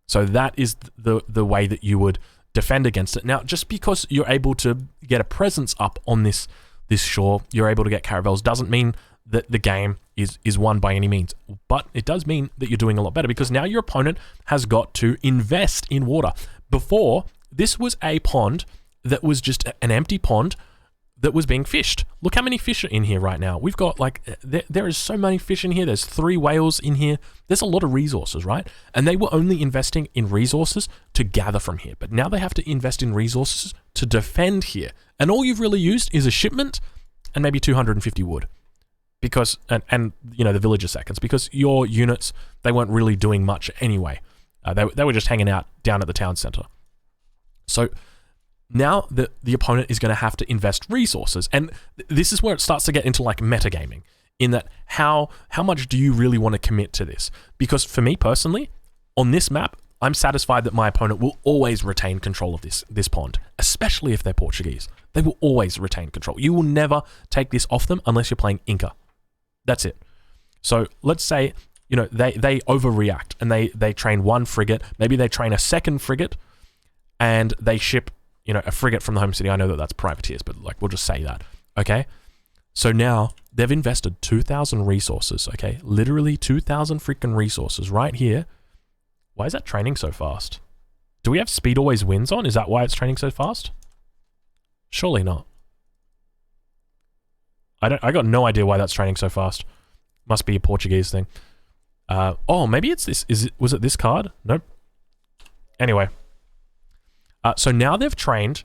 So that is the way that you would defend against it. Now, just because you're able to get a presence up on this shore, you're able to get caravels, doesn't mean that the game is won by any means. But it does mean that you're doing a lot better, because now your opponent has got to invest in water. Before, this was a pond that was just an empty pond that was being fished. Look how many fish are in here right now. We've got like, there is so many fish in here. There's 3 whales in here. There's a lot of resources, right? And they were only investing in resources to gather from here. But now they have to invest in resources to defend here. And all you've really used is a shipment and maybe 250 wood. Because, and you know, the villager seconds, because your units, they weren't really doing much anyway. They were just hanging out down at the town center. So now the opponent is going to have to invest resources. And this is where it starts to get into like metagaming, in that how much do you really want to commit to this? Because for me personally, on this map, I'm satisfied that my opponent will always retain control of this pond, especially if they're Portuguese. They will always retain control. You will never take this off them unless you're playing Inca. That's it. So let's say, you know, they overreact and they train 1 frigate, maybe they train a 2nd frigate, and they ship, you know, a frigate from the home city. I know that that's privateers, but like, we'll just say that. Okay. So now they've invested 2,000 resources. Okay. Literally 2,000 freaking resources right here. Why is that training so fast? Do we have speed always wins on? Is that why it's training so fast? Surely not. I got no idea why that's training so fast. Must be a Portuguese thing. Oh, maybe it's this. Was it this card? Nope. Anyway. So now they've trained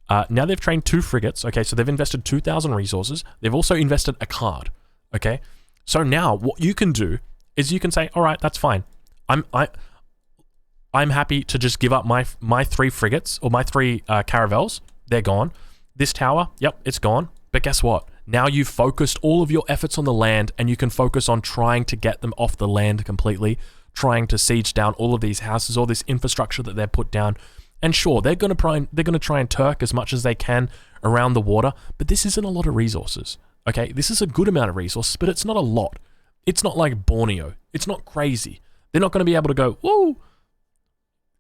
2 frigates. Okay, so they've invested 2,000 resources. They've also invested a card. Okay, so now what you can do is you can say, all right, that's fine. I'm happy to just give up my 3 frigates or my 3 caravels. They're gone. This tower, yep, it's gone. But guess what? Now you've focused all of your efforts on the land, and you can focus on trying to get them off the land completely, trying to siege down all of these houses, all this infrastructure that they've put down. And sure, they're going to try and Turk as much as they can around the water, but this isn't a lot of resources. Okay, this is a good amount of resources, but it's not a lot. It's not like Borneo. It's not crazy. They're not going to be able to go, woo,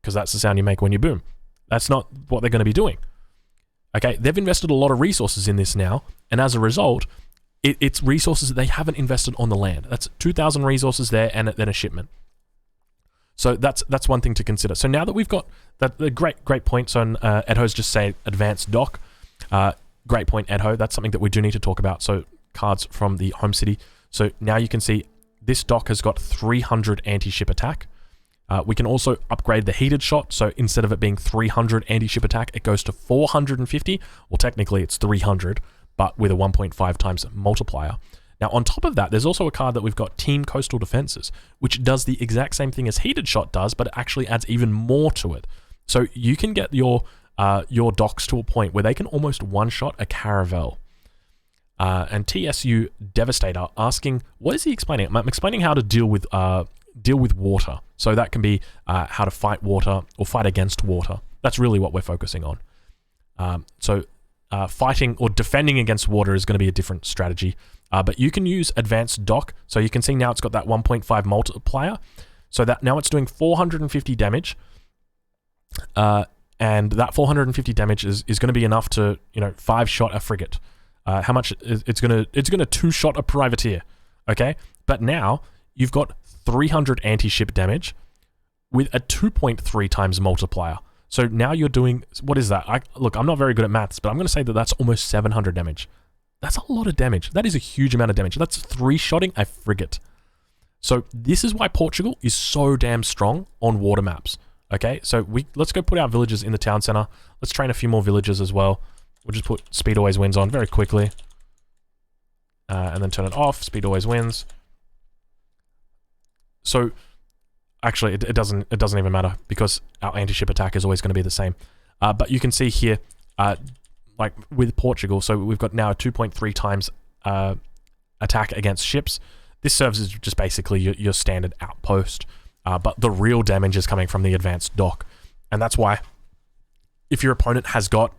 because that's the sound you make when you boom. That's not what they're going to be doing. Okay, they've invested a lot of resources in this now, and as a result, it's resources that they haven't invested on the land. That's 2,000 resources there, and then a shipment. So that's one thing to consider. So now that we've got the great point, so Edho's just say advanced dock. Great point, Edho. That's something that we do need to talk about. So cards from the home city. So now you can see this dock has got 300 anti-ship attack. We can also upgrade the heated shot, so instead of it being 300 anti-ship attack, it goes to 450. Well, technically it's 300, but with a 1.5 times multiplier. Now, on top of that, there's also a card that we've got Team Coastal Defenses, which does the exact same thing as heated shot does, but it actually adds even more to it. So you can get your docks to a point where they can almost one-shot a caravel. And TSU Devastator asking, what is he explaining? I'm explaining how to deal with water. So that can be how to fight water or fight against water. That's really what we're focusing on. So fighting or defending against water is going to be a different strategy. But you can use advanced dock. So you can see now it's got that 1.5 multiplier. So that now it's doing 450 damage. And that 450 damage is going to be enough to, 5-shot a frigate. How much? It's going to 2-shot a privateer. Okay? But now you've got 300 anti-ship damage with a 2.3 times multiplier. So now you're doing, what is that? Look, I'm not very good at maths, but I'm going to say that that's almost 700 damage. That's a lot of damage. That is a huge amount of damage. That's 3-shotting a frigate. So this is why Portugal is so damn strong on water maps. Okay, so let's go put our villagers in the town center. Let's train a few more villagers as well. We'll just put speed always wins on very quickly. And then turn it off. Speed always wins. So actually it doesn't even matter because our anti-ship attack is always going to be the same. But you can see here, like with Portugal, so we've got now a 2.3 times attack against ships. This serves as just basically your standard outpost, but the real damage is coming from the advanced dock. And that's why if your opponent has got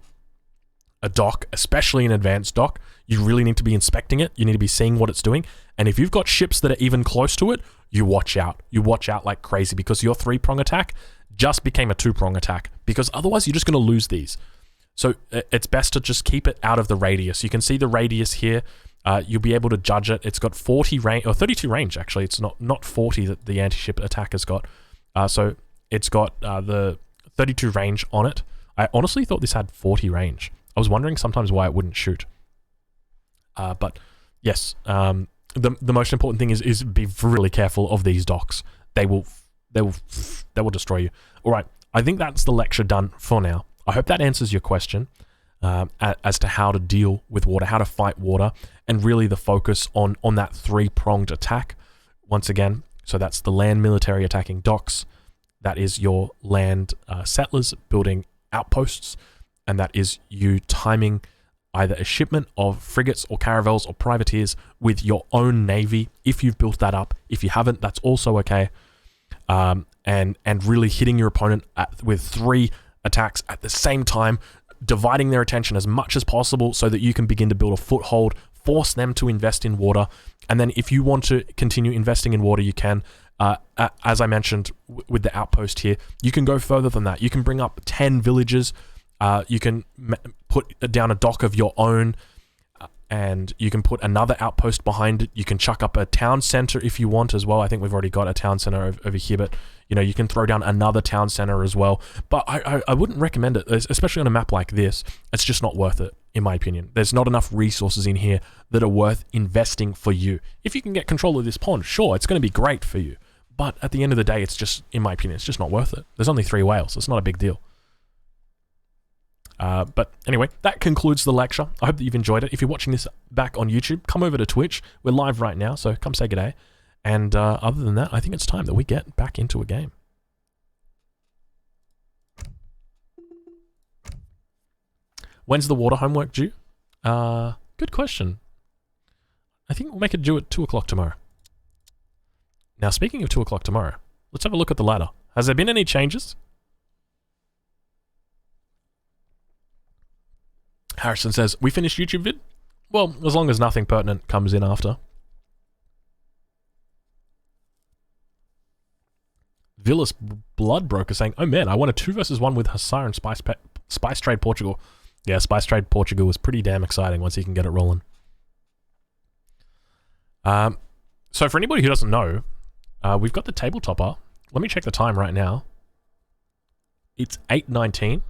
a dock, especially an advanced dock, you really need to be inspecting it. You need to be seeing what it's doing. And if you've got ships that are even close to it, you watch out. You watch out like crazy, because your 3-prong attack just became a 2-prong attack, because otherwise you're just going to lose these. So it's best to just keep it out of the radius. You can see the radius here. You'll be able to judge it. It's got 40 range, or 32 range actually. It's not 40 that the anti-ship attack has got. So it's got the 32 range on it. I honestly thought this had 40 range. I was wondering sometimes why it wouldn't shoot. But yes, the most important thing is be really careful of these docks. They will destroy you. All right, I think that's the lecture done for now. I hope that answers your question as to how to deal with water, how to fight water, and really the focus on that 3-pronged attack. Once again, so that's the land military attacking docks. That is your land settlers building outposts, and that is you timing either a shipment of frigates or caravels or privateers with your own navy, if you've built that up. If you haven't, that's also okay. And really hitting your opponent with 3 attacks at the same time, dividing their attention as much as possible so that you can begin to build a foothold, force them to invest in water, and then if you want to continue investing in water, you can. As I mentioned with the outpost here, you can go further than that. You can bring up 10 villages. You can put down a dock of your own, and you can put another outpost behind it. You can chuck up a town center if you want as well. I think we've already got a town center over here, but you know, you can throw down another town center as well. But I wouldn't recommend it, especially on a map like this. It's just not worth it, in my opinion. There's not enough resources in here that are worth investing for you. If you can get control of this pond, sure, it's going to be great for you. But at the end of the day, it's just, in my opinion, it's just not worth it. There's only 3 whales. It's not a big deal. But anyway, that concludes the lecture. I hope that you've enjoyed it. If you're watching this back on YouTube, come over to Twitch. We're live right now, so come say g'day. And other than that, I think it's time that we get back into a game. When's the water homework due? Good question. I think we'll make it due at 2 o'clock tomorrow. Now, speaking of 2 o'clock tomorrow, let's have a look at the ladder. Has there been any changes? Harrison says, we finished YouTube vid? Well, as long as nothing pertinent comes in after. Villas Bloodbroker saying, oh man, I won a 2 versus 1 with Hussar and Spice Trade Portugal. Yeah, Spice Trade Portugal was pretty damn exciting once you can get it rolling. So for anybody who doesn't know, we've got the table topper. Let me check the time right now. It's 8:19,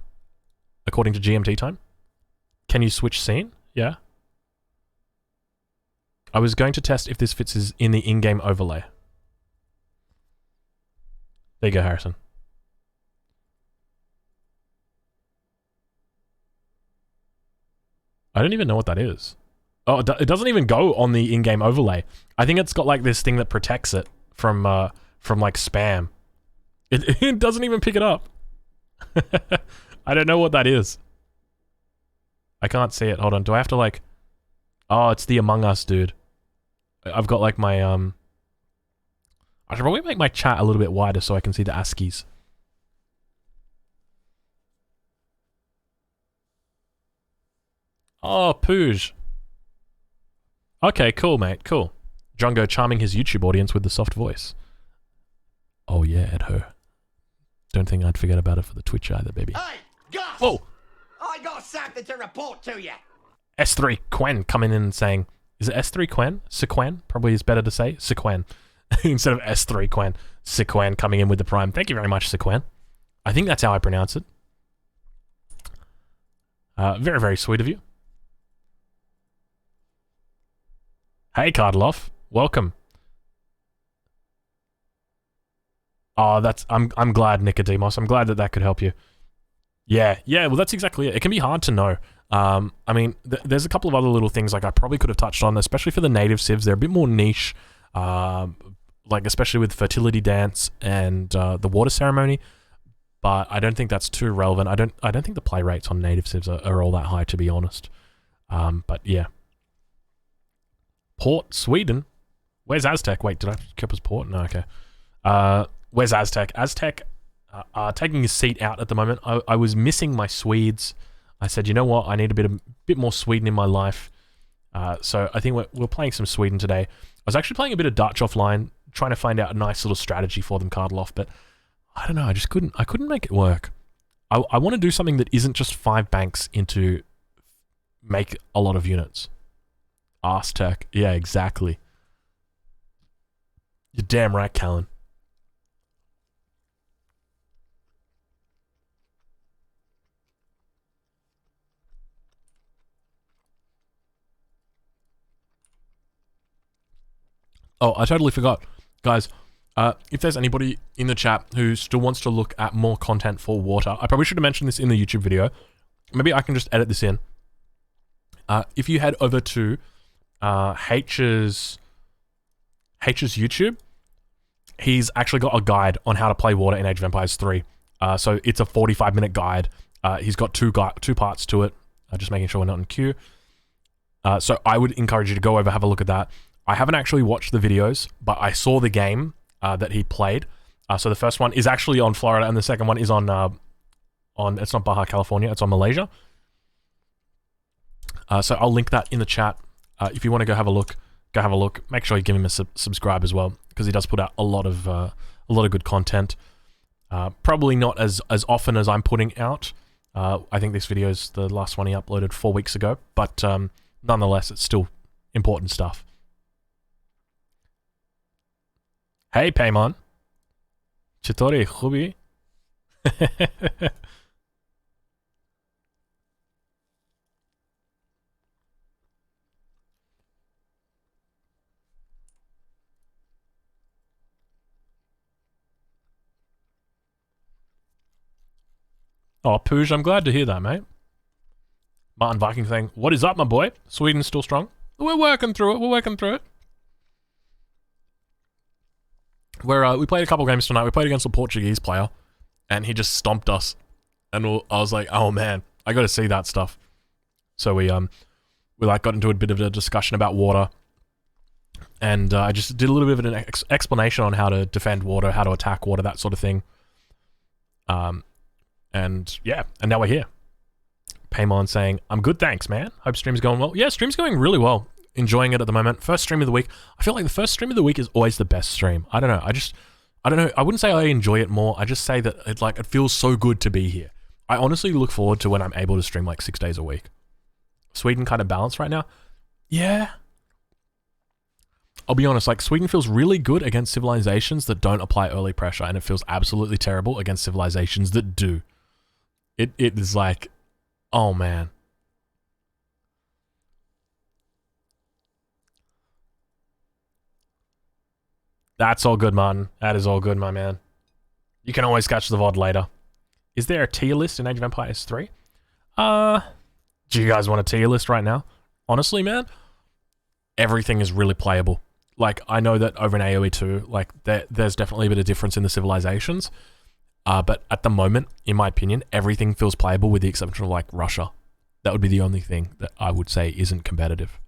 according to GMT time. Can you switch scene? Yeah. I was going to test if this fits in the in-game overlay. There you go, Harrison. I don't even know what that is. Oh, it doesn't even go on the in-game overlay. I think it's got like this thing that protects it from like spam. It doesn't even pick it up. I don't know what that is. I can't see it. Hold on. Do I have to like... Oh, it's the Among Us dude. I've got like my... I should probably make my chat a little bit wider so I can see the ASCIIs. Oh, Pooj. Okay, cool, mate. Cool. Drongo charming his YouTube audience with the soft voice. Oh yeah, Ed Ho. Don't think I'd forget about it for the Twitch either, baby. Hey, Gus! Whoa! I got something to report to you. S3 Quen coming in and saying, is it S3 Quen? Sequen? Probably is better to say. Sequen. Instead of S3 Quen. Sequen coming in with the prime. Thank you very much, Sequen. I think that's how I pronounce it. Very, very sweet of you. Hey, Cardloff. Welcome. Oh, I'm glad, Nicodemos. I'm glad that could help you. Yeah, well, that's exactly it. It can be hard to know. I mean, there's a couple of other little things like I probably could have touched on, especially for the native civs. They're a bit more niche, like especially with fertility dance and the water ceremony. But I don't think that's too relevant. I don't think the play rates on native civs are all that high, to be honest. But yeah. Port Sweden. Where's Aztec? Wait, did I keep his port? No, okay. Where's Aztec? Aztec taking his seat out at the moment. I was missing my Swedes. I said, you know what? I need a bit more Sweden in my life. So I think we're playing some Sweden today. I was actually playing a bit of Dutch offline, trying to find out a nice little strategy for them, Karloff, but I don't know. I couldn't make it work. I want to do something that isn't just 5 banks into make a lot of units. Aztec. Yeah, exactly. You're damn right, Callan. Oh, I totally forgot. Guys, if there's anybody in the chat who still wants to look at more content for water, I probably should have mentioned this in the YouTube video. Maybe I can just edit this in. If you head over to H's YouTube, he's actually got a guide on how to play water in Age of Empires 3. So it's a 45-minute guide. He's got two parts to it. Just making sure we're not in queue. So I would encourage you to go over, have a look at that. I haven't actually watched the videos, but I saw the game that he played. So the first one is actually on Florida, and the second one is on it's not Baja California, it's on Malaysia. So I'll link that in the chat. If you want to go have a look, go have a look. Make sure you give him a subscribe as well, because he does put out a lot of good content. Probably not as often as I'm putting out. I think this video is the last one he uploaded 4 weeks ago, but nonetheless, it's still important stuff. Hey, Paymon. Chitori Khubi. Oh, Pooj, I'm glad to hear that, mate. Martin Viking saying, what is up, my boy? Sweden's still strong. We're working through it. We played a couple games tonight. We played against a Portuguese player, and he just stomped us. And I was like, oh man, I got to see that stuff. So we got into a bit of a discussion about water, and I just did a little bit of an explanation on how to defend water, how to attack water, that sort of thing. And yeah, and now we're here. Paymon saying, I'm good, thanks, man. Hope stream's going well. Yeah, stream's going really well. Enjoying it at the moment. First stream of the week. I feel like the first stream of the week is always the best stream. I don't know. I don't know. I wouldn't say I enjoy it more. I just say that it feels so good to be here. I honestly look forward to when I'm able to stream like 6 days a week. Sweden kind of balanced right now. Yeah. I'll be honest, like Sweden feels really good against civilizations that don't apply early pressure, and it feels absolutely terrible against civilizations that do. It is like, oh man. That's all good, Martin. That is all good, my man. You can always catch the VOD later. Is there a tier list in Age of Empires 3? Do you guys want a tier list right now? Honestly, man, everything is really playable. Like, I know that over in AoE 2, like, there's definitely a bit of difference in the civilizations. But at the moment, in my opinion, everything feels playable with the exception of, like, Russia. That would be the only thing that I would say isn't competitive.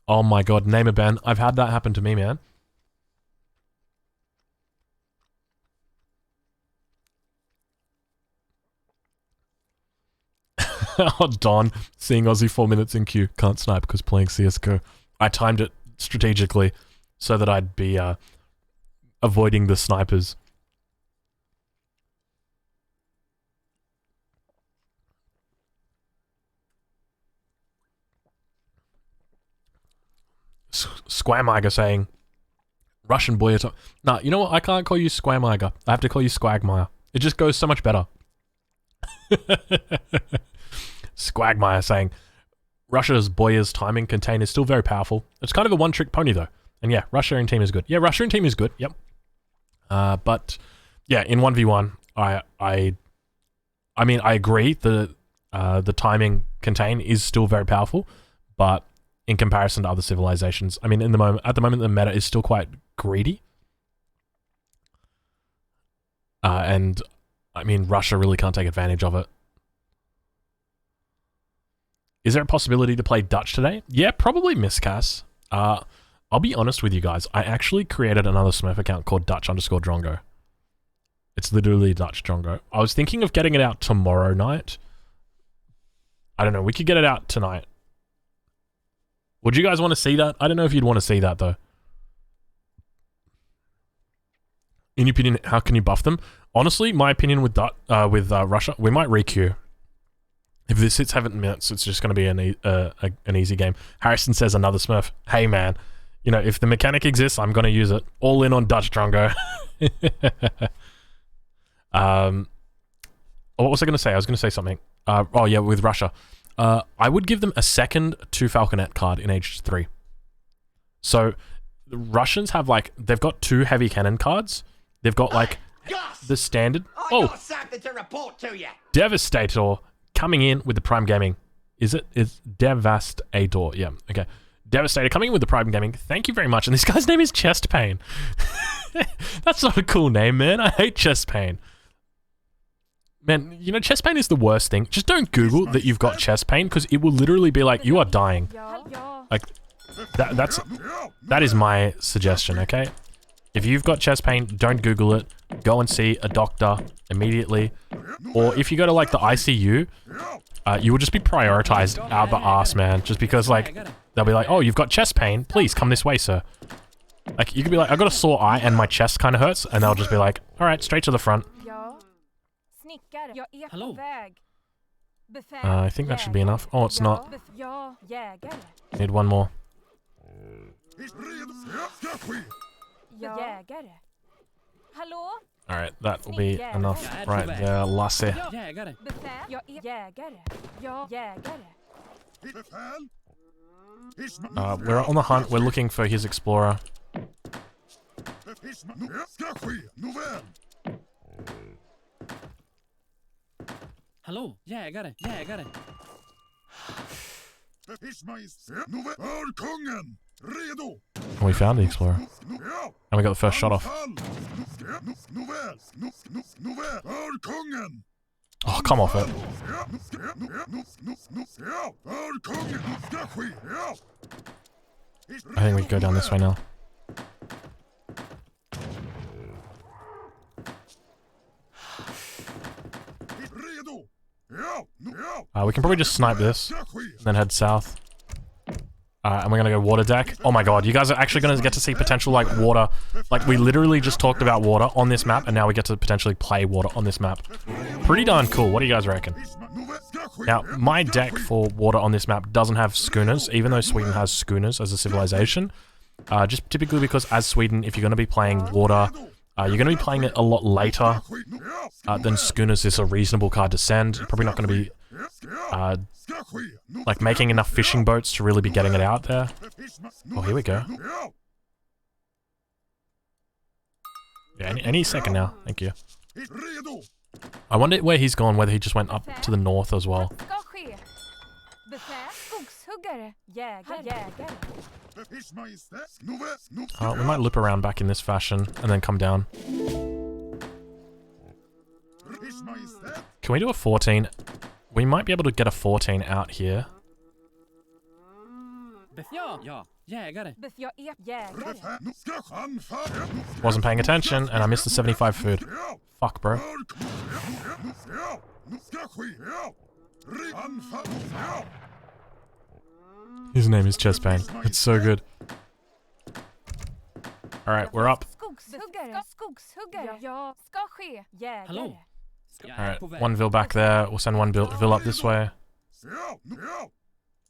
Oh my god, name a ban. I've had that happen to me, man. Oh, Don, seeing Aussie 4 minutes in queue. Can't snipe because playing CSGO. I timed it strategically so that I'd be avoiding the snipers. Squamiger saying, Russian boy. Nah, you know what? I can't call you Squamiger. I have to call you Squagmire. It just goes so much better. Squagmire saying, Russia's Boyer's timing contain is still very powerful. It's kind of a one-trick pony, though. And yeah, Russia and team is good. Yeah, Russia and team is good. Yep. But yeah, in 1v1, I mean, I agree the timing contain is still very powerful, but in comparison to other civilizations, I mean, at the moment, the meta is still quite greedy. And, I mean, Russia really can't take advantage of it. Is there a possibility to play Dutch today? Yeah, probably, Miss Cass. I'll be honest with you guys. I actually created another Smurf account called Dutch_Drongo. It's literally Dutch Drongo. I was thinking of getting it out tomorrow night. I don't know. We could get it out tonight. Would you guys want to see that? I don't know if you'd want to see that, though. In your opinion, how can you buff them? Honestly, my opinion with Russia, we might re-queue. If this hits 7 minutes, it's just going to be an easy game. Harrison says another Smurf. Hey, man. You know, if the mechanic exists, I'm going to use it. All in on Dutch Drongo. What was I going to say? I was going to say something. Oh, yeah, with Russia. I would give them a second 2 Falconet card in Age 3. So, the Russians have, like, they've got 2 heavy cannon cards. They've got, like, the standard... I got something to report to you. Devastator coming in with the Prime Gaming. Is it? It's Devastator. Yeah, okay. Devastator coming in with the Prime Gaming. Thank you very much. And this guy's name is Chest Pain. That's not a cool name, man. I hate Chest Pain. Man, you know, chest pain is the worst thing. Just don't Google that you've got chest pain, because it will literally be like, you are dying. Like, that is my suggestion, okay? If you've got chest pain, don't Google it. Go and see a doctor immediately. Or if you go to, like, the ICU, you will just be prioritized out the ass, man. Just because, like, they'll be like, oh, you've got chest pain. Please come this way, sir. Like, you could be like, I got a sore eye and my chest kind of hurts. And they'll just be like, all right, straight to the front. Hello. I think that should be enough. Oh, it's not. Need one more. Alright, that will be enough right there, Lasse. We're on the hunt. We're looking for his explorer. Hallå, jägare, jägare. We found the explorer. And we got the first shot off. Oh, come off it. I think we can go down this way now. We can probably just snipe this, and then head south. And we're gonna go water deck. Oh my god, you guys are actually gonna get to see potential, like, water. Like, we literally just talked about water on this map, and now we get to potentially play water on this map. Pretty darn cool. What do you guys reckon? Now, my deck for water on this map doesn't have schooners, even though Sweden has schooners as a civilization. Just typically because, as Sweden, if you're gonna be playing water, you're going to be playing it a lot later than schooners is a reasonable card to send. You're probably not going to be like making enough fishing boats to really be getting it out there. Oh, here we go. Yeah, any second now. Thank you. I wonder where he's gone, whether he just went up to the north as well. We might loop around back in this fashion and then come down. Can we do a 14? We might be able to get a 14 out here. Wasn't paying attention and I missed the 75 food. Fuck, bro. His name is Chest Pain. It's so good. Alright, we're up. Hallå. Alright, one Vil back there. We'll send one Vil up this way.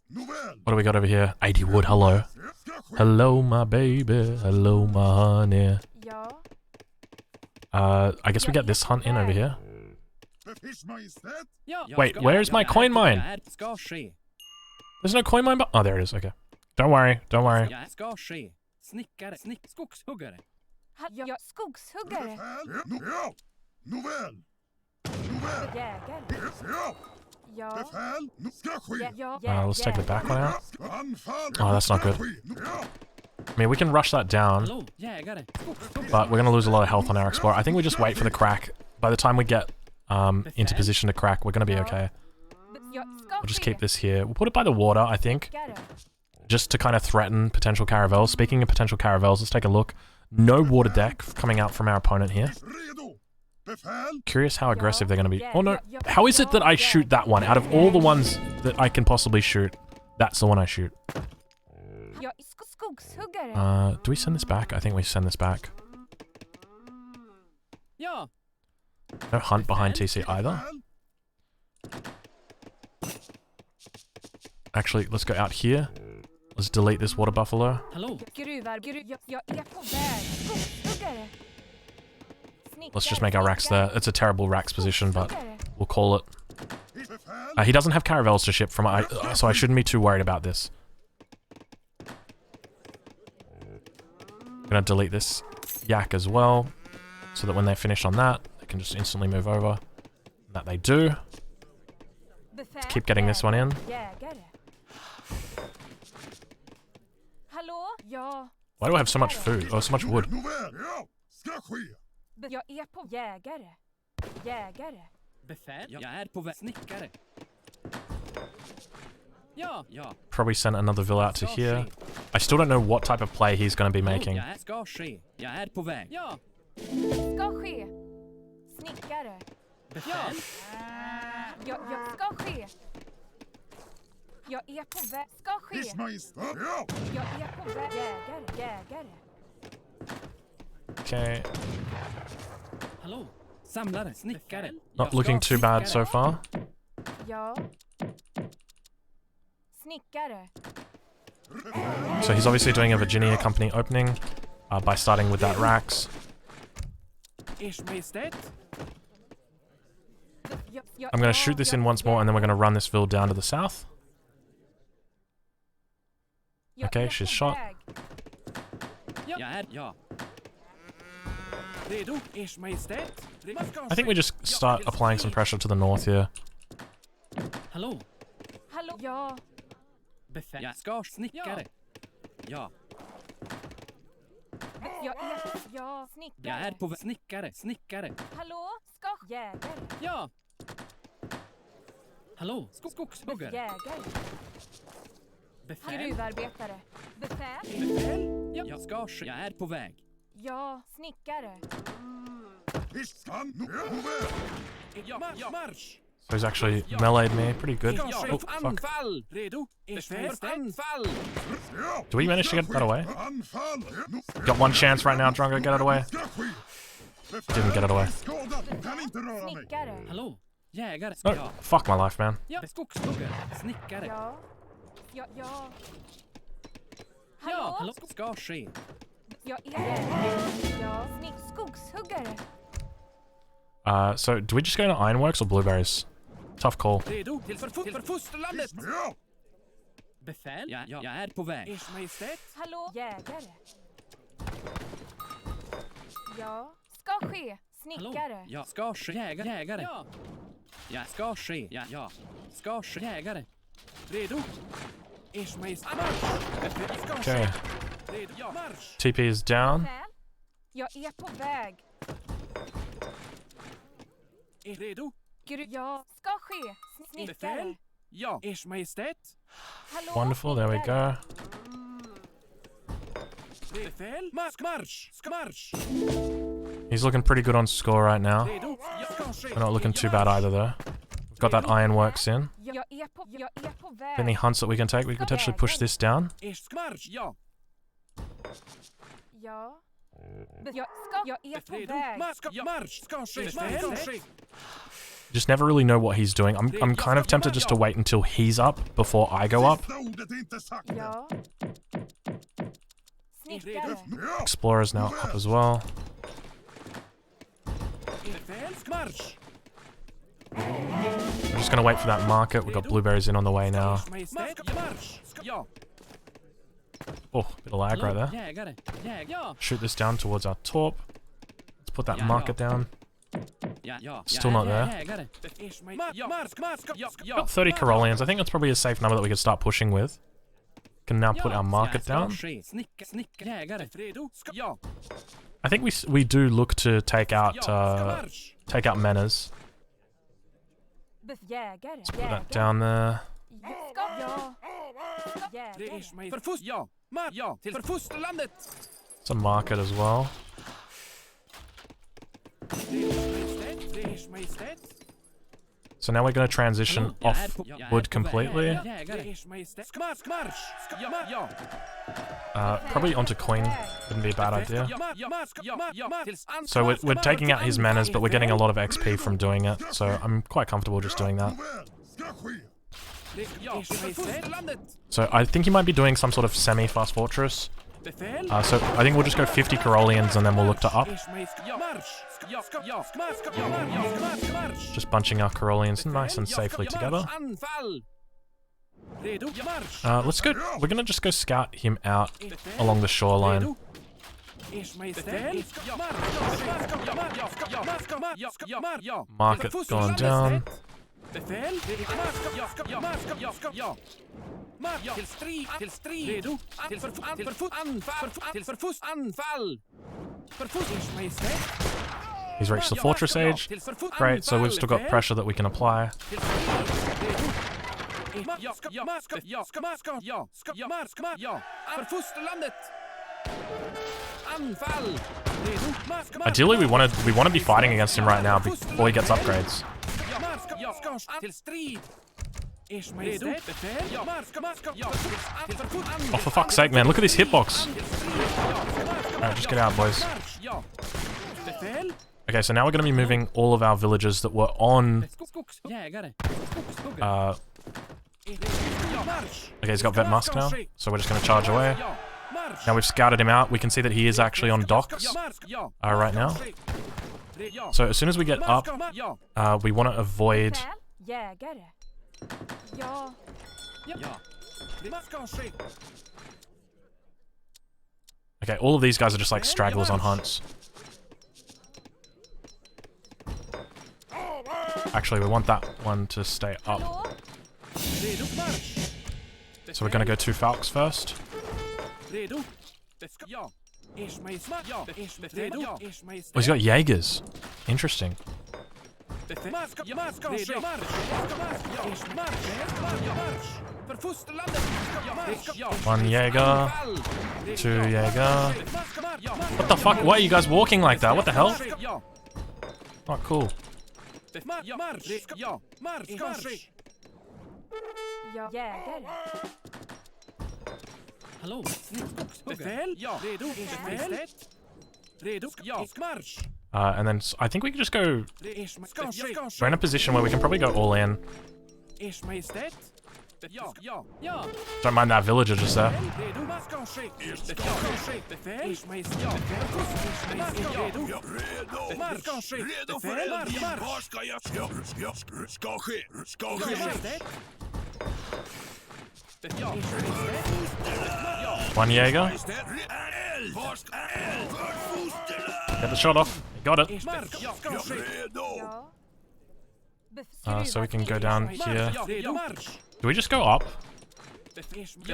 What do we got over here? 80 wood, hello. Hello, my baby. Hello, my honey. I guess we get this hunt in over here. Wait, where's my coin mine? There's no coin mine, but oh, there it is. Okay. Don't worry. Don't worry. Let's take the back one out. Oh, that's not good. I mean, we can rush that down, Hallå, jägare. but we're going to lose a lot of health on our Explorer. I think we just wait for the crack. By the time we get into position to crack, we're going to be okay. We'll just keep this here. We'll put it by the water, I think, just to kind of threaten potential caravels. Speaking of potential caravels, let's take a look. No water deck coming out from our opponent here. Curious how aggressive they're going to be. Oh no, how is it that I shoot that one? Out of all the ones that I can possibly shoot, that's the one I shoot. Do we send this back? I think we send this back. Ja. No hunt behind TC either. Actually, let's go out here. Let's delete this water buffalo. Hallå. Let's just make our racks there. It's a terrible racks position, but we'll call it. He doesn't have caravels to ship from, so I shouldn't be too worried about this. I'm gonna delete this yak as well, so that when they finish on that, they can just instantly move over. And that they do. Let's keep getting this one in. Why do I have so much food? Oh, so much wood. Jag är på jägare. Jägare. Befäl. Jag är på väg. Snickare. Ja, ja. Probably send another vill out to here. I still don't know what type of play he's going to be making. Jag ska ske. Jag är på väg. Ja. Ska ske. Snickare. Befäl. Jag ska ske. Jag är på väg. Ska ske. Jag är på väg. Jägare. Jägare. Okay. Hallå. Samlare. Snickare. Not looking too bad so far. Ja. Snickare. So he's obviously doing a Virginia Company opening by starting with that racks. I'm going to shoot this in once more and then we're going to run this vill down to the south. Okay, she's shot. I think we just start applying some pressure to the north here. Hallå. Hallå. Ja. Befäl. Jag ska snickare. Ja. Ja, snickare. Jag är på snickare. Snickare. Hallå. Ska jägare. Ja. Hallå. Skogshuggare. Jägare. Befäl. Gruvarbetare. Befäl. Befäl. Ja. Jag ska ske. Jag är på väg. Ja, snickare. Ja, marsch. So he's actually meleeed me pretty good. Oh, fuck. Anfall. Redo. Anfall. Do we manage to get that away? Got one chance right now, Drongo, get it away. Didn't get it away. Snickare. Hallå. Jägare. No, Ja. fuck my life, man. Ja. Skogshuggare. Snickare. Ja. Ja. Ja. Hallå. Hallå. Ska ske. Jag är jägare. Ja, skogshuggare. So do we just go to Ironworks or Blueberries? Tough call. Redo till fosterlandet. Befäl. Ja, jag är på väg. Ers Majestät. Hallå. Jägare. Ja. Ska ske. Snickare. Hallå. Ja, ska ske. Jägare. Ja. Ja, ska ske. Ja, ja. Ska ske. Jägare. Redo. Ers Majestät. Marsch. Okay. Redo. Ja, marsch. TP is down. Jag är på väg. Redo. Ja. Ska ske. Snickare. Befäl. Ja. Ers Majestät. Hallå. Wonderful, there we go. Befäl. Marsch. Marsch. He's looking pretty good on score right now. Redo. Jag ska ske. We're not looking too bad either though. We've got that Ironworks in. Jag är på väg. Any hunts that we can take? We could potentially push this down. Ers marsch. Ja. Ja. Jag är på väg. Marsch. Ska ske. Just never really know what he's doing. I'm kind of tempted just to wait until he's up before I go up. Ja. Snickare. Explorer's now up as well. I'm just gonna wait for that market. We've got blueberries in on the way now. Oh, bit of lag right there. Shoot this down towards our torp. Let's put that market down. Still not there. About 30 Corollians. I think that's probably a safe number that we could start pushing with. can now put our market down. Jägare. Redo? Ja. I think we do look to take out Menas. Jägare. Put that down there. Ja. Ja. Till fosterlandet. It's a market as well. So now we're going to transition off wood completely. Probably onto coin. Wouldn't be a bad idea. So we're taking out his manners, but we're getting a lot of XP from doing it. So I'm quite comfortable just doing that. So I think he might be doing some sort of semi-fast fortress. So I think we'll just go 50 Carolians and then we'll look to up. Just bunching our Carolians nice and safely together. Let's go. We're gonna just go scout him out along the shoreline. Market going down. He's reached the fortress age. Great, so we've still got pressure that we can apply. Ideally, we want to be fighting against him right now before he gets upgrades. Oh, for fuck's sake, man! Look at this hitbox. Alright, just get out, boys. Okay, so now we're going to be moving all of our villagers that were on... Okay, he's got Vet Musk now, so we're just going to charge away. Now we've scouted him out. We can see that he is actually on docks right now. So as soon as we get up, we want to avoid... Okay, all of these guys are just like stragglers on hunts. Actually, we want that one to stay up. So we're gonna go 2 Falcons first. Oh, he's got Jaegers. Interesting. One Jaeger. 2 Jaeger. What the fuck? Why are you guys walking like that? What the hell? Oh, cool. Hallå? And then I think we can just go... We're in a position where we can probably go all in. Don't mind that villager just there. One Jaeger. Get the shot off. Got it. So we can go down here. Do we just go up?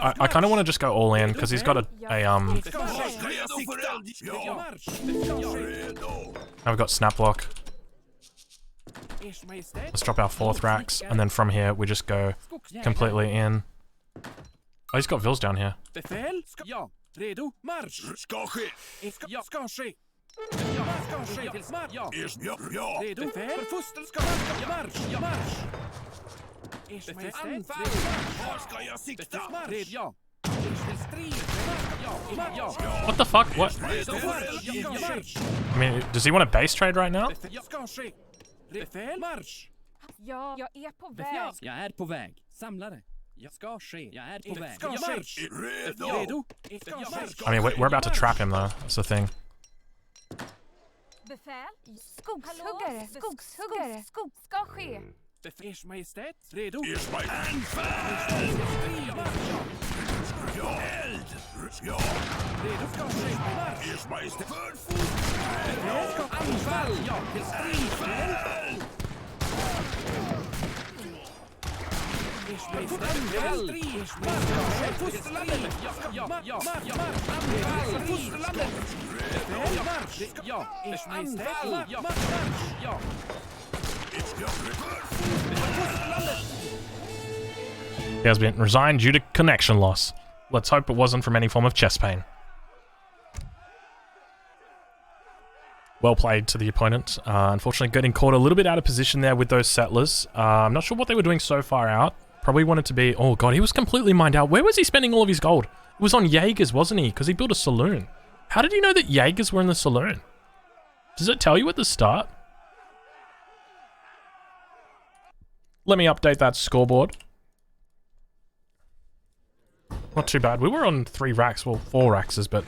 I kind of want to just go all in because he's got Now we've got snap block. Let's drop our 4th racks, and then from here we just go completely in. Oh, he's got Vils down here. What the fuck? What? I mean, does he want a base trade right now? Ja, jag är på väg. Jag är på väg. Samlare. Jag ska ske. Jag är på väg. Redo. I mean, we're about to trap him though. That's the thing. Befäl? Skogshuggare. Skogshuggare. Skog ska ske. Ers Majestät, redo? Ers Majestät! Eld! Ja! Redo ska ske. Ers Majestät! Anfall! Ja, till strid! Anfall! För fosterlandet! Ja! Anfall! För fosterlandet! Ja! Anfall! Ja! Ja! He has been resigned due to connection loss. Let's hope it wasn't from any form of chest pain. Well played to the opponent. Unfortunately, getting caught a little bit out of position there with those settlers. I'm not sure what they were doing so far out. Probably wanted to be... Oh god, he was completely mined out. Where was he spending all of his gold? It was on Jaegers, wasn't he? Because he built a saloon. How did he know that Jaegers were in the saloon? Does it tell you at the start? Let me update that scoreboard. Not too bad. We were on 3 racks, well, 4 raxes, but...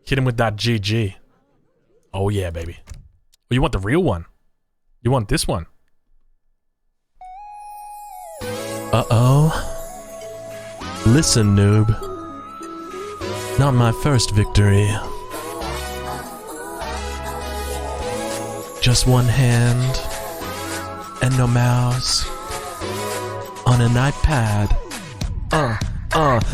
Hit him with that GG. Oh yeah, baby. Oh, you want the real one? You want this one? Uh-oh. Listen, noob. Not my first victory. Just one hand and no mouse on an iPad.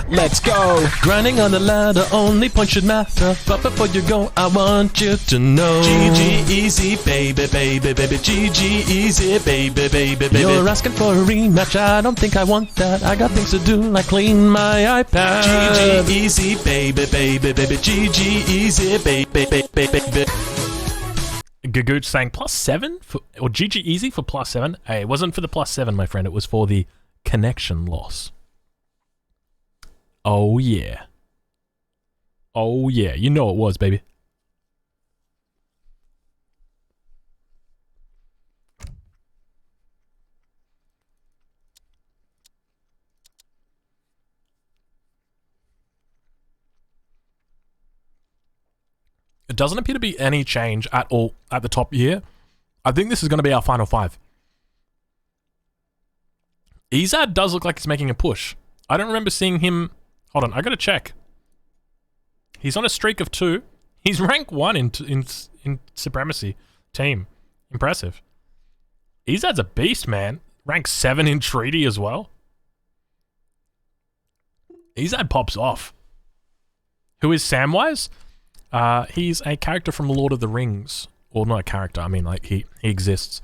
Let's go! Grinding on the ladder, only point should matter. But before you go, I want you to know GG easy, baby, baby, baby. GG easy, baby, baby, baby. You're asking for a rematch, I don't think I want that. I got things to do, like clean my iPad. GG easy, baby, baby, baby. GG easy, baby, baby, baby. Gagooch saying +7 for, or GG easy for +7. Hey, it wasn't for the +7, my friend. It was for the connection loss. Oh yeah. Oh yeah, you know it was, baby. It doesn't appear to be any change at all at the top here. I think this is going to be our final 5. Izad does look like he's making a push. I don't remember seeing him... Hold on, I gotta check. He's on a streak of 2. He's rank 1 in Supremacy team. Impressive. Izad's a beast, man. Rank 7 in Treaty as well. Izad pops off. Who is Samwise? He's a character from Lord of the Rings. Or not a character, I mean like he exists.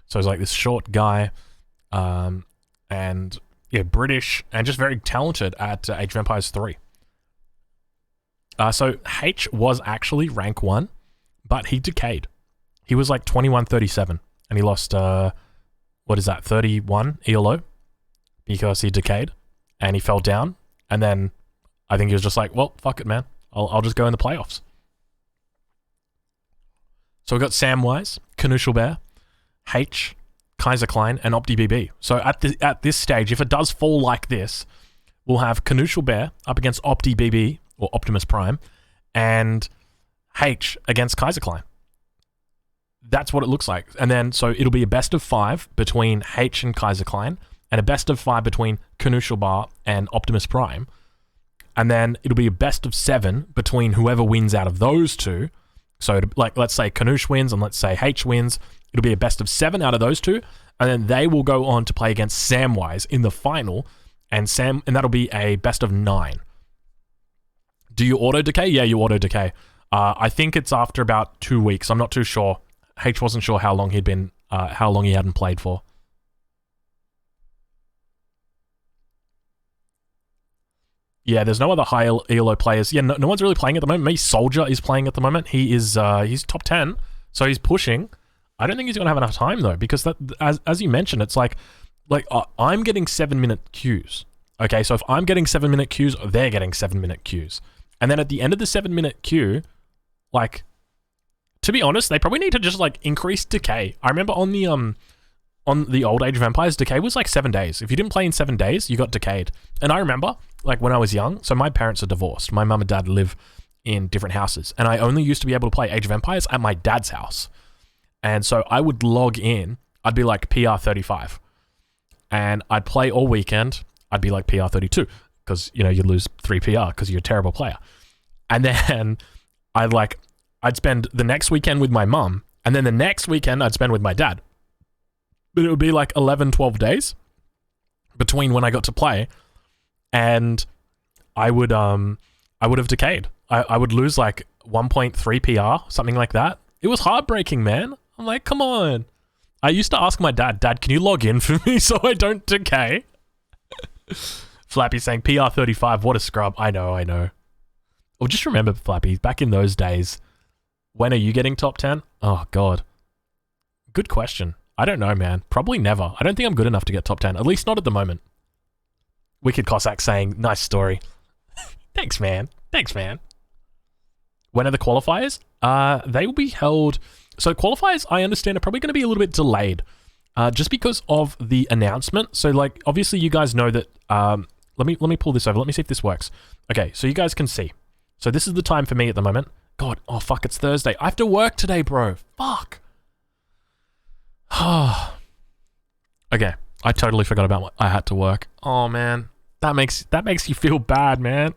So he's like this short guy. And... yeah, British, and just very talented at Age of Empires 3. So H was actually rank 1, but he decayed. He was like 2137, and he lost, what is that, 31 ELO? Because he decayed, and he fell down, and then I think he was just like, well, fuck it, man. I'll just go in the playoffs. So we got Samwise, Canushal Bear, H, Kaiser Klein, and OptiBB. So at this stage, if it does fall like this, we'll have Canushal Bear up against OptiBB, or Optimus Prime, and H against Kaiser Klein. That's what it looks like. And then, so it'll be a best of 5 between H and Kaiser Klein, and a best of 5 between Canushal Bar and Optimus Prime. And then it'll be a best of 7 between whoever wins out of those two. So, like, let's say Canush wins, and let's say H wins. It'll be a best of 7 out of those two, and then they will go on to play against Samwise in the final, and that'll be a best of 9. Do you auto decay? Yeah, you auto decay. I think it's after about 2 weeks. I'm not too sure. H wasn't sure how long he'd been, how long he hadn't played for. Yeah, there's no other high ELO players. Yeah, no one's really playing at the moment. Maybe Soldier is playing at the moment. He is, he's top 10, so he's pushing. I don't think he's going to have enough time, though, because that, as you mentioned, it's like I'm getting 7-minute queues. Okay, so if I'm getting 7-minute queues, they're getting 7-minute queues. And then at the end of the 7-minute queue, like, to be honest, they probably need to just, like, increase decay. I remember on the old Age of Empires, decay was like 7 days. If you didn't play in 7 days, you got decayed. And I remember, like, when I was young, so my parents are divorced. My mum and dad live in different houses. And I only used to be able to play Age of Empires at my dad's house. And so I would log in, I'd be like PR 35. And I'd play all weekend, I'd be like PR 32. Because, you know, you'd lose 3 PR because you're a terrible player. And then I'd spend the next weekend with my mum. And then the next weekend I'd spend with my dad. But it would be like 11, 12 days. between when I got to play and I would have decayed. I would lose like 1.3 PR, something like that. It was heartbreaking, man. I'm like, come on. I used to ask my dad, Dad, can you log in for me so I don't decay? Flappy saying, PR 35, what a scrub. I know. Well, just remember, Flappy, back in those days, when are you getting top 10? Oh, God. Good question. I don't know, man. Probably never. I don't think I'm good enough to get top 10, at least not at the moment. Wicked Cossack saying, nice story. Thanks, man. When are the qualifiers? They will be held... So qualifiers, I understand, are probably going to be a little bit delayed. Just because of the announcement. So, like, obviously you guys know that... Let me pull this over. Let me see if this works. Okay, so you guys can see. So this is the time for me at the moment. God, oh fuck, it's Thursday. I have to work today, bro. Fuck. Okay, I totally forgot about what I had to work. Oh man, that makes you feel bad, man.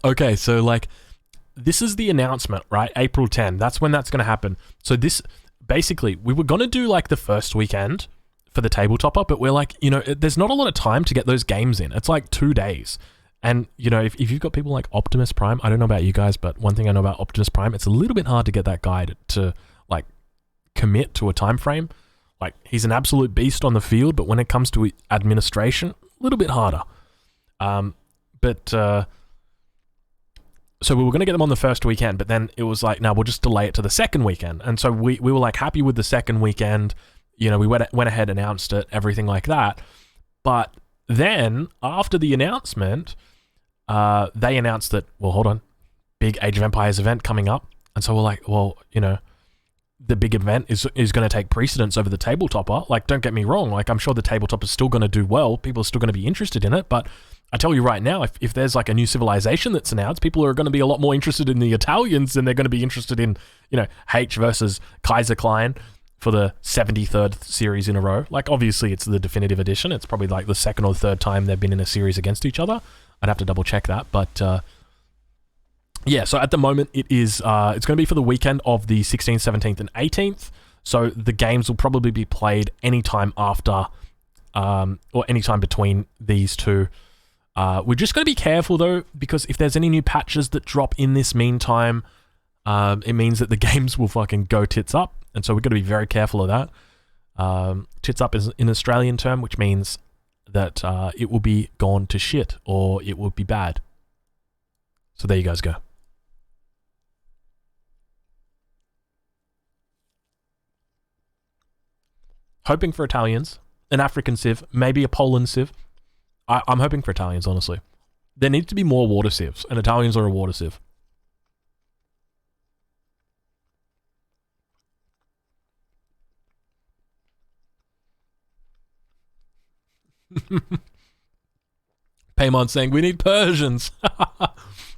Okay, so like, this is the announcement, right? April 10. That's when that's gonna happen. So this, basically, we were gonna do like the first weekend for the tabletopper, but we're like, you know, there's not a lot of time to get those games in. It's like 2 days. And, you know, if you've got people like Optimus Prime, I don't know about you guys, but one thing I know about Optimus Prime, it's a little bit hard to get that guy to like, commit to a time frame. Like, he's an absolute beast on the field, but when it comes to administration, a little bit harder. So we were going to get them on the first weekend, but then it was like, no, we'll just delay it to the second weekend. And so we were like happy with the second weekend. You know, we went ahead, announced it, everything like that. But then after the announcement, they announced that, well, hold on, big Age of Empires event coming up. And so we're like, well, you know, the big event is going to take precedence over the tabletopper. Like, don't get me wrong. Like, I'm sure the tabletopper is still going to do well. People are still going to be interested in it. But I tell you right now, if there's like a new civilization that's announced, people are going to be a lot more interested in the Italians than they're going to be interested in, you know, H versus Kaiser Klein for the 73rd series in a row. Like, obviously, it's the definitive edition. It's probably like the second or third time they've been in a series against each other. I'd have to double check that. But yeah, so at the moment, it's going to be for the weekend of the 16th, 17th, and 18th. So the games will probably be played anytime after or anytime between these two. We're just going to be careful, though, because if there's any new patches that drop in this meantime, it means that the games will fucking go tits up. And so we've got to be very careful of that. Tits up is an Australian term, which means that it will be gone to shit or it will be bad. So there you guys go. Hoping for Italians, an African civ, maybe a Poland civ. I'm hoping for Italians, honestly. There needs to be more water civs, and Italians are a water civ. Paymon saying, we need Persians.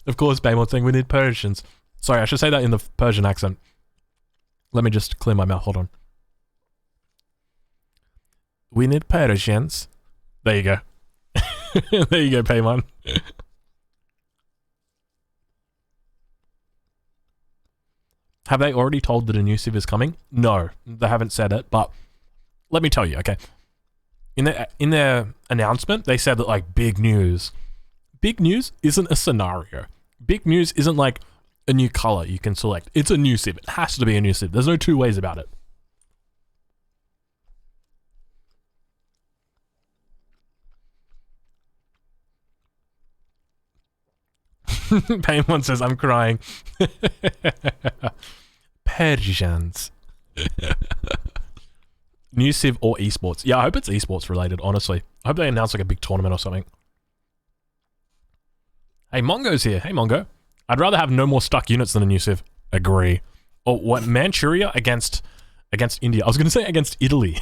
Of course, Paymon saying, we need Persians. Sorry, I should say that in the Persian accent. Let me just clear my mouth, hold on. We need Persians. There you go. There you go, Paymon. Have they already told that a new civ is coming? No, they haven't said it, but let me tell you, okay? In their announcement, they said that, like, big news. Big news isn't a scenario. Big news isn't like a new color you can select. It's a new civ. It has to be a new civ. There's no two ways about it. Paymon says, I'm crying. Persians. New civ or esports. Yeah, I hope it's esports related, honestly. I hope they announce like a big tournament or something. Hey, Mongo's here. Hey, Mongo. I'd rather have no more stuck units than a new civ. Agree. Oh, what? Manchuria against India. I was going to say against Italy.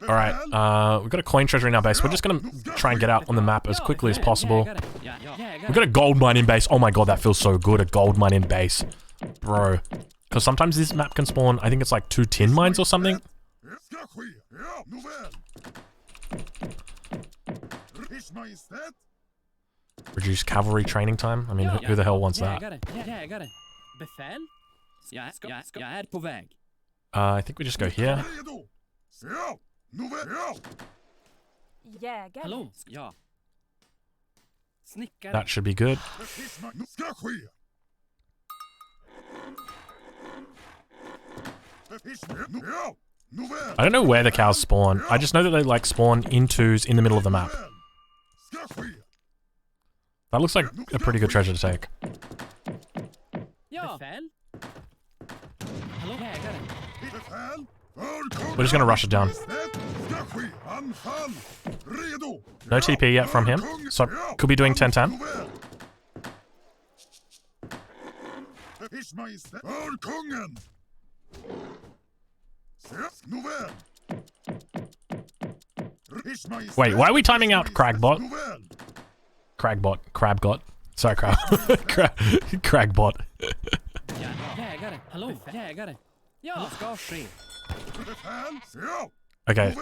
Alright, we've got a coin treasury in our base. We're just going to try and get out on the map as quickly as possible. We've got a gold mine in base. Oh my god, that feels so good, a gold mine in base. Bro. Because sometimes this map can spawn, I think it's like 2 tin mines or something. Reduce cavalry training time? I mean, who the hell wants that? Yeah, I got it. Befäl? Jag är på väg. I think we just go here. Jägare. Hallå? Ja. Snickare. That should be good. I don't know where the cows spawn. I just know that they like spawn in twos in the middle of the map. That looks like a pretty good treasure to take. Ja. Befäl? Hallå, jägare. We're just gonna rush it down. No TP yet from him, so could be doing 10-10. Wait, why are we timing out Cragbot? Crabgot. Sorry, Cragbot. Jägare. Hallå, jägare. Ja, ska ske. Okay.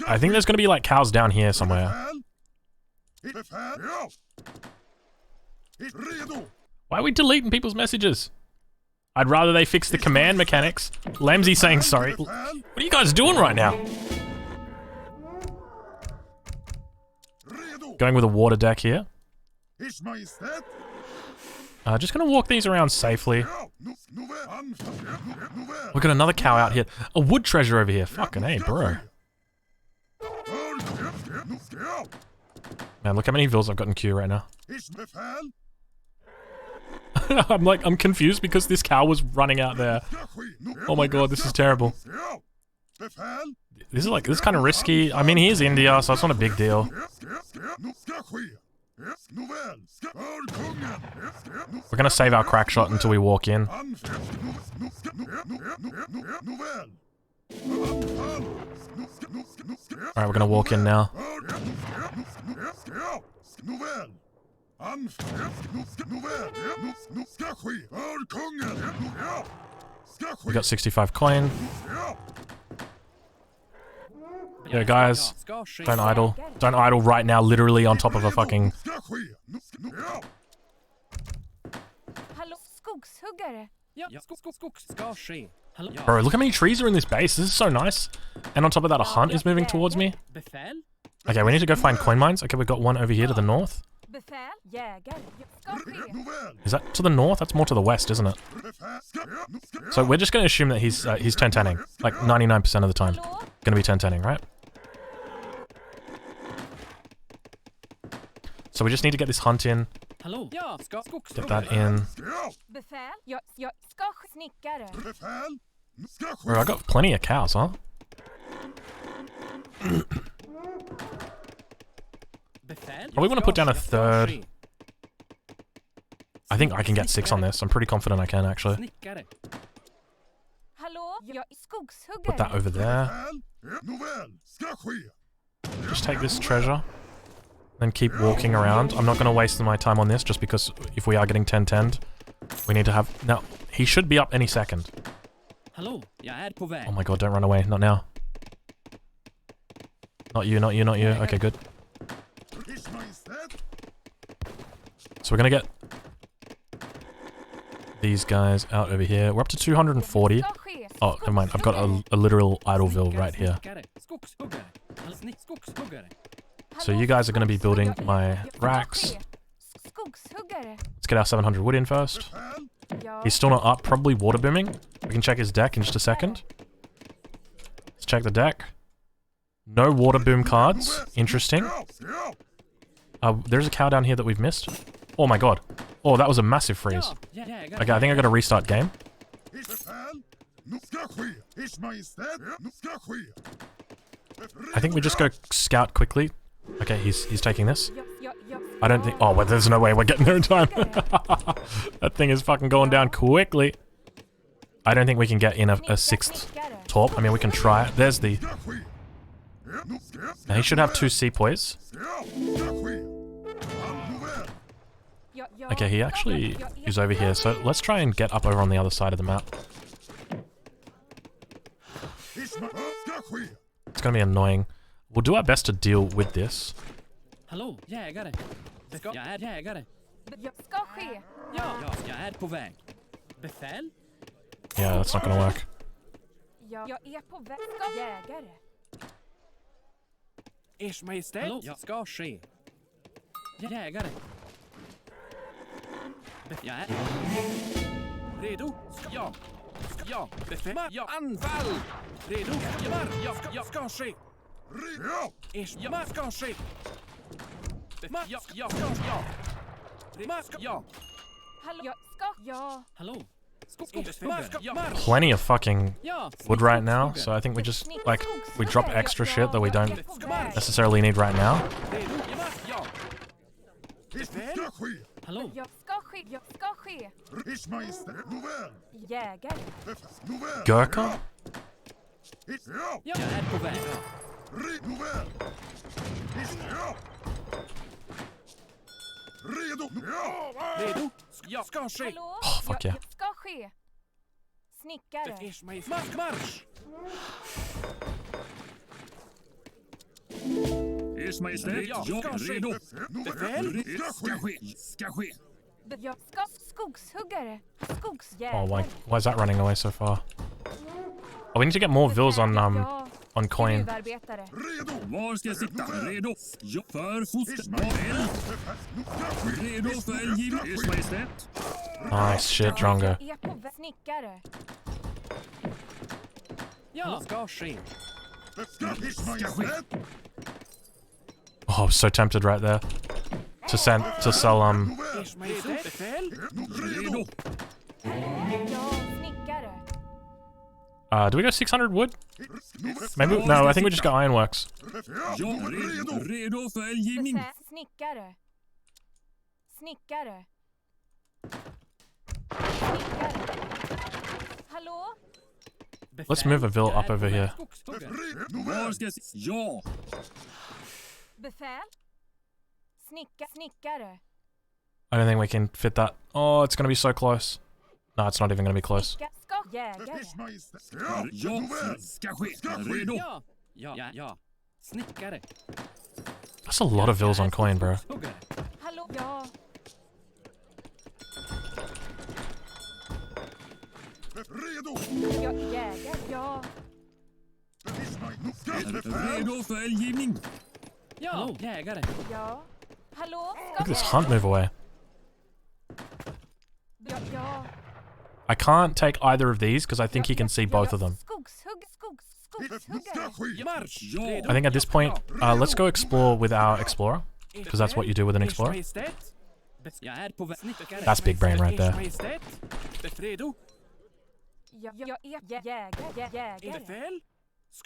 I think there's gonna be like cows down here somewhere. Why are we deleting people's messages? I'd rather they fix the command mechanics. Lemsy saying sorry. What are you guys doing right now? Going with a water deck here. Just gonna walk these around safely. We got another cow out here. A wood treasure over here. Fucking A, bro. Man, look how many vills I've got in queue right now. I'm confused because this cow was running out there. Oh my god, this is terrible. This is kind of risky. I mean, he is India, so it's not a big deal. We're gonna save our crack shot until we walk in. Alright, we're gonna walk in now. We got 65 coin. Yeah, guys, don't idle. Don't idle right now, literally on top of a fucking... Hallå, skogshuggare. Ja, ska ske. Hallå, ja. Bro, look how many trees are in this base. This is so nice. And on top of that, a hunt is moving towards me. Befäl? Okay, we need to go find coin mines. Okay, we've got one over here to the north. Befäl. Jägare. Ska ske. Is that to the north? That's more to the west, isn't it? So we're just going to assume that he's 10-10ing. Like 99% of the time. Going to be 10-10ing, right? So we just need to get this hunt in. Hallå, ja, Get that in. Befäl. Jag ska snickare. Bro, I got plenty of cows, huh? Probably want to put down a third. I think I can get 6 on this. I'm pretty confident I can, actually. Snickare. Hallå, jag skogshuggare. Put that over there. Just take this treasure. Then keep walking around. I'm not going to waste my time on this just because if we are getting 10-10'd, we need to have... Now, he should be up any second. Hallå, jag är på väg. Oh my god, don't run away. Not now. Not you, not you, not you. Okay, good. So we're going to get these guys out over here. We're up to 240. Oh, never mind. I've got a literal Idleville right here. So you guys are going to be building my racks. Let's get our 700 wood in first. He's still not up. Probably water booming. We can check his deck in just a second. Let's check the deck. No water boom cards. Interesting. There's a cow down here that we've missed. Oh my god. Oh, that was a massive freeze. Okay, I think I got to restart game. I think we just go scout quickly. Okay, he's taking this. I don't think... Oh, well, there's no way we're getting there in time. That thing is fucking going down quickly. I don't think we can get in a 6th torp. I mean, we can try it. There's the... Now, he should have 2 sepoys. Okay, he actually is over here. So let's try and get up over on the other side of the map. It's gonna be annoying. We'll do our best to deal with this. Hallå, jägare. Jag är jägare. Jag ska ske. Ja, jag är på väg. Befäl? Yeah, that's not gonna work. Jag är på väg. Ska jägare. Ers Majestät. Hallå? Ja, ska ske. Jägare. Jag är... Redo? Ja. Ja. Befäl. Ja. Anfall! Redo? Jag ska ske. Ers... Ja, ska ske. Jag ska... Ja. Hallå, jag ska... Ja. Hallå? Plenty of fucking wood right now, so I think we just, like, we drop extra shit that we don't necessarily need right now. Hallå? Jag ska ske. Jag ska ske. Jägare. Gurkha? Jag är på väg. Redo? Jag ska ske. Hallå? Oh, fuck yeah. Jag ska ske. Snickare. Ers Majestät. Marsch! Ers Majestät, Ja, jag ska är ske. redo. Befäl? Ska ske. Jag ska... Skogshuggare. Oh, Skogsjägare. why is that running away so far? Oh, we need to get more vills on coin. Gruvarbetare. Var ska jag sitta? Redo. Ja, för fosterbefäl. Redo för eldgivning. Ers Majestät. Nice shit, Drongo. Jag är på väg. Snickare. Ja, ska ske. Ska ske. Oh, I was so tempted right there to sell Ers Majestät. Befäl? Redo. Ja, snickare. do we go 600 wood? Maybe no, I think we just go ironworks. Ja, redo för eldgivning. Snickare. Snickare. Snickare. Hallå? Let's move a vill up over here. Var ska jag sitta? Ja. Befäl? Snickare. I don't think we can fit that. Oh, it's gonna be so close. No, it's not even gonna be close. Ska jägare. Ja, ska ske. Redo. Ja. Snickare. That's a lot of vills on coin, bro. Huggare. Hallå? Ja. Jag jägare. Ja. Redo för eldgivning. Ja, hallå, jägare. Ja. Hallå? Look at this hunt move away. Ja. I can't take either of these because I think he can see both of them. Skogshuggare. Marsch! I think at this point, let's go explore with our explorer, because that's what you do with an explorer. Jag är på väg. Snickare. That's big brain right there. Redo? Jag är jägare. Befäl?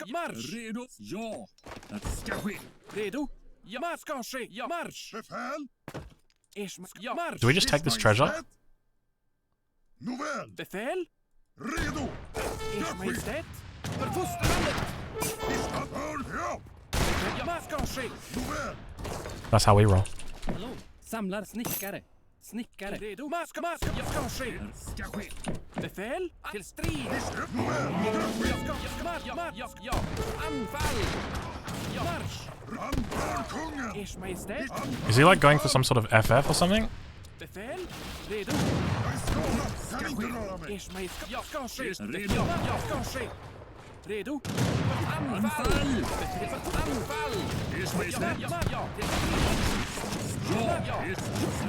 Marsch! Redo. Ja. Ska ske. Redo? Ja, ska ske. Ja, marsch! Befäl. Ja, marsch! Do we just take this treasure? Befäl? Redo. Ers Majestät? För fosterlandet! Ja, ska ske. That's how we roll. Hallå? Samlar snickare. Snickare. Redo? Mask, jag ska ske. Ska ske. Befäl? Till strid! Ja. Anfall! Ja, marsch! Anfall kungen. Ers Majestät? Is he like going for some sort of FF or something? Befäl? Redo? Kan inte röra mig. Ers Majestät? Jag ska ske. Redo. Jag ska ske. Redo? Anfall! Anfall! Ers Majestät. Ja. Ja.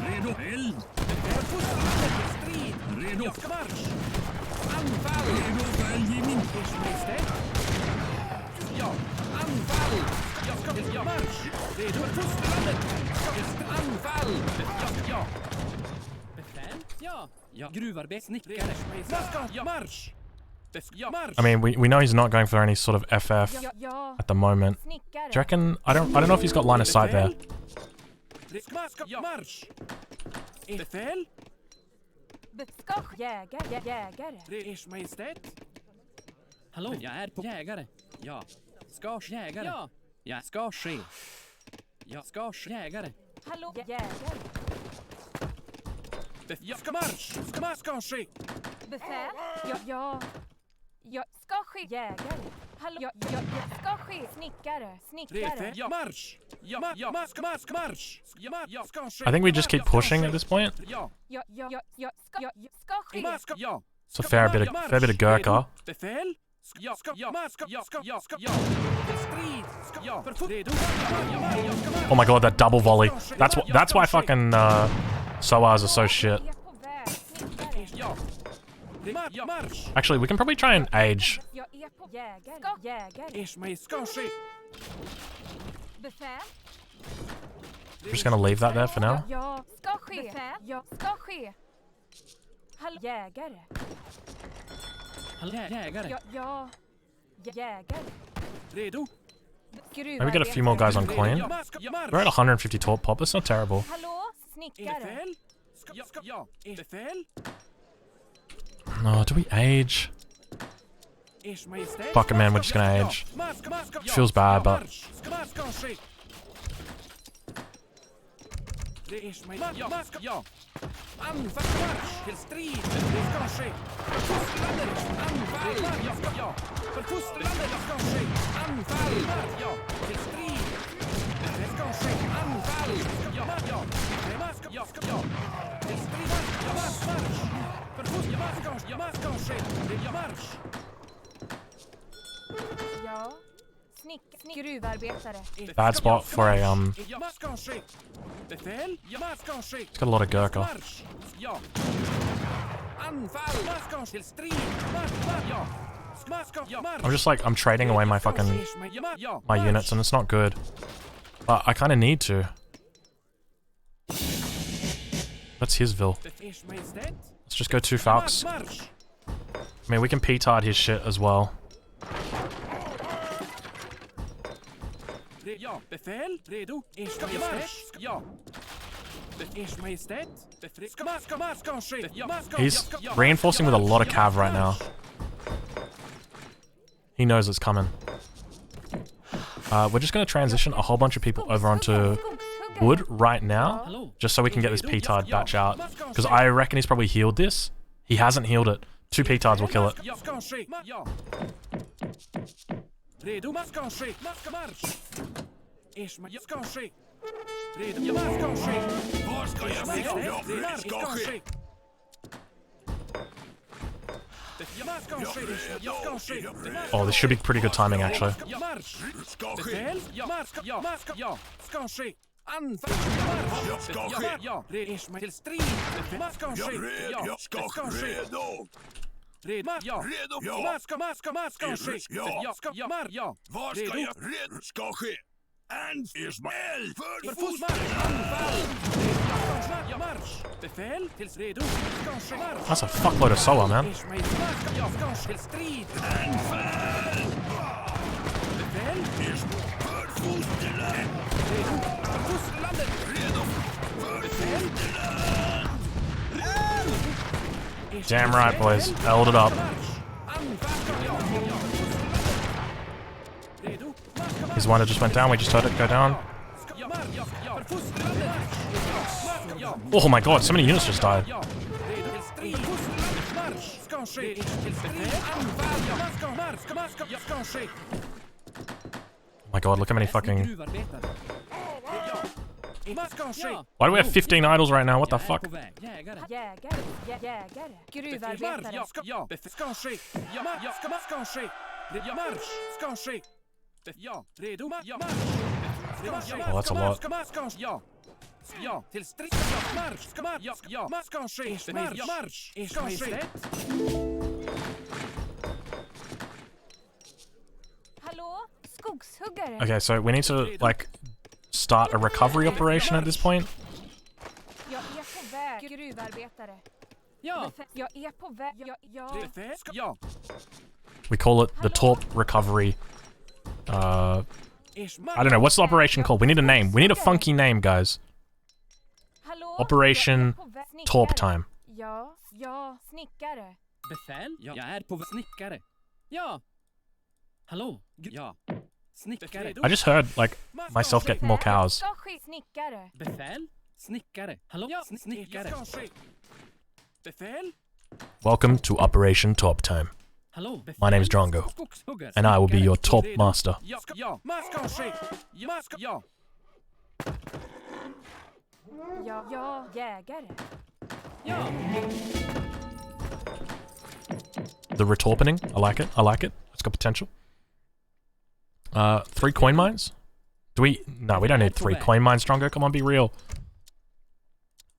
Redo. Eld. För fosterlandet till strid! Redo. Jag ska marsch! Anfall! Redo för eldgivning. Ers Majestät? Ja, anfall! Jag ska marsch! Redo för fosterlandet! Anfall! Ja. Befäl? Ja. Gruvarbete, snickare. Ja, marsch! Ja, marsch! I mean, we know he's not going for any sort of FF Ja. at the moment. Do you reckon? I don't know if he's got line of sight there. Ja, marsch! Befäl? Jägare. Ers Majestät? Hallå, jag är på jägare. Ja. Ska jägare. Ja. Jag ska ske. Jag ska jägare. Hallå? Jägare. Jag ska marsch! Ska ske! Befäl? Ja. Jag ska ske jägare. Hallå? Jag ska ske snickare. Ja, marsch! Ja, marsch! Jag ska ske. I think we just keep pushing at this point. Ja. Jag ska ske. Ja. It's a fair bit of Gurkha. Befäl? Ja, ja, ja. Strid. Ja, redo. Oh my god, that double volley. That's why fucking Soars are so shit. Ja. Ja, marsch. Actually, we can probably try and age. Jag är på jägare. Ishmael ska ske. Befäl. We're just gonna leave that there for now. Ja, ska ske. Befäl. Ja, ska ske. Hallå, jägare. Jägare. Ja, jägare. Redo. Maybe get a few more guys on coin. We're at 150 torp pop. That's not terrible. Hallå, snickare. Befäl? Ja. Befäl? No, do we age? Fuck it, man. We're just gonna age. Feels bad, but Ja. Anfall marsch till strid. Det ska ske. Fosterlandet. Anfall. Ja. För fosterlandet ska ske. Anfall. Ja. Till strid. Det ska ske. Anfall. Ja. Ja. Till strid. Ja. Marsch. För fosterlandet ska ske. Ja. Marsch. Ja. Gruvarbetare. bad spot for a Befäl? It's got a lot of Gurkha. Ja. Anfall! Till strid! Ja. I'm just like, I'm trading away my fucking, my units and it's not good. But I kind of need to. That's Hisville. Let's just go 2 Falcons. I mean, we can petard his shit as well. Ja, befäl, redo. Marsch. Ja. He's reinforcing with a lot of cav right now. He knows it's coming. We're just going to transition a whole bunch of people over onto wood right now, just so we can get this petard batch out. Because I reckon he's probably healed this. He hasn't healed it. 2 petards will kill it. Redo, maska ske, maska marsch. Ishmael ska ske. Redo, ja, maska ske. Var ska jag se? Ja, det ska ske. Ja, maska ske, ja, ska ske. Oh, this should be pretty good timing actually. Ja, marsch. Befäl, ja, maska, ja, ska ske. Anfall, ja, marsch. Ja, ska ske. Ja, Ishmael till strid. Maska ske, ja, ska ske. Redo, ja. Redo, ja. Maska ske. Ja, ska, ja, mar, ja. Var ska jag? Redo, ska ske. Ishmael! För fosterlandet! Anfall! Ja, marsch! Befäl tills redo. Ska ske, marsch! That's a fuckload of Soa, man. Ishmael, ja, ska ske till strid. Anfall! Befäl? För fosterlandet! Redo. För fosterlandet! Redo. För fosterlandet! Damn right, boys. Held it up. His one that just went down. We just heard it go down. Oh my god, so many units just died. Oh my god, look how many fucking... Why do we have 15 idols right now? What the fuck? Oh, that's a lot. Okay, so we need to, like, start a recovery operation at this point. Jag är på väg, gruvarbetare. Ja. Jag är på väg. Ja. We call it the Torp Recovery. I don't know, what's the operation called? We need a name. We need a funky name, guys. Operation Torp Time. Ja, snickare. Befäl? Ja. Jag är på snickare. Ja. Hallå? Ja. Snickare. I just heard, like, myself get more cows. Snickare. Befäl? Snickare. Hallå? Ja. Snickare. Befäl? Welcome to Operation Torp Time. Hallå? My name's Drongo, and I will be your Torp master. Ja. Ja. Ja, jägare. Ja. The retorpening. I like it. I like it. It's got potential. 3 coin mines? Do we... No, we don't need 3 coin mines, Drongo. Come on, be real.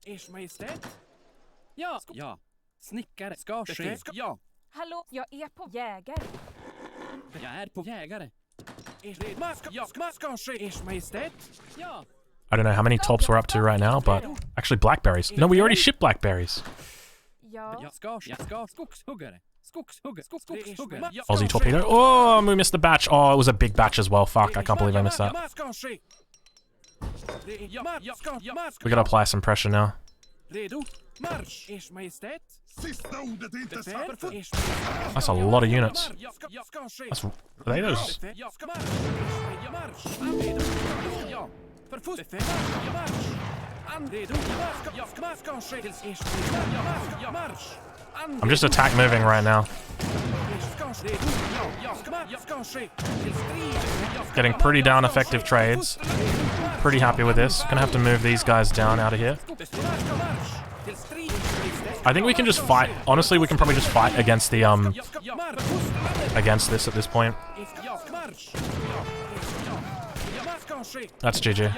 Ers Majestät? Ja. Ja. Snickare. Ska ske. Ja. Hallå, jag är på jägare. Jag är på jägare. Ska ske. Ers Majestät? Ja. I don't know how many torps we're up to right now, but... Actually, blackberries. No, we already shipped blackberries. Ja. Skogshuggare. Skogshuggare. Aussie torpedo. Oh, we missed the batch. Oh, it was a big batch as well. Fuck, I can't believe I missed that. We gotta apply some pressure now. Redo, marsch! Ers Majestät? Sista ordet är inte sagt. That's a lot of units. That's... Are they those? I'm just attack moving right now. Getting pretty down effective trades. Pretty happy with this. Gonna have to move these guys down out of here. I think we can just fight. Honestly, we can probably just fight against the against this at this point. That's GG.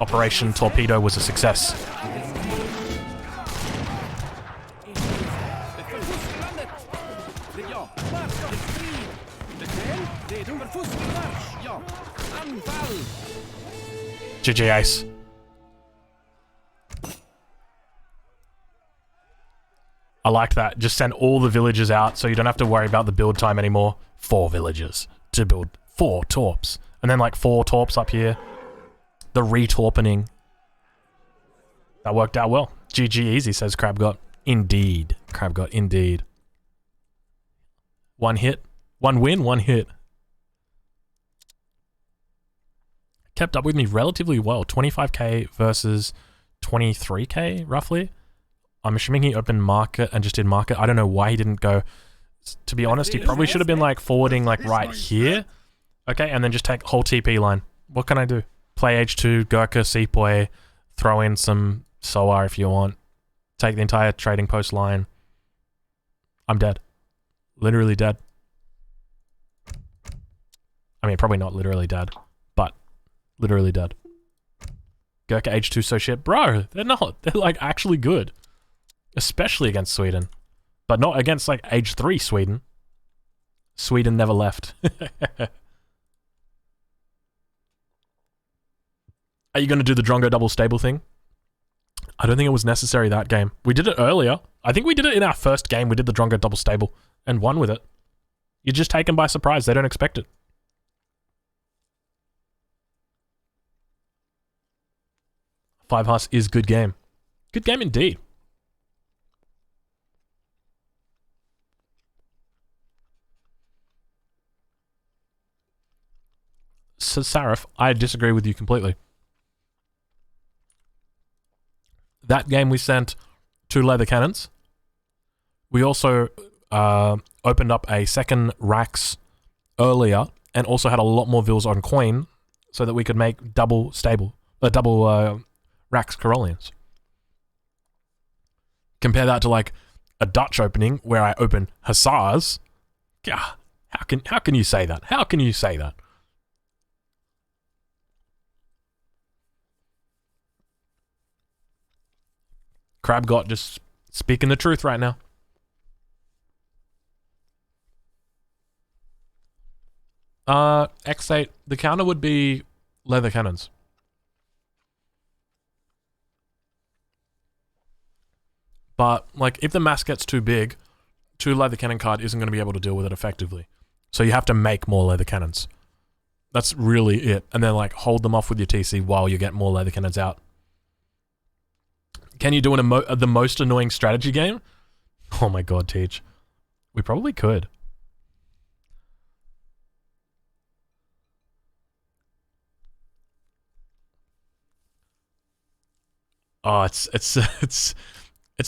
Operation Torpedo was a success. GG Ace. I like that. Just send all the villagers out so you don't have to worry about the build time anymore. 4 villagers to build 4 torps. And then like 4 torps up here. The retorpening. That worked out well. GG easy, says Crabgot. Indeed. Crabgot, indeed. 1 hit. 1 win, 1 hit. Kept up with me relatively well. 25k versus 23k, roughly. I'm assuming he opened market and just did market. I don't know why he didn't go. To be honest, he probably should have been like forwarding like right here. Okay, and then just take whole TP line. What can I do? Play H2, Gurkha, Sepoy, throw in some Soar if you want. Take the entire trading post line. I'm dead. Literally dead. I mean, probably not literally dead, but literally dead. Gurkha H2 so shit. Bro, they're not. They're like actually good. Especially against Sweden. But not against like age 3 Sweden. Sweden never left. Are you going to do the Drongo double stable thing? I don't think it was necessary that game. We did it earlier. I think we did it in our first game. We did the Drongo double stable and won with it. You're just taken by surprise. They don't expect it. Five Hearts is good game. Good game indeed. So Sarif, I disagree with you completely. That game we sent 2 leather cannons. We also opened up a second Rax earlier and also had a lot more vills on coin so that we could make double Rax Corollians. Compare that to like a Dutch opening where I open Hussars. Yeah, how can you say that? How can you say that? Crabgot just speaking the truth right now. X8, the counter would be leather cannons. But, like, if the mass gets too big, 2 leather cannon card isn't going to be able to deal with it effectively. So you have to make more leather cannons. That's really it. And then, like, hold them off with your TC while you get more leather cannons out. Can you do the most annoying strategy game? Oh my god, Teach. We probably could. Oh, it's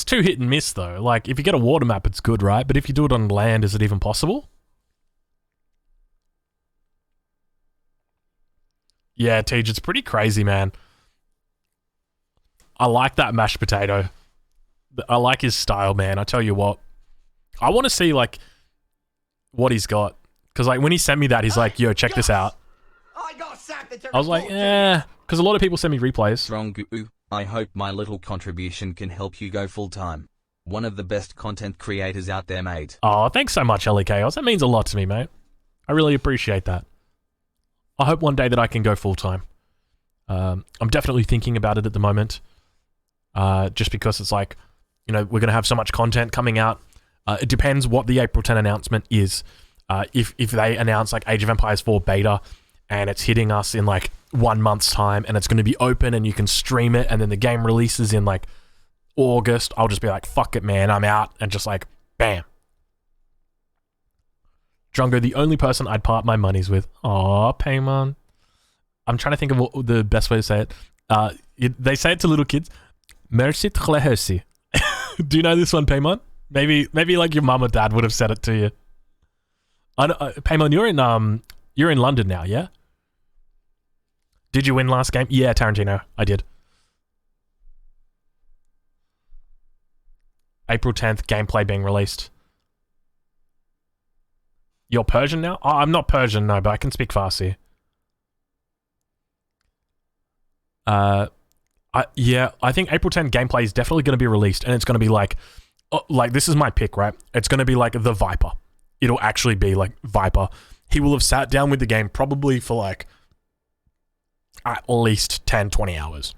too hit and miss though. Like, if you get a water map, it's good, right? But if you do it on land, is it even possible? Yeah, Tej, it's pretty crazy, man. I like that mashed potato. I like his style, man. I tell you what. I want to see, like, what he's got. Because, like, when he sent me that, he's like, yo, check this out. I was like, eh. Because a lot of people send me replays. Strongu, I hope my little contribution can help you go full-time. One of the best content creators out there, mate. Oh, thanks so much, Ellie Chaos. That means a lot to me, mate. I really appreciate that. I hope one day that I can go full-time. I'm definitely thinking about it at the moment. Just because it's like, you know, we're going to have so much content coming out. It depends what the April 10 announcement is. If they announce like Age of Empires 4 beta and it's hitting us in like 1 month's time and it's going to be open and you can stream it and then the game releases in like August, I'll just be like, fuck it, man, I'm out, and just like, bam. Drongo, the only person I'd part my monies with. Aw, Paymon. I'm trying to think of what the best way to say it. They say it to little kids. Merci tchlehesi. Do you know this one, Paymon? Maybe like your mum or dad would have said it to you. Paymon, you're in London now, yeah? Did you win last game? Yeah, Tarantino, I did. April 10th, gameplay being released. You're Persian now? Oh, I'm not Persian, no, but I can speak Farsi. Yeah, I think April 10 gameplay is definitely going to be released, and it's going to be like this is my pick, right? It's going to be like the Viper. It'll actually be like Viper. He will have sat down with the game probably for like at least 10, 20 hours.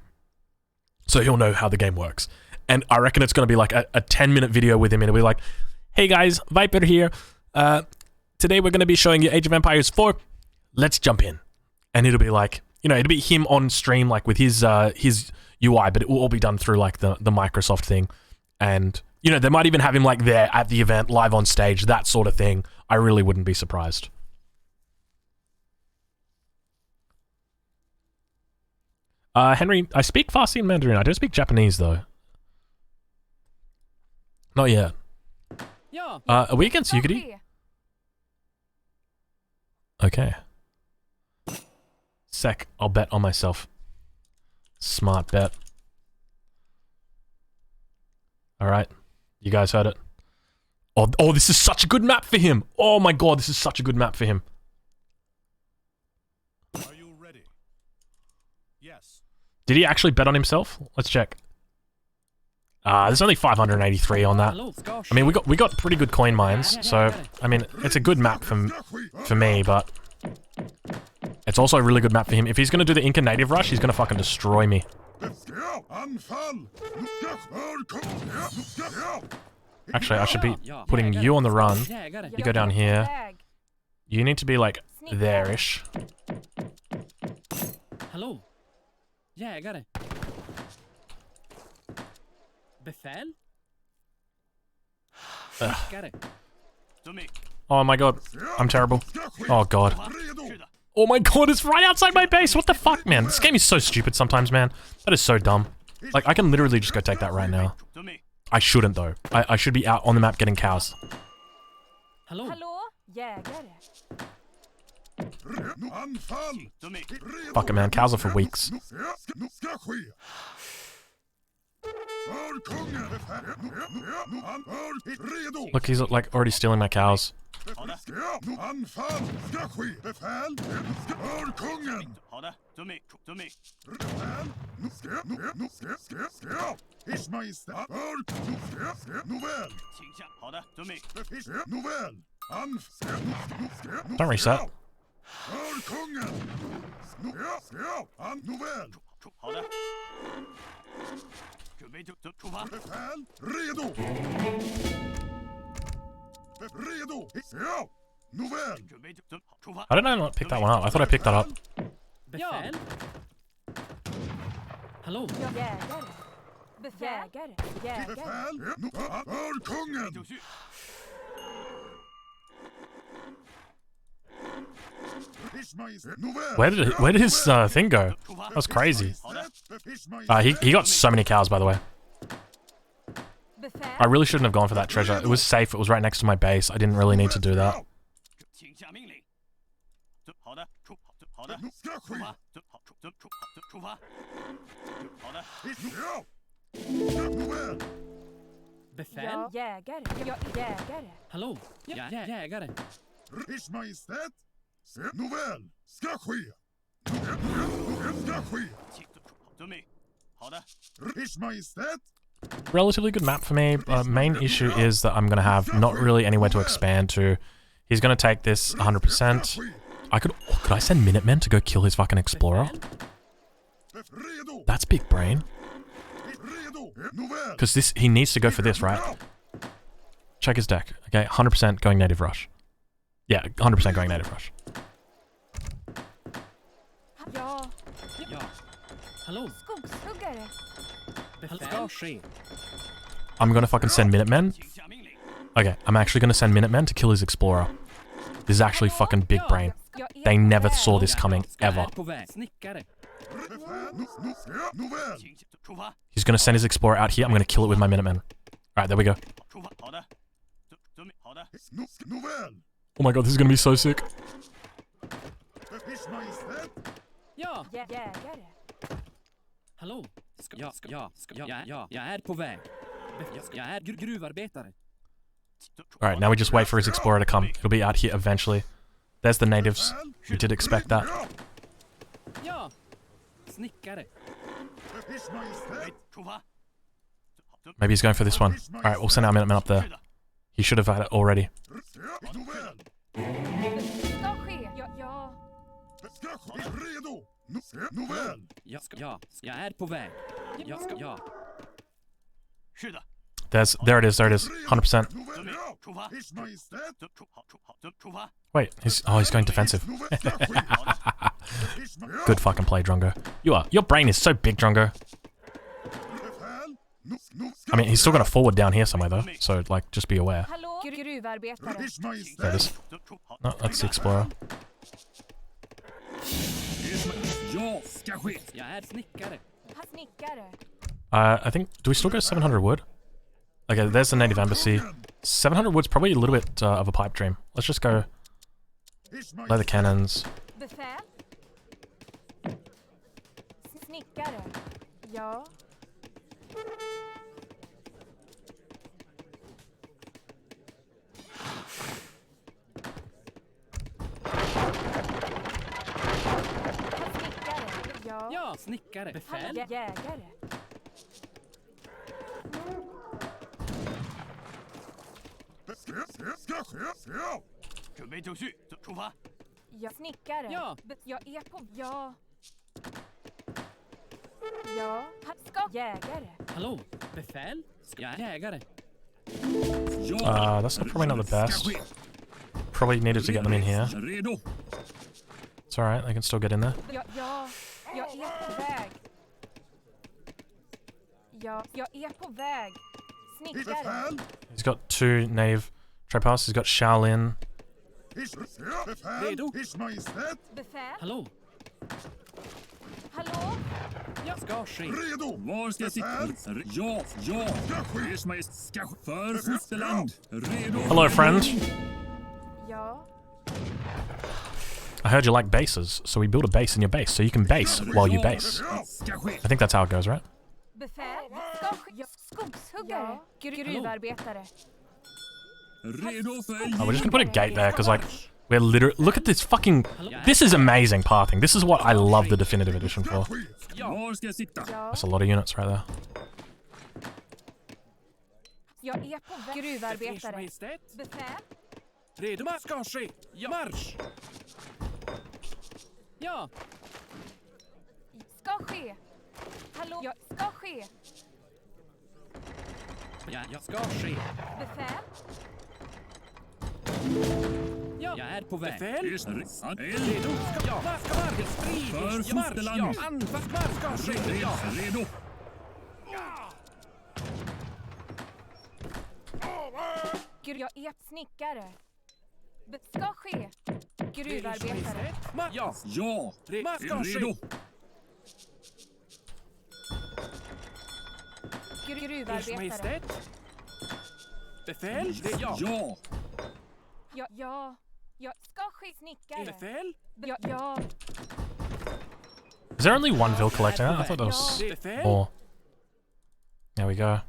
So he'll know how the game works. And I reckon it's going to be like a 10-minute video with him, and it'll be like, hey guys, Viper here. Today we're going to be showing you Age of Empires 4. Let's jump in. And it'll be like, you know, it'll be him on stream like with his UI, but it will all be done through like the Microsoft thing. And, you know, they might even have him like there at the event, live on stage, that sort of thing. I really wouldn't be surprised. Henry, I speak Farsi and Mandarin. I don't speak Japanese, though. Not yet. Are we against Yugiri? Okay. Sec, I'll bet on myself. Smart bet. Alright. You guys heard it. Oh, this is such a good map for him! Oh my god, this is such a good map for him. Are you ready? Yes. Did he actually bet on himself? Let's check. There's only 583 on that. I mean, we got pretty good coin mines, so I mean, it's a good map for me, but it's also a really good map for him. If he's gonna do the Inca native rush, he's gonna fucking destroy me. Actually, I should be putting you on the run. You go down here. You need to be like there-ish. Hello. Yeah, I got it. Befel? Got it. Oh my god, I'm terrible. Oh god. Oh my god, it's right outside my base! What the fuck, man? This game is so stupid sometimes, man. That is so dumb. Like, I can literally just go take that right now. I shouldn't, though. I should be out on the map getting cows. Hello? Yeah, get it. Fuck it, man. Cows are for weeks. Look, he's like already stealing my cows. Don't reset. How did I not pick that one up? I thought I picked that up. Befel? Hello. Yeah, get it. Befel, get it. Yeah, get it. Where did his thing go? That was crazy. He got so many cows, by the way. I really shouldn't have gone for that treasure. It was safe. It was right next to my base. I didn't really need to do that. Befäl? Ja, jägare. Jag är jägare. Hallå? Ja, jägare. Ers Majestät? Nåväl, ska ske. Nåväl, ska ske. Ers Majestät? Relatively good map for me. Main issue is that I'm going to have not really anywhere to expand to. He's going to take this 100%. Could I send Minutemen to go kill his fucking explorer? Redo. That's big brain. Redo. Nåväl. Because he needs to go for this, right? Check his deck. Okay, 100% going native rush. Yeah, 100% going native rush. Ja, Ja. Hallå? skogshuggare. Befäl? Ska ske. I'm gonna fucking send Minutemen. Okay, I'm actually gonna send Minutemen to kill his explorer. This is actually fucking big brain. Jag är They på never väg. saw this coming, Jag ever. är på väg. Snickare. Nåväl. He's gonna send his explorer out here. I'm gonna kill it with my Minutemen. Alright, there we go. Nåväl. Oh my god, this is gonna be so sick. Ers Majestät? Ja. Jägare. Hallå? Jag är på väg. Jag är gruvarbetare. Alright, now we just wait for his explorer to come. He'll be out here eventually. There's the natives. We did expect that. Ja. Snickare. Ers Majestät? Maybe he's going for this one. Alright, we'll send our Minutemen up there. He should have had it already. Nåväl. Ska ske. Ja. Ska ske. Redo. Nåväl. Jag är på väg. There it is, 100%. Nåväl. Ers Majestät? Wait, he's going defensive. Good fucking play, Drongo. Your brain is so big, Drongo. I mean, he's still gonna forward down here somewhere though, so like, just be aware. Hallå? Gruvarbetare. Ers There Majestät? it is. No, that's the explorer. Ja, ska ske. Jag är snickare. Snickare. I think, do we still go 700 wood? Okay, there's the native embassy. 700 wood's probably a little bit of a pipe dream. Let's just go leather cannons. Befäl. Snickare. Ja. Snickare. Ja. Ja, snickare. Befäl? Jägare. Ska ske. Ja. Snickare. Ja. Jag är på... Ja. Ja. Ska... Jägare. Hallå? Befäl? Jag är jägare. That's probably not the best. Probably needed to get them in here. Redo. It's alright, they can still get in there. Ja. Jag är på väg. Ja. Jag är på väg. Snickare. Befäl? He's got 2 native trade passes. He's got Shaolin. Befäl? Ers Majestät? Befäl. Hallå? Hallå? Jag ska ske. Redo. Var ska jag sitta? Ja. Ers Majestät ska ske. För fosterland. Redo. Hello, friend. Ja. I heard you like bases, so we build a base in your base, so you can base while you base. Ska ske. I think that's how it goes, right? Befäl. Skogshuggare. Gruvarbetare. Redo för Oh, we're just gonna put a gate there, because like, we're literally... Look at this fucking... This is amazing pathing. This is what I love the definitive edition for. Var ska jag sitta? Ja. That's a lot of units right there. Jag är på väg. Ers Gruvarbetare. Majestät? Befäl. Redo. Ska ske. Marsch. Ja. Ska ske. Hallå? Jag ska ske. Jag ska ske. Befäl. Ja. Jag är på väg. Befäl? Redo. Ja. Till strid. För fosterland. Ja. Anfall. Marsch ska ske. Ja. Redo. Jag är snickare. Ska ske. Gruvarbetare. Ja. Ska ske. Redo. Ers Gruvarbetare. Majestät? Befäl? Ja. Ja. Ja. Jag ska ske. Snickare. Befäl? Ja. Is there only one vill collecting that? I thought there was Befäl? more. There we go.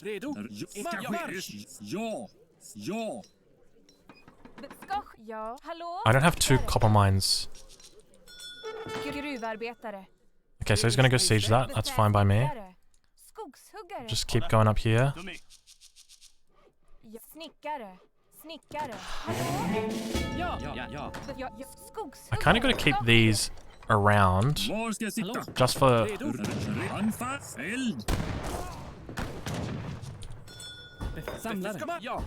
Redo? Marsch! Ja. Ja. Ska... Ja, hallå? I don't have 2 copper mines. Gruvarbetare. Okay, so he's gonna go siege that. That's fine by me. Skogshuggare. Just keep going up here. Ja, snickare. Snickare. Hallå? Ja, ja, ja. Ja, skogshuggare. I kind of got to keep these around Var ska jag sitta? just for... Anfall. Eld. Samlare. Ja.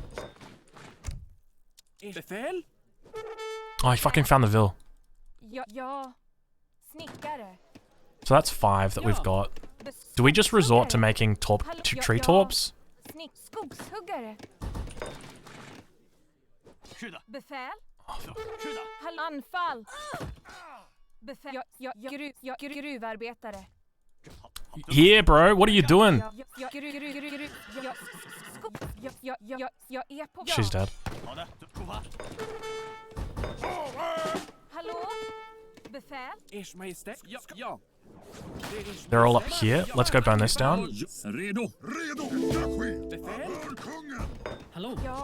Befäl? Oh, I fucking found the vill. Ja. Snickare. So that's 5 that we've got. Do we just resort to making tree torps? Skogshuggare. Befäl? Anfall. Befäl. Gruvarbetare. Here, bro. What are you doing? She's dead. Hallå? Befäl? Ers Majestät? Ja. They're all up here. Let's go burn this down. Redo. Befäl? Hallå? Ja.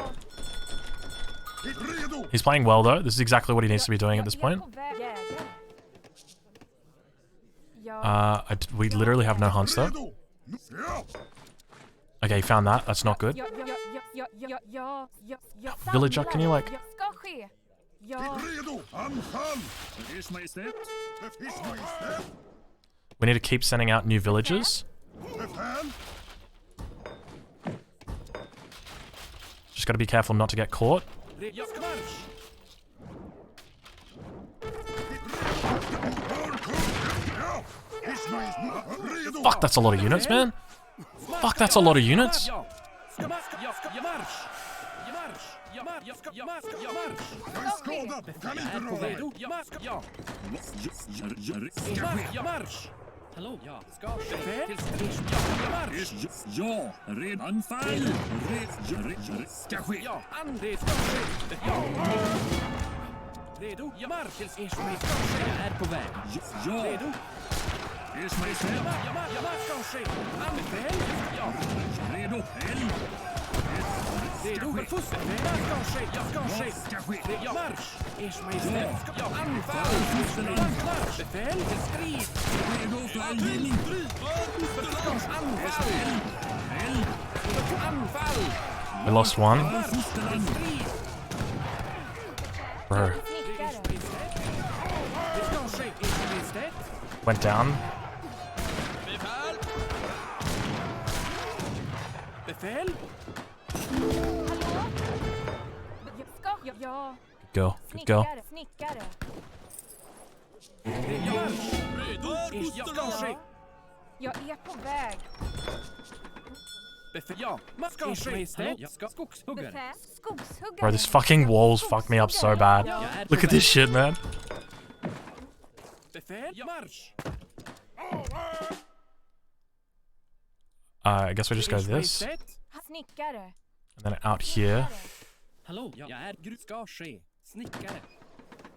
He's playing well, though. This is exactly what he needs to be doing at this point. We literally have no hunts, though. Okay, he found that. That's not good. Villager, can you, like... Ers Majestät. We need to keep sending out new villagers. Just gotta be careful not to get caught. Fuck, that's a lot of units, man. Fuck, that's a lot of units. Hallå? Ja. Ja. Red. Anfall. Ska ske. Ja. Det ska ske. Ja. Redo? Ja, marsch. Ers Majestät. Jag är på väg. Ja. Redo? Ers Majestät. Ja, marsch ska ske. Anbefäl. Ja. Redo. Eld. Redo? Först. Ska ske. Ja, marsch. Ers Majestät. Ja, anfall. Marsch. Befäl. Strid. Redo för eldgivning. Anfall. Eld. Anfall. We lost one. Bro. Det ska ske. Ers Majestät. Went down. Befäl. Ja. Go. Good go. Snickare. Ja, marsch. Det ska ske. Jag är på väg. Befäl. Ja, man ska ske. Ja. Skogshuggare. Befäl. Skogshuggare. Bro, this fucking walls fucked me up so bad. Look at this shit, man. Befäl. Ja, marsch. I guess we just go this. Snickare. And then out here. Hallå? Jag är ska ske. Snickare.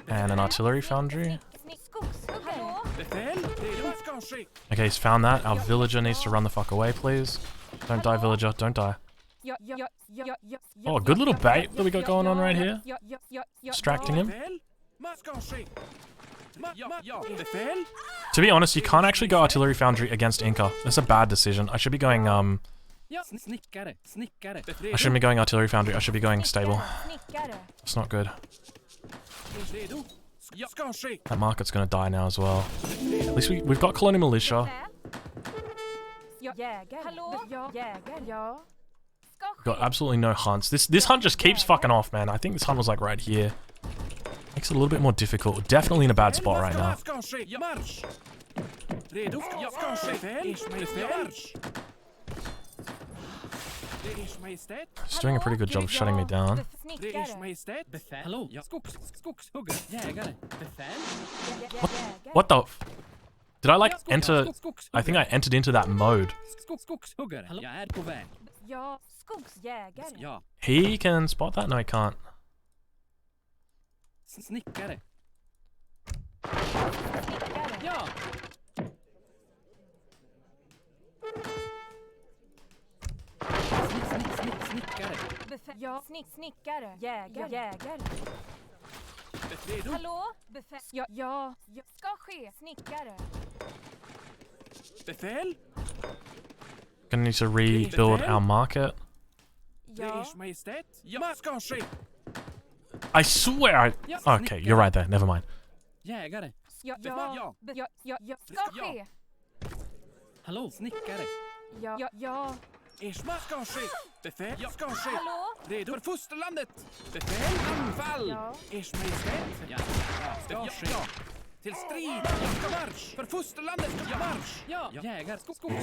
And an artillery foundry. Skogshuggare. Befäl. Det ska ske. Okay, he's found that. Our villager needs to run the fuck away, please. Don't die, villager. Don't die. Oh, good little bait that we got going on right here. Distracting him. Befäl. Man ska ske. Ja, befäl. To be honest, you can't actually go artillery foundry against Inca. That's a bad decision. I should be going, Ja. Snickare. Snickare. I shouldn't be going artillery foundry. I should be going stable. Snickare. That's not good. Redo? Ja, ska ske. That market's gonna die now as well. At least we've got colonial militia. Jägare. Hallå? Jägare. Ja. Got absolutely no hunts. This hunt just keeps fucking off, man. I think this hunt was like right here. Makes it a little bit more difficult. We're definitely in a bad spot right now. Ska ske. Ja, marsch. Redo? Ja, ska ske. Befäl. Ers Majestät. Ja, marsch. Ers Majestät. He's doing a pretty good job of shutting me down. Ers Majestät. Befäl. Hallå? Ja. Skogshuggare. Jägare. Befäl. What the? Did I like enter? I think I entered into that mode. Skogshuggare. Hallå? Jag är på väg. Ja. Skogsjägare. Ja. He can spot that? No, he can't. Snickare. Snickare. Ja. Snickare. Befäl. Ja, snickare. Jägare. Redo? Hallå? Befäl. Ja. Ska ske. Snickare. Befäl? Gonna need to rebuild our market. Ja. Ers Majestät? Ja, ska ske. I swear Okay, you're right there. Never mind. Jägare. Ja. Ska ske. Hallå? Snickare. Ja. Ers ska ske. Befäl? Ja, ska ske. Hallå? Redo för fosterlandet. Befäl? Anfall. Ja. Ers Majestät? Ja. Ska ske. Ja. Till strid. Jag ska marsch. För fosterlandet ska jag marsch. Ja. Jägar. Skogshugger.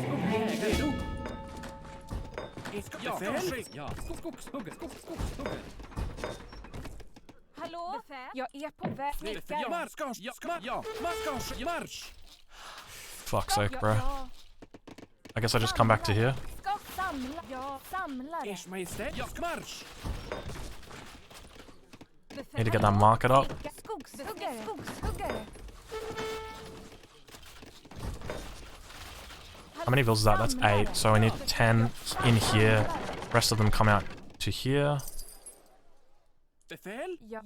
Redo? Befäl? Ja. Skogshugger. Hallå? Befäl. Jag är på väg. Ja, Snickare. marsch. Ja. Marsch. Fuck's sake, bro. Ja. I guess I just come back to here. Ska samla. Ja, samlare. Ers Majestät? Ja, marsch. Need to get that market up. Skogshuggare. How many villas is that? That's 8. So I need 10 in here. Rest of them come out to here. Befäl? Ja.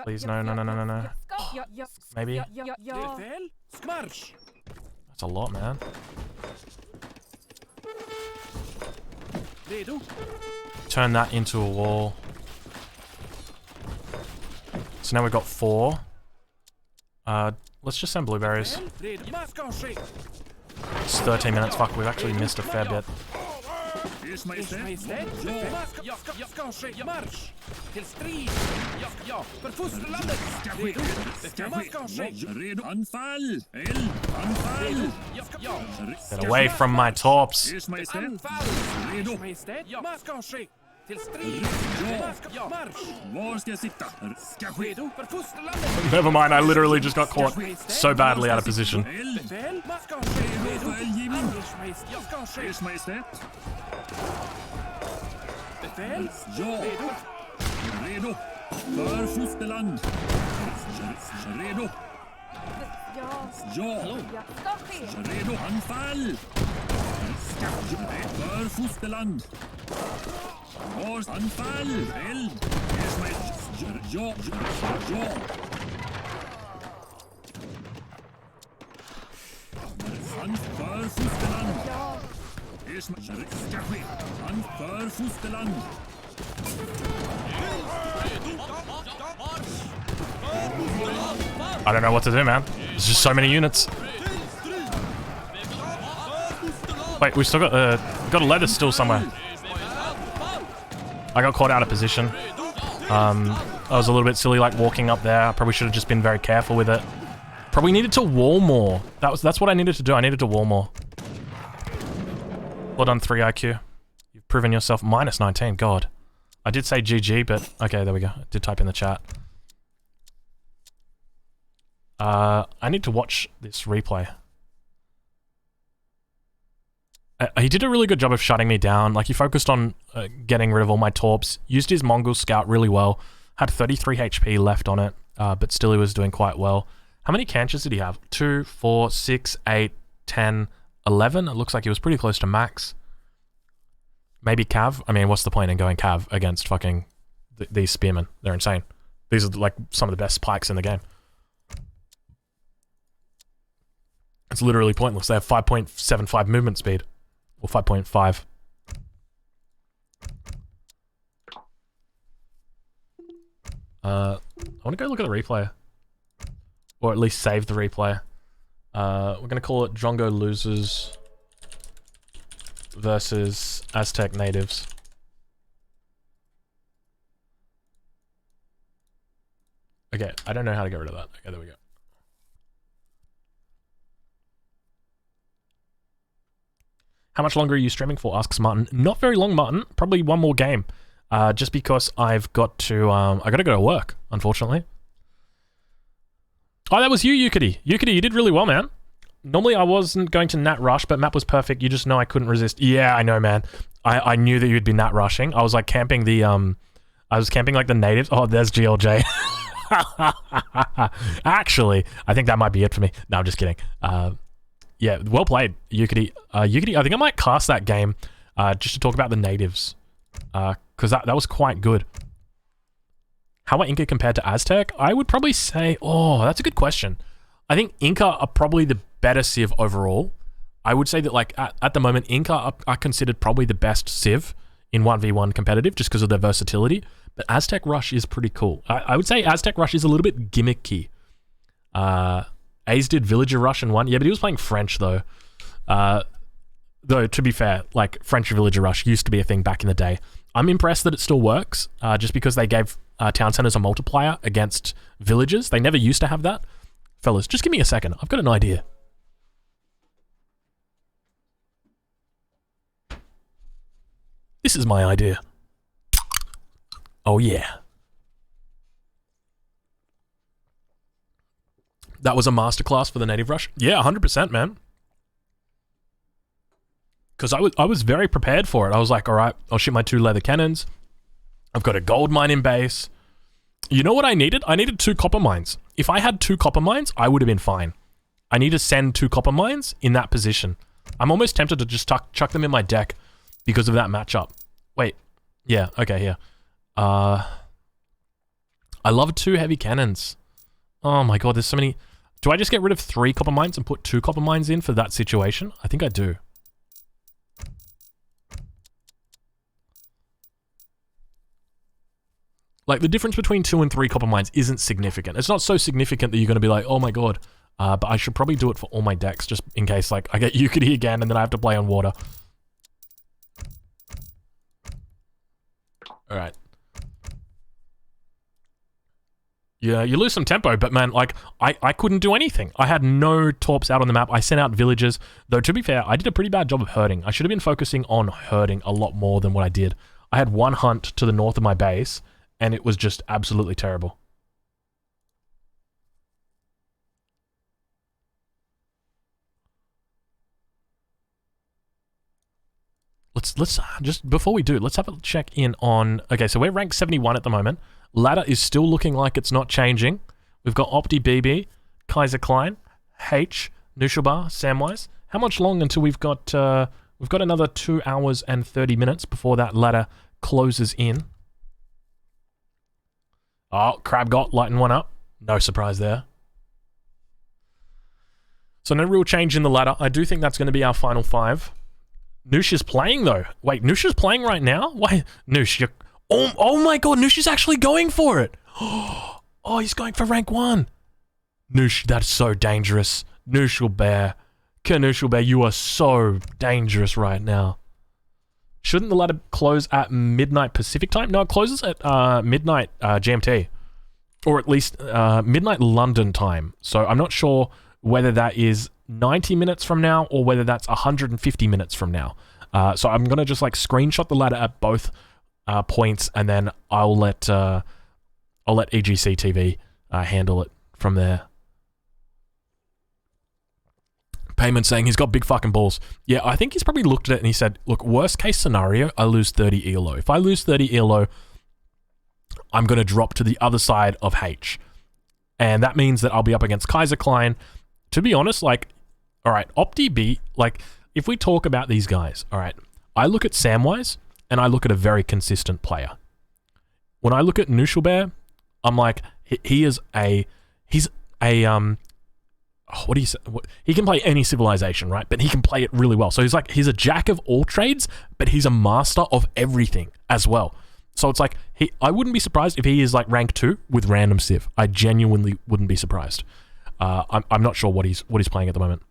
Please, no. Maybe? Ja. Befäl? Marsch. That's a lot, man. Redo? Turn that into a wall. So now we've got 4. Let's just send blueberries. Redo? Ska ske. It's 13 minutes. Fuck, we've actually missed a fair bit. Ers Ers Majestät? Majestät? Jag ska ske. Ja, marsch. Till strid. Ja. För fosterlandet. Redo? Befäl? Ska ske. Redo? Anfall! Eld! Anfall! Ja. Get away from my torps. Ers Majestät? Anfall. Redo? Ers Majestät? Ja. Ska ske. Till strid. Ja. Marsch. Var ska jag sitta? Ska ske. Redo? För fosterlandet. Never mind, I literally just got caught so badly out of position. Eld! Befäl? Ska ske. Redo? För eldgivning! Ers Majestät? Ja, ska ske. Ers Majestät? Befäl? Ja! Redo! För fosterland! Redo! Ja! Ska ske. Redo! Anfall! För fosterland! Var anfall! Eld! Ers Majestät! Ja! För fosterland! Ers Majestät! Ska ske! För fosterland! I don't know what to do, man. There's just so many units. Wait, we still got a letter still somewhere. I got caught out of position. I was a little bit silly, like walking up there. I probably should have just been very careful with it. Probably needed to wall more. That's what I needed to do. I needed to wall more. Well done, 3 IQ. You've proven yourself. Minus 19. God, I did say GG, but okay, there we go. I did type in the chat. I need to watch this replay. He did a really good job of shutting me down. Like, he focused on getting rid of all my torps, used his Mongol scout really well, had 33 HP left on it, but still he was doing quite well. How many canches did he have? 2, 4, 6, 8, 10, 11? It looks like he was pretty close to max. Maybe Cav? I mean, what's the point in going Cav against fucking these spearmen? They're insane. These are like some of the best pikes in the game. It's literally pointless. They have 5.75 movement speed. Or 5.5. I want to go look at the replay. Or at least save the replay. We're going to call it Drongo Losers versus Aztec Natives. Okay, I don't know how to get rid of that. Okay, there we go. How much longer are you streaming for? Asks Martin. Not very long, Martin. Probably one more game. Just because I've got to, I gotta go to work, unfortunately. Oh, that was you, Yukity. Yukity, you did really well, man. Normally I wasn't going to Nat Rush, but map was perfect. You just know I couldn't resist. Yeah, I know, man. I knew that you'd be Nat Rushing. I was like camping the, I was camping like the natives. Oh, there's GLJ. Actually, I think that might be it for me. No, I'm just kidding. Yeah, well played, Yukity. Yukity, I think I might cast that game just to talk about the natives. Because that was quite good. How are Inca compared to Aztec? I would probably say... Oh, that's a good question. I think Inca are probably the better Civ overall. I would say that, like, at the moment, Inca are considered probably the best Civ in 1v1 competitive just because of their versatility. But Aztec Rush is pretty cool. I would say Aztec Rush is a little bit gimmicky. Aze did Villager Rush in 1. Yeah, but he was playing French, though. Though, to be fair, like, French Villager Rush used to be a thing back in the day. I'm impressed that it still works, just because they gave town centers a multiplier against villages. They never used to have that. Fellas, just give me a second. I've got an idea. This is my idea. Oh, yeah. That was a masterclass for the Native Rush? Yeah, 100%, man. Because I was very prepared for it. I was like, all right, I'll shoot my 2 leather cannons. I've got a gold mine in base. You know what I needed? I needed 2 copper mines. If I had 2 copper mines, I would have been fine. I need to send 2 copper mines in that position. I'm almost tempted to just chuck them in my deck because of that matchup. Wait. Yeah, okay, here. I love 2 heavy cannons. Oh my god, there's so many... Do I just get rid of 3 copper mines and put 2 copper mines in for that situation? I think I do. Like, the difference between 2 and 3 copper mines isn't significant. It's not so significant that you're going to be like, oh my god. But I should probably do it for all my decks, just in case, like, I get Yukity again and then I have to play on water. Alright. Yeah, you lose some tempo, but man, like, I couldn't do anything. I had no torps out on the map. I sent out villagers. Though, to be fair, I did a pretty bad job of herding. I should have been focusing on herding a lot more than what I did. I had 1 hunt to the north of my base, and it was just absolutely terrible. Let's just, before we do, let's have a check in on... Okay, so we're ranked 71 at the moment. Ladder is still looking like it's not changing. We've got Opti BB, Kaiser Klein, H, Nushilbar, Samwise. How much long until we've got another 2 hours and 30 minutes before that ladder closes in? Oh, Crab got lighting one up. No surprise there. So no real change in the ladder. I do think that's going to be our final 5. Noosh is playing though. Wait, Noosh is playing right now? Why? Noosh, you're... Oh my god, Noosh is actually going for it. Oh, he's going for rank 1. Noosh, that's so dangerous. Nooshalbear. Nooshalbear, you are so dangerous right now. Shouldn't the ladder close at midnight Pacific time? No, it closes at midnight GMT. Or at least midnight London time. So I'm not sure whether that is 90 minutes from now or whether that's 150 minutes from now. So I'm going to just like screenshot the ladder at both points, and then I'll let EGC TV handle it from there. Payment saying he's got big fucking balls. Yeah, I think he's probably looked at it and he said, look, worst case scenario, I lose 30 ELO. If I lose 30 ELO, I'm going to drop to the other side of H. And that means that I'll be up against Kaiser Klein. To be honest, like, all right, Opti B, like, if we talk about these guys, all right, I look at Samwise and I look at a very consistent player. When I look at Nooshalbear, I'm like, he's a what do you say? He can play any civilization, right? But he can play it really well. So he's a jack of all trades, but he's a master of everything as well. So it's like, I wouldn't be surprised if he is like rank 2 with random civ. I genuinely wouldn't be surprised. I'm not sure what he's playing at the moment.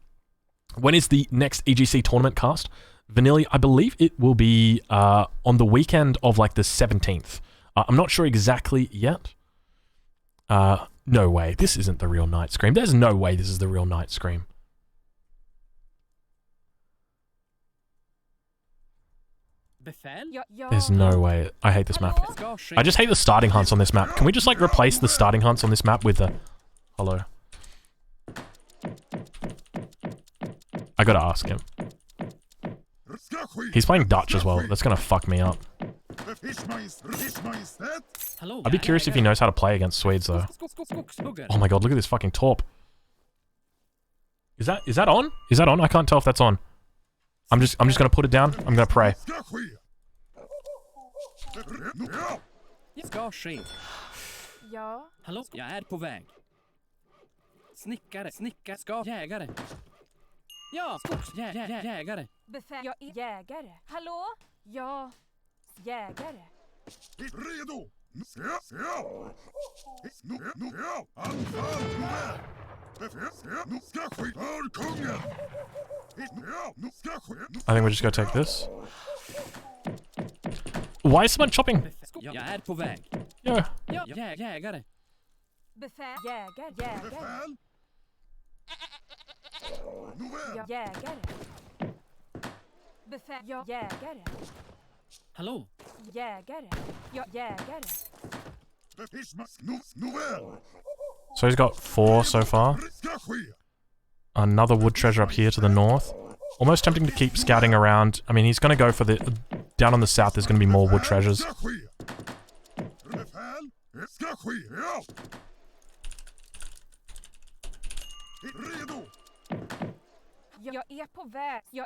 When is the next EGC tournament cast? Vanilli, I believe it will be on the weekend of like the 17th. I'm not sure exactly yet. No way. This isn't the real Night Scream. There's no way this is the real Night Scream. There's no way. I hate this map. I just hate the starting hunts on this map. Can we just like replace the starting hunts on this map with the... Hello. I gotta ask him. He's playing Dutch as well. That's gonna fuck me up. I'd be curious if he knows how to play against Swedes though. Skogshuggare. Oh my god, look at this fucking torp. Is that on? Is that on? I can't tell if that's on. I'm just gonna put it down. I'm gonna pray. Ska ske. Ja. Hallå? Jag är på väg. Snickare. Ska. Jägare. Ja, jägare. Befäl. Jag är jägare. Hallå? Ja. Jägare. Redo! Anfall! Nu ska ske för kungen! Nu ska ske! I think we're just gonna take this. Why is someone chopping? Jag är på väg. Yeah. Ja, jägare. Befäl. Jägare. Befäl! Ja, jägare. Befäl. Ja, jägare. Hallå? Jägare. Ja, jägare. Novell! So he's got 4 so far. Ska ske! Another wood treasure up here to the north. Almost tempting to keep scouting around. I mean, he's going to go for the... Down on the south, there's going to be more wood treasures. Ska ske! Befäl! Ska ske! Ja! Redo! Jag är på väg. Jag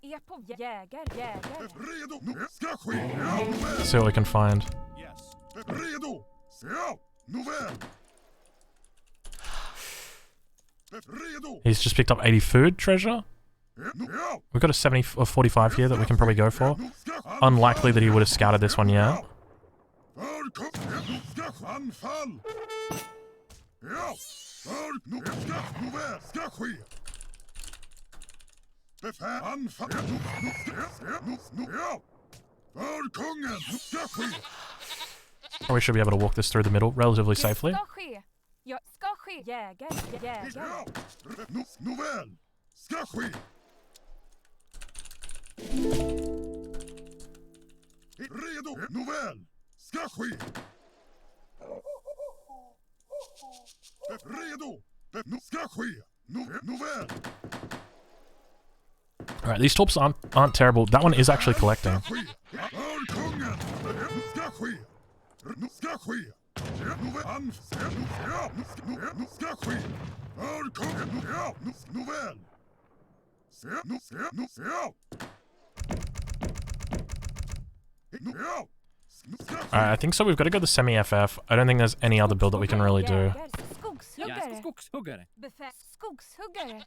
är på jägare. Redo! Nu ska ske! Ja! Let's see what we can find. Yes! Redo! Ja! Novell! Redo! He's just picked up 80 food treasure. Ja! We've got a 70 or 45 here that we can probably go for. Unlikely that he would have scouted this one yet. För kungen! Nu ska anfall! Ja! För nu ska novell! Ska ske! Befäl! Anfall! Nu ja! För kungen! Nu ska ske! Probably should be able to walk this through the middle relatively safely. Ska ske. Jag ska ske. Jägare. Ja! Novell! Ska ske! Redo! Novell! Ska ske! Redo! Nu ska ske! Novell! Alright, these torps aren't terrible. That one is actually collecting. Ske! För kungen! Nu ska ske! Nu ska ske! Novell! Nu ska ske! För kungen! Ja! Novell! Alright, I think so. We've got to go the semi-FF. I don't think there's any other build that we can really do. Jag är Skogshuggare. skogshuggare. Befäl. Skogshuggare.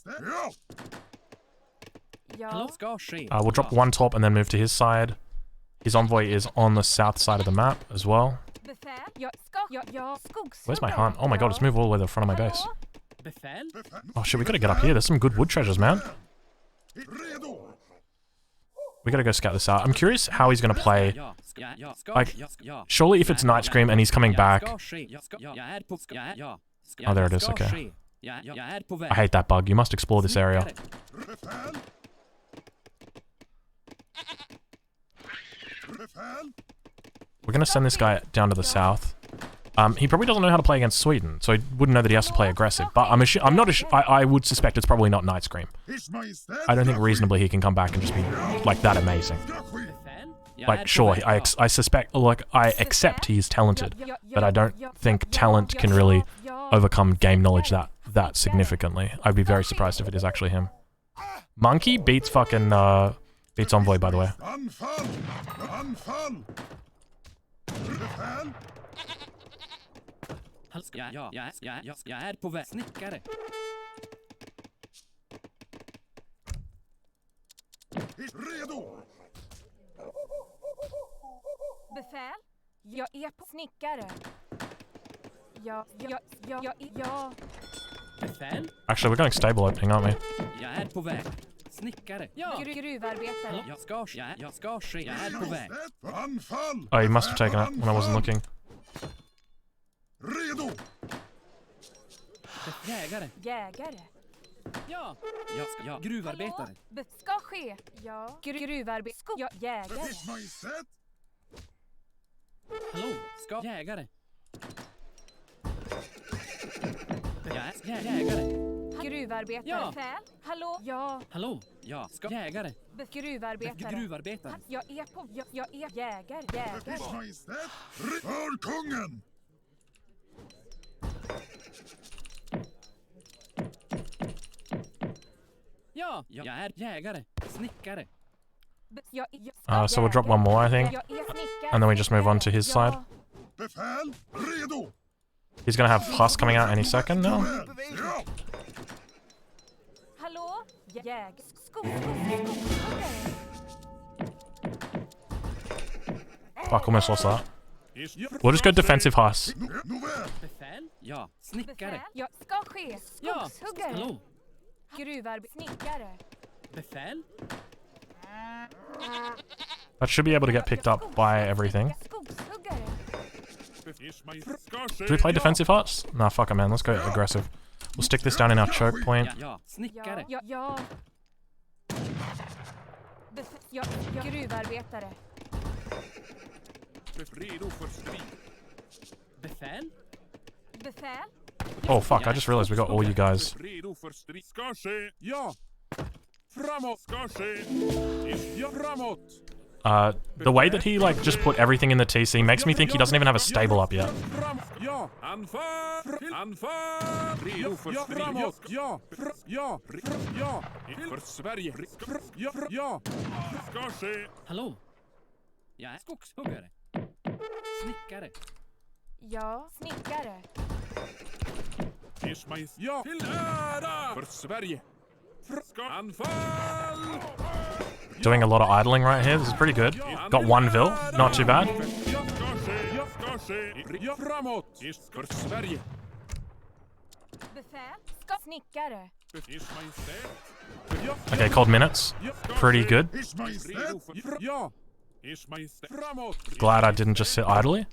Hallå? Ja. Ska ske. We'll drop one torp and then move to his side. His envoy is on the south side of the map as well. Befäl. Jag ska. Ja. Skogshuggare. Where's my hunt? Oh my god, it's moved all the way to the front of my base. Befäl? Oh shit, we gotta get up here. There's some good wood treasures, man. We gotta go scout this out. I'm curious how he's gonna play. Ja, ska. Like, Ja, ja. surely if it's Night Scream and he's coming back... Ska ske. Jag är på... Ja. Oh, there it is, Ska okay. ske. Jag är på väg. I hate that bug. You must explore this area. We're gonna send this guy down to the south. He probably doesn't know how to play against Sweden, so he wouldn't know that he has to play aggressive. But I would suspect it's probably not Night Scream. I don't think reasonably he can come back and just be like that amazing. Like, sure, I suspect, like, I accept he's talented, but I don't think talent can really overcome game knowledge that significantly. I'd be very surprised if it is actually him. Monkey beats fucking beats Envoy, by the way. Anfall! Anfall! Befäl! Jag är på väg. Snickare. Redo! Befäl. Jag är på snickare. Ja. Befäl? Actually, we're going stable opening, aren't we? Jag är på väg. Snickare. Ja. Gruvarbetare. Jag ska ske. Jag är på väg. Anfall! Oh, he must have taken it when I wasn't looking. Redo! Jägare. Ja. Ja. Gruvarbetare. Ska ske. Ja. Gruvarbetare. Ja. Jägare. Ers Majestät! Hallå? Ska jägare. Jag är jägare. Gruvarbetare. Ja. Befäl. Hallå? Ja. Hallå? Ja. Jägare. Gruvarbetare. Gruvarbetare. Jag är på... Jag är jägare. Jägare. Ers Majestät, för kungen! Ja. Jag är jägare. Snickare. So we'll drop one more, I think. Jag är snickare. And then we just move on to his side. Befäl, redo! He's gonna have Huss coming out any second now. Ja! Hallå? Jägare. Skogshuggare. Fuck, almost lost that. We'll just go defensive Huss. Nåväl, Befäl? Ja. Snickare. Befäl. Jag ska ske. Ja. Skogshuggare. Hallå? Gruvarbetare. Snickare. Befäl? That should be able to get picked up by everything. Skogshuggare. Do we play defensive Huss? Nah, fuck it, man. Let's go aggressive. We'll stick this down in our choke point. Ja. Snickare. Ja. Gruvarbetare. Redo för strid. Befäl? Befäl. Oh, fuck. I just realized we got all you guys. Redo för strid. Ska ske. Ja. Framåt. Ska ske. Ja, framåt. The way that he, like, just put everything in the TC makes me think he doesn't even have a stable up yet. Ja, anfall! Anfall! Redo för strid. Framåt! Ja! Ja! Ja! För Sverige! Ja! Ska ske! Hallå? Jag är skogshuggare. Snickare. Ja. Snickare. Ers Majestät! Ja! Till ära! För Sverige! Ska anfall! Doing a lot of idling right here. This is pretty good. Got one Vil. Not too bad. Ja, ska ske! Ja, framåt! För Sverige! Befäl. Ska snickare. Ers Majestät! Ja! Okay, cold minutes. Pretty good. Ers Majestät, Redo för... Ja! Ers Majestät! Framåt! Glad I didn't just sit idly.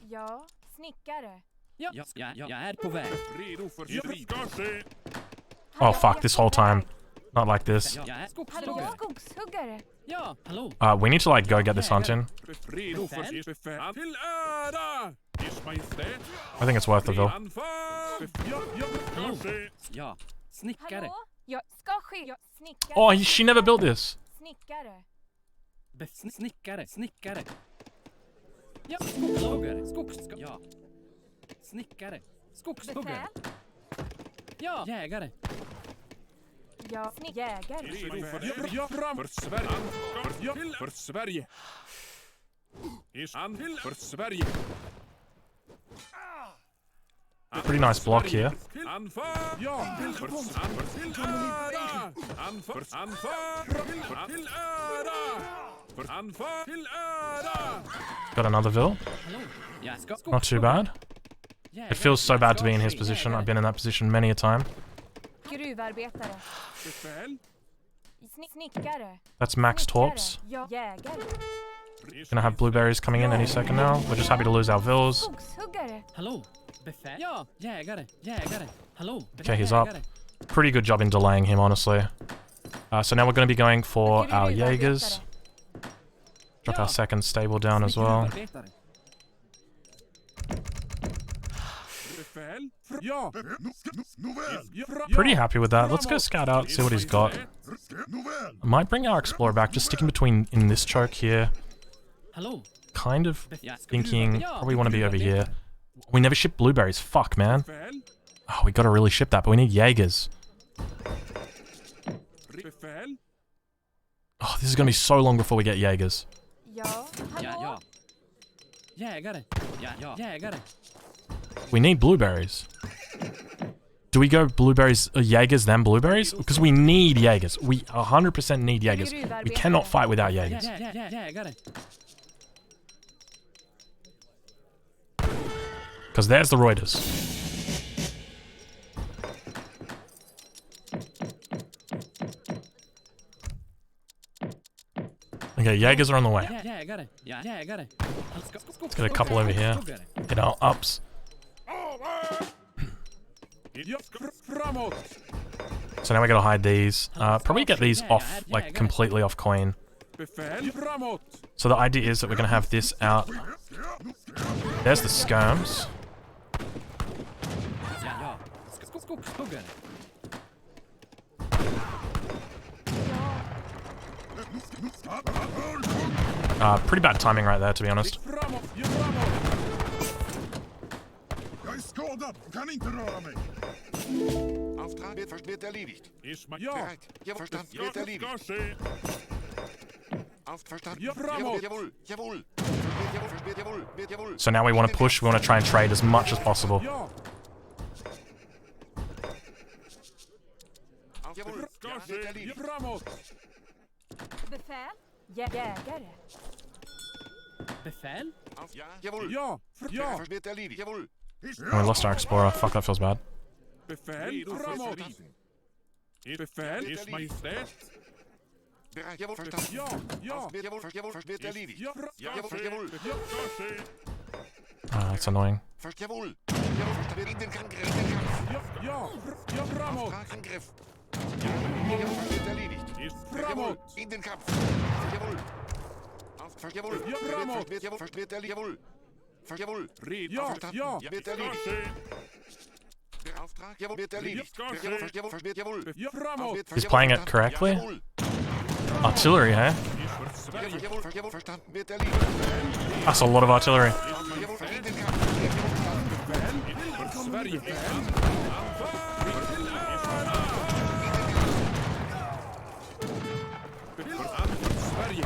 Ja. Snickare. Ja. Jag är på väg. Redo för strid. Ska ske! Oh, fuck. This whole time. Not like this. Jag är Hallå? skogshuggare. Skogshuggare. Ja. Hallå? We need to, like, go get this hunt in. Redo för ers befäl. Till ära! Ers Majestät! I think it's worth the Vil. Anfall! Ja, ska ske! Ja. Snickare. Hallå? Jag ska ske. Jag snickare. Oh, she never built this. Snickare. Snickare. Snickare. Ja. Skogshuggare. Ja. Snickare. Skogshuggare. Befäl. Ja. Jägare. Ja. Jägare. Redo för... Ja, fram! För Sverige! Ja, för Sverige! Ers till för Sverige! Pretty nice block here. Anfall! Ja! Till ära! Anfall! Till ära! För anfall! Till ära! Got another Vil. Hallå? Jag ska Not too bad. Jägare. It feels so bad to be in his position. I've been in that position many a time. Gruvarbetare. Befäl! Snickare. That's Max Torps. Ja. Jägare. Gonna have blueberries coming in any second now. We're just happy to lose our Vils. Skogshuggare. Hallå? Befäl? Ja. Jägare. Hallå? Okay, he's up. Pretty good job in delaying him, honestly. So now we're going to be going for our Jaegers. Drop our second stable down as well. Befäl! Ja! nåväl, Pretty happy with that. Let's go scout out, see what he's got. nåväl, I might bring our Explorer back, just sticking between in this choke here. Hallå? Kind of thinking probably want to be over here. We never ship blueberries. Fuck, man. Befäl! Oh, we gotta really ship that, but we need Jaegers. Befäl! Oh, this is gonna be so long before we get Jaegers. Ja. Hallå? Ja. Jägare. Ja. Jägare. We need blueberries. Do we go blueberries, Jaegers, then blueberries? Because we need Jaegers. We 100% need Jaegers. We cannot fight without Jaegers. Jägare. Because there's the Reuters. Okay, Jaegers are on the way. Jägare. Jägare. Let's get a couple over here. Get our ups. Ja, framåt! So now we gotta hide these. Probably get these off, like, completely off coin. Befäl! Framåt! So the idea is that we're gonna have this out. There's the skirms. Ja. Skogshuggare. Pretty bad timing right there, to be honest. Framåt, ja framåt! Jag är skadad och kan inte röra mig. Auftrag wird erledigt. Isma, ja! Bereit. Ja, verstanden. Ja, Wird det erledigt. ska ske! Verstanden. Ja, framåt. Jawohl. Jawohl. Jawohl. Jawohl. So now we want to push, we want to try and trade as much as possible. Ja! Jawohl. Ska Ja, wird ske! Ja, erledigt. framåt! Befäl. Jägare. Befäl? Ja, jawohl. Ja! Ja! Wird erledigt. Jawohl. And we lost our explorer. Fuck, that feels bad. Befäl, framåt! Befäl, Ers Majestät! Bereit. Jawohl. Verstanden. Ja! Ja! Jawohl. Wird erledigt. Ja, Jawohl. ska ske! Jawohl. Ja, ska ske! That's annoying. Jawohl. Jawohl. Verstanden. In den Angriff. In den Kampf. Ja! Ja! Ja, framåt! Auftrag, Angriff. Jawohl. Wird erledigt. Ers Jawohl. framåt! In den Kampf. Jawohl. Jawohl. Ja, framåt. Jawohl. Wird erledigt. Jawohl. Jawohl. Ja! Verstanden. Ja! Wird Ska erledigt. ske! Der Auftrag. Jawohl. Wird erledigt. Ja, Jawohl. Jawohl. Ja, framåt! He's playing it correctly? Jawohl. Artillery, hey? Ers för Sverige! Jawohl. Verstanden. Wird erledigt. That's a lot of artillery. Jawohl. In den Kampf. För Sverige! Sverige!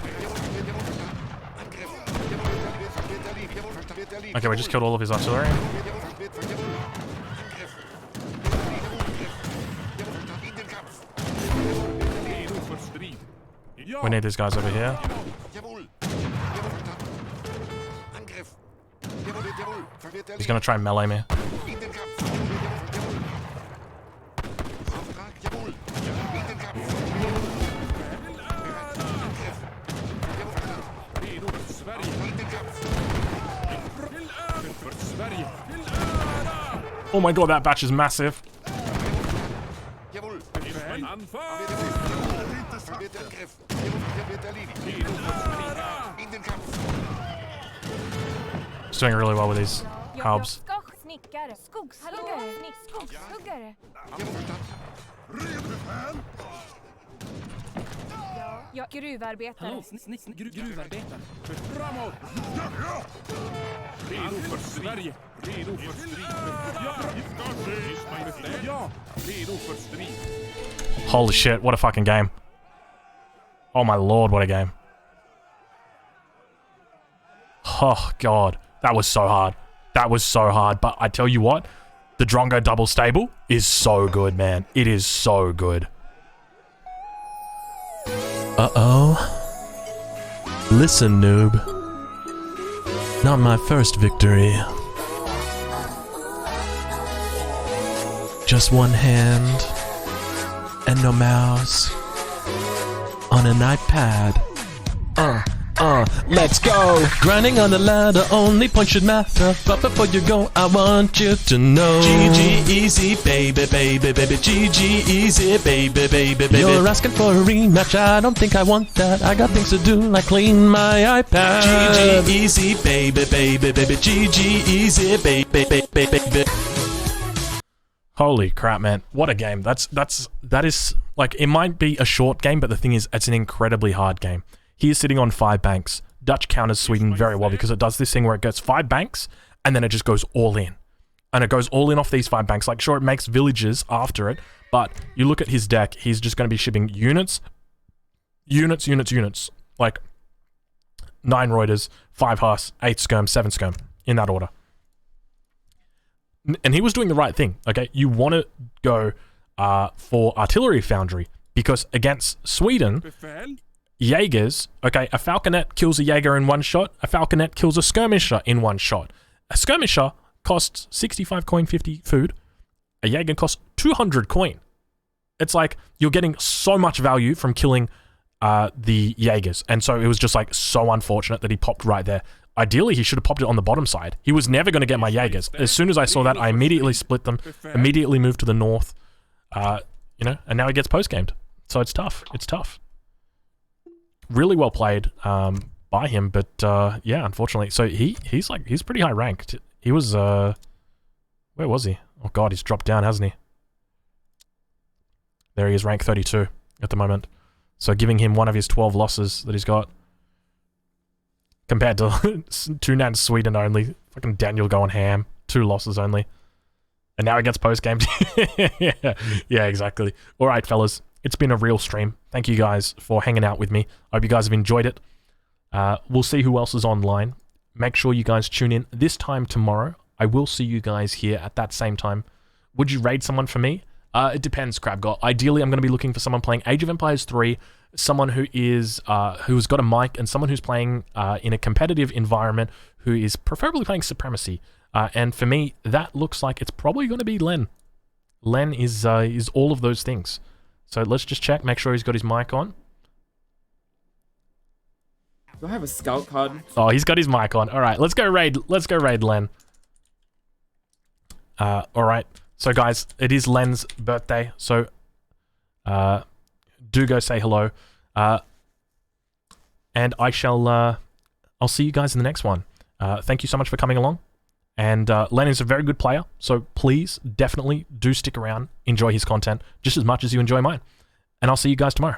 Okay, we just killed all of his artillery. Redo för strid! Ja! We need these guys over here. He's gonna try and melee me. Redo för Sverige! För Sverige! Oh my god, that batch is massive. Befäl, anfall! He's doing really well with these hubs. Snickare. Skogshuggare. Skogshuggare. Redo befäl. Ja, gruvarbetare. Hallå, gruvarbetare. Framåt! Ja. Redo för Sverige! Redo för strid! Ja! Ska ske! Ers Majestät! Ja! Redo för strid! Holy shit, what a fucking game. Oh my lord, what a game. Oh god, that was so hard. That was so hard, but I tell you what, the Drongo double stable is so good, man. It is so good. Uh-oh. Listen, noob. Not my first victory. Just one hand and no mouse on an iPad. Let's go! Grinding on the ladder, only point should matter. But before you go, I want you to know GG easy, baby, baby, baby. GG easy, baby, baby, baby. You're asking for a rematch, I don't think I want that. I got things to do, like clean my iPad. GG easy, baby, baby, baby. GG easy, baby, baby, baby. Holy crap, man. What a game. That is, like, it might be a short game, but the thing is, it's an incredibly hard game. He is sitting on 5 banks. Dutch counters Sweden very well because it does this thing where it gets 5 banks and then it just goes all in. And it goes all in off these 5 banks. Like, sure, it makes villages after it, but you look at his deck, he's just going to be shipping units. Like, 9 Reuters, 5 Huss, 8 Skirm, 7 Skirm, in that order. And he was doing the right thing, okay? You want to go for Artillery Foundry because against Sweden... Befäl! Jaegers, okay, a Falconet kills a Jaeger in 1 shot, a Falconet kills a Skirmisher in 1 shot. A Skirmisher costs 65 coin, 50 food. A Jaeger costs 200 coin. It's like, you're getting so much value from killing the Jaegers. And so it was just like so unfortunate that he popped right there. Ideally, he should have popped it on the bottom side. He was never going to get my Jaegers. As soon as I saw that, I immediately split them, immediately moved to the north, you know, and now he gets post-gamed. So it's tough. It's tough. Really well played by him, but yeah, unfortunately. So he's pretty high ranked. He was where was he? Oh god, he's dropped down, hasn't he? There he is, rank 32 at the moment. So giving him one of his 12 losses that he's got. Compared to 2 Nats Sweden only. Fucking Daniel going ham. 2 losses only. And now he gets post-game. Yeah, exactly. Alright, fellas. It's been a real stream. Thank you guys for hanging out with me. I hope you guys have enjoyed it. We'll see who else is online. Make sure you guys tune in this time tomorrow. I will see you guys here at that same time. Would you raid someone for me? It depends, Crabgot. Ideally, I'm going to be looking for someone playing Age of Empires 3, someone who is who's got a mic, and someone who's playing in a competitive environment, who is preferably playing Supremacy. And for me, that looks like it's probably going to be Len. Len is all of those things. So let's just check, make sure he's got his mic on. Do I have a scout card? Oh, he's got his mic on. All right, let's go raid Len. All right. So guys, it is Len's birthday, so do go say hello. And I shall I'll see you guys in the next one. Thank you so much for coming along. And Len is a very good player, so please definitely do stick around, enjoy his content just as much as you enjoy mine. And I'll see you guys tomorrow.